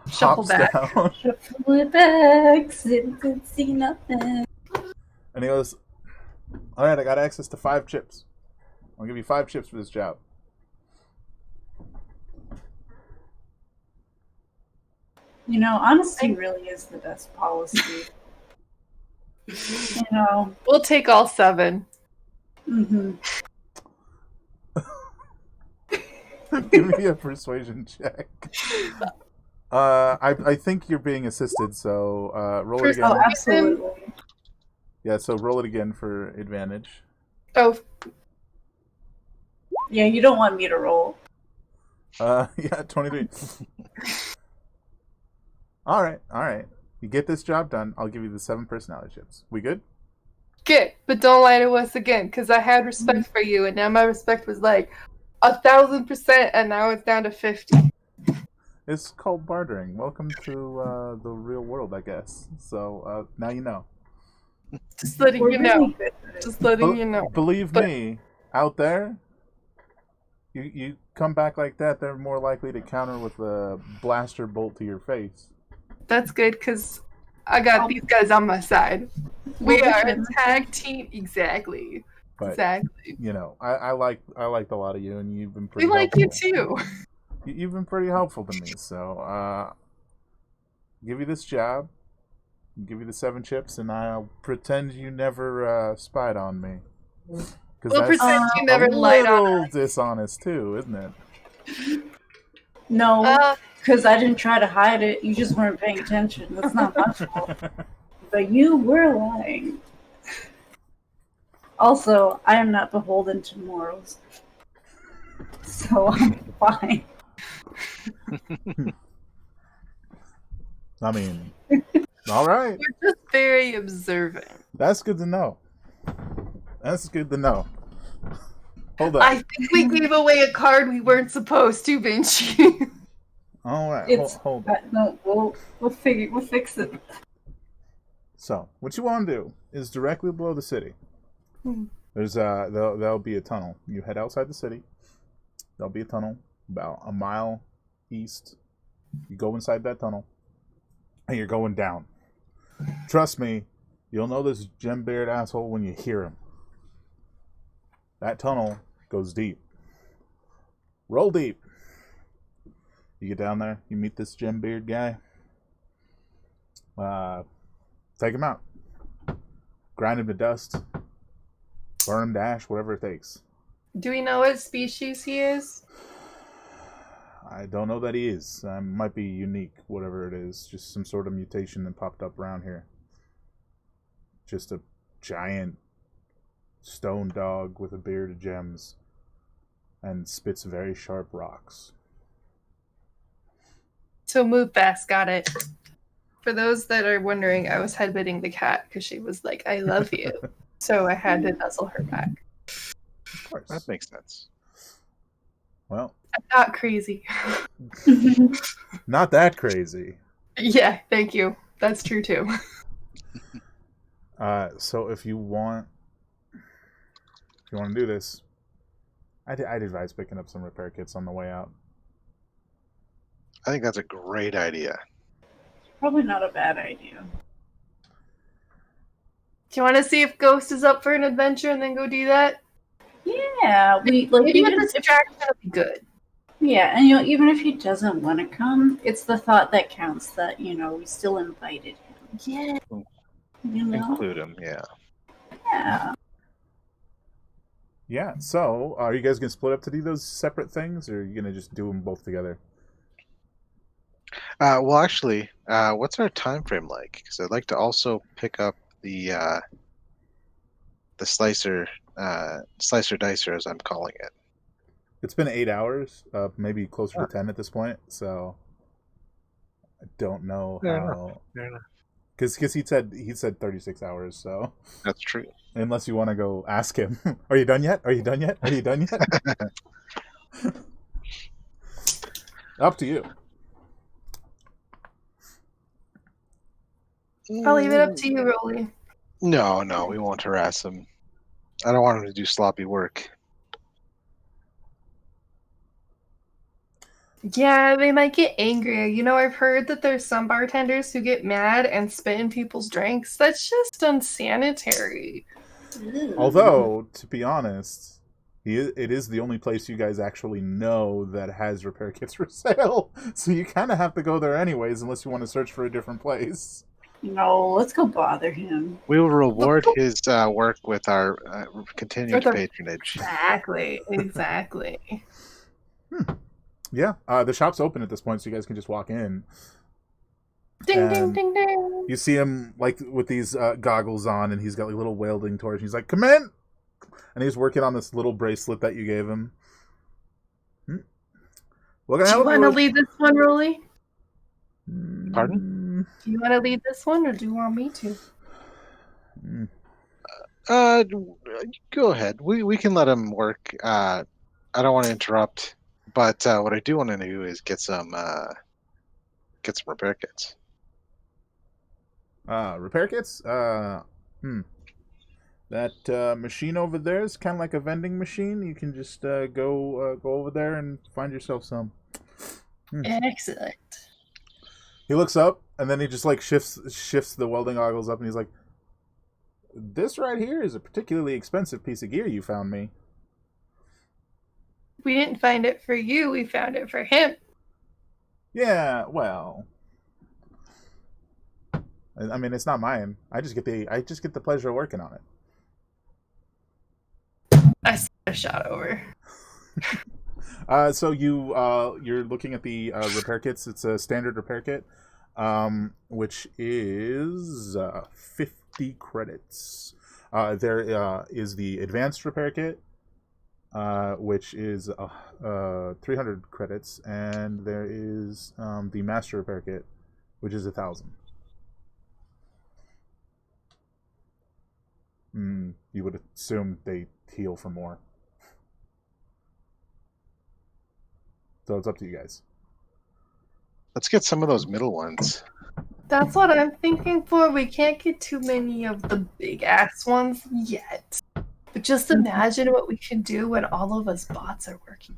shuffle hops back. down. Shuffle it back, didn't see nothing. And he goes, "All right, I got access to 5 chips. I'll give you 5 chips for this job." You know, honesty really is the best policy. You know. We'll take all 7. Mm-hmm. Give me a persuasion check. I think you're being assisted, so roll it again. Oh, absolutely. Yeah, so roll it again for advantage. Oh, Yeah, you don't want me to roll. Yeah, 23. All right. You get this job done, I'll give you the 7 personality chips. We good? Good, but don't lie to us again, because I had respect for you, and now my respect was like 1,000%, and now it's down to 50. It's called bartering. Welcome to the real world, I guess. So now you know. Just letting We're you really know. good at it. Just letting you know. Believe me, out there, you come back like that, they're more likely to counter with a blaster bolt to your face. That's good, because I got these guys on my side. We Well, are a listen. tag team. Exactly. But Exactly. you know, I liked a lot of you, and you've been We pretty like you helpful. too. You've been pretty helpful to me. So give you this job, give you the 7 chips, and I'll pretend you never spied on me. Because We'll that's pretend you a never lied on little dishonest too, isn't it? No, because I didn't try to hide it. You just weren't paying attention. That's not my fault. But you were lying. Also, I am not beholden to morals. So I'm fine. I mean, all right. We're just very observant. That's good to know. That's good to know. Hold up. I think we gave away a card we weren't supposed to, Vinci. All right. It's Hold up. no, we'll fix it. So, what you want to do is directly below the city. Hmm. There'll be a tunnel. You head outside the city. There'll be a tunnel about a mile east. You go inside that tunnel, and you're going down. Trust me, you'll know this gem-beard asshole when you hear him. That tunnel goes deep. Roll deep. You get down there, you meet this gem-beard guy. Take him out. Grind him to dust. Burn him to ash, whatever it takes. Do we know what species he is? I don't know that he is. Might be unique, whatever it is. Just some sort of mutation that popped up around here. Just a giant stone dog with a beard of gems and spits very sharp rocks. So move fast, got it. For those that are wondering, I was headbutting the cat because she was like, I love you. So I had to nuzzle her back. Of course. That makes sense. Well, I'm not crazy. not that crazy. Yeah, thank you. That's true too. So if you want to do this, I'd advise picking up some repair kits on the way out. I think that's a great idea. Probably not a bad idea. Do you want to see if Ghost is up for an adventure and then go do that? Yeah, we like Maybe even with the distraction, it'll be good. yeah, and even if he doesn't want to come, it's the thought that counts. That we still invited him. Yeah. Include him, yeah. Yeah. Yeah. So are you guys gonna split up to do those separate things, or are you gonna just do them both together? Well, actually, what's our time frame like? Because I'd like to also pick up the slicer dicer, as I'm calling it. It's been 8 hours, maybe closer to 10 at this point. So I don't know how. Fair enough. Because he said 36 hours. So That's true. unless you want to go ask him, are you done yet? Are you done yet? Are you done yet? Up to you. I'll leave it up to you, Rolly. No, we won't harass him. I don't want him to do sloppy work. Yeah, they might get angry. I've heard that there's some bartenders who get mad and spit in people's drinks. That's just unsanitary. Although, to be honest, it is the only place you guys actually know that has repair kits for sale. So you kind of have to go there anyways, unless you want to search for a different place. No, let's go bother him. We will reward his work with our continued With our- patronage. Exactly. Yeah, the shop's open at this point, so you guys can just walk in. Ding, ding, And ding, ding. You see him like with these goggles on, and he's got like little welding torch. He's like, "Come in," and he's working on this little bracelet that you gave him. What can I Do you help want you to with? lead this one, Rolly? Pardon? Do you want to lead this one, or do you want me to? Go ahead. We can let him work. I don't want to interrupt, but what I do want to do is get some repair kits. Repair kits? That machine over there is kind of like a vending machine. You can just go over there and find yourself some. Excellent. He looks up and then he just like shifts the welding goggles up and he's like, "This right here is a particularly expensive piece of gear you found me." We didn't find it for you. We found it for him. Yeah, well, I mean, it's not mine. I just get the pleasure of working on it. I sent a shot over. So you're looking at the repair kits. It's a standard repair kit, which is 50 credits. There is the advanced repair kit, which is 300 credits, and there is the master repair kit, which is 1,000. You would assume they heal for more. So it's up to you guys. Let's get some of those middle ones. That's what I'm thinking for. We can't get too many of the big ass ones yet. But just imagine what we can do when all of us bots are working.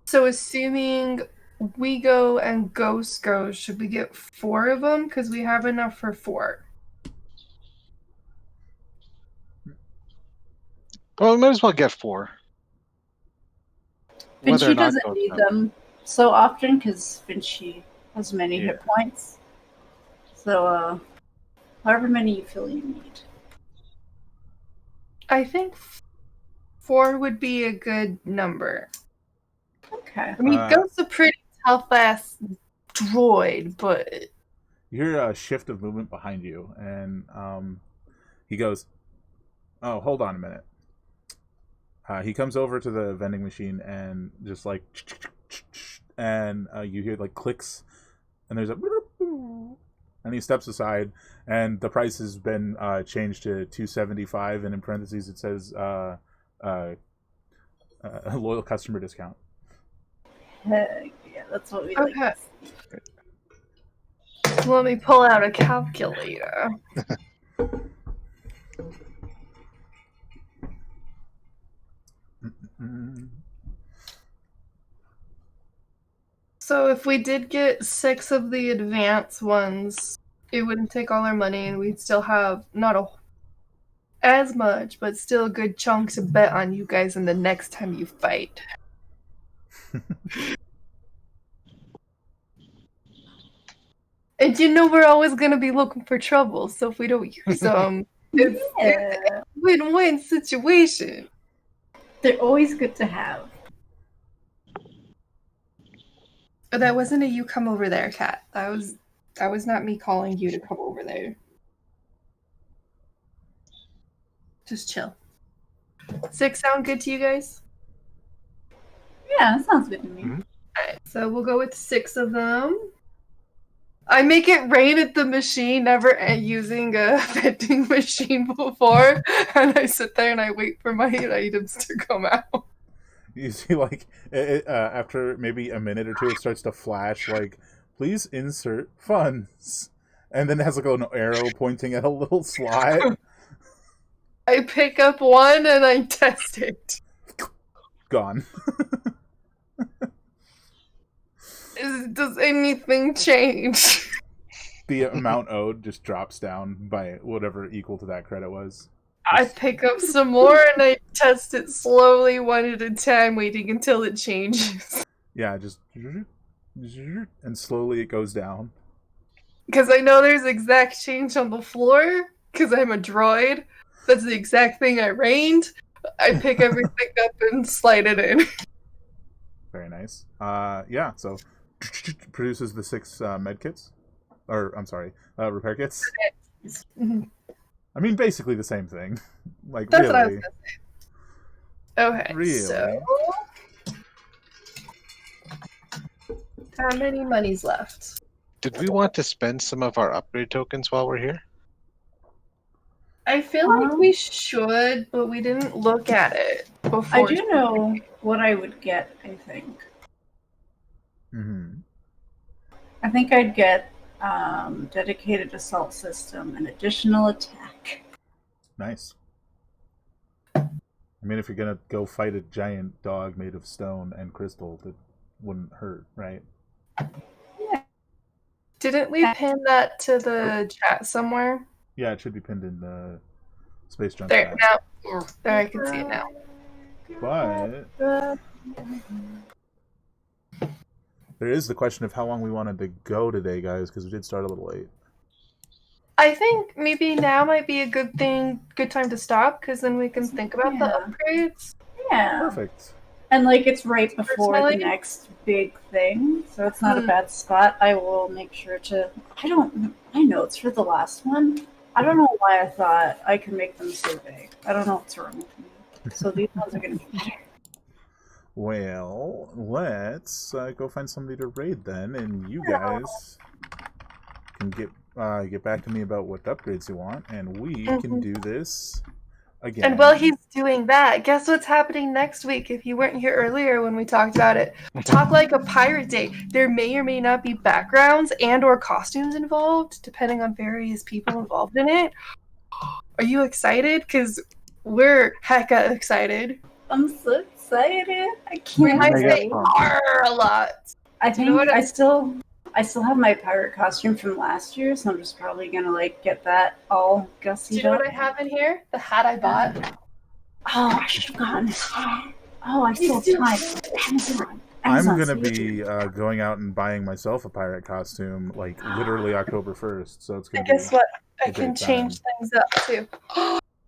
So assuming we go and Ghost goes, should we get 4 of them? Because we have enough for 4. Well, we might as well get 4. Vinci doesn't need them so often because Vinci has many hit points. So, however many you feel you need. I think 4 would be a good number. Okay. I mean, Ghost's a pretty tough-ass droid, but... You hear a shift of movement behind you, and he goes, "Oh, hold on a minute." He comes over to the vending machine and just like, and you hear like clicks, and there's a, and he steps aside, and the price has been changed to $275, and in parentheses it says a loyal customer discount. Heck yeah, that's what we like. Okay. Let me pull out a calculator. So if we did get 6 of the advanced ones, it wouldn't take all our money, and we'd still have as much, but still a good chunk to bet on you guys in the next time you fight. And you know we're always going to be looking for trouble, so if we don't use them, it's a win-win situation. They're always good to have. But that wasn't a you come over there, Kat. That was not me calling you to come over there. Just chill. 6 sound good to you guys? Yeah, that sounds good to me. Mm-hmm. Alright, so we'll go with 6 of them. I make it rain at the machine, never using a vending machine before, and I sit there and I wait for my items to come out. You see, like, after maybe a minute or two, it starts to flash, like, "Please insert funds." And then it has, like, an arrow pointing at a little slot. I pick up one and I test it. Gone. Does anything change? The amount owed just drops down by whatever equal to that credit was. I pick up some more and I test it slowly, one at a time, waiting until it changes. Yeah, just... And slowly it goes down. Because I know there's exact change on the floor, because I'm a droid. That's the exact thing I rained. I pick everything up and slide it in. Very nice. Yeah, so... produces the 6 medkits. Or, I'm sorry, repair kits. I mean, basically the same thing. Like, That's really. what I was gonna say. Okay, Really? so how many monies left? Did we want to spend some of our upgrade tokens while we're here? I feel like we should, but we didn't look at it before. I do know what I would get, I think. Mm-hmm. I think I'd get dedicated assault system and additional attack. Nice. I mean, if you're gonna go fight a giant dog made of stone and crystal, that wouldn't hurt, right? Yeah. Didn't we pin that to the chat somewhere? Yeah, it should be pinned in the Space Junk There, chat. now. There, I can see it now. But there is the question of how long we wanted to go today, guys, because we did start a little late. I think maybe now might be a good time to stop, because then we can think about the upgrades. Yeah. Perfect. And like it's right before Personally? the next big thing, so it's not a bad spot. I will make sure to. I know it's for the last one. I don't know why I thought I could make them so big. I don't know what's wrong with me. So these ones are going to be better. Well, let's go find somebody to raid then, and you guys can get back to me about what upgrades you want, and we can do this again. And while he's doing that, guess what's happening next week? If you weren't here earlier when we talked about it, Talk Like a Pirate Day. There may or may not be backgrounds and or costumes involved, depending on various people involved in it. Are you excited? Because we're hecka excited. I'm so excited. I We can't might wait. say "Arr" a lot. I You know think what I still have my pirate costume from last year, so I'm just probably gonna like get that all gussied Do you know up. what I have in here? The hat I bought. Oh, I should have gotten this hat. Oh, I still have time. Amazon. I'm Amazon, gonna see be going out and buying myself a pirate costume, like literally October 1st. So it's gonna And guess what? I a can great change things up too.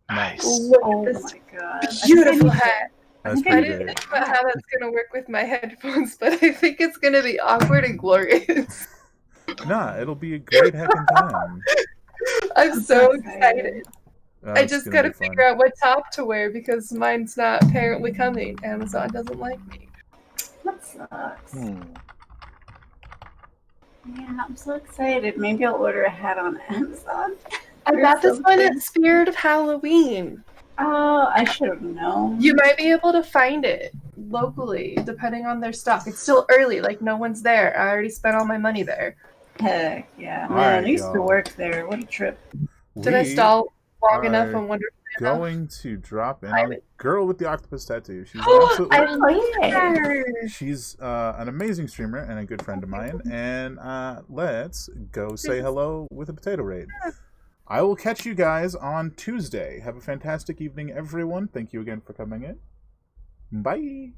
Nice. Look Oh at this my god. beautiful hat. That's think I pretty didn't great. think about how that's gonna work with my headphones, but I think it's gonna be awkward and glorious. Nah, it'll be a great heckin' time. I'm so excited. I It's just gonna gotta be fun. figure out what top to wear because mine's not apparently coming. Amazon doesn't like me. That sucks. Yeah, I'm so excited. Maybe I'll order a hat on Amazon. I got this one at Spirit of Halloween. Oh, I should have known. You might be able to find it locally, depending on their stock. It's still early, like no one's there. I already spent all my money there. Heck yeah. All Man, right, I used to y'all. work there. What a trip. Did I We stall long enough are and wonderfully enough? going to drop in I on would- Girl with the Octopus Tattoo. She's I absolutely like her. she's an amazing streamer and a good friend of mine. And let's go say hello with a potato raid. I will catch you guys on Tuesday. Have a fantastic evening, everyone. Thank you again for coming in. Bye.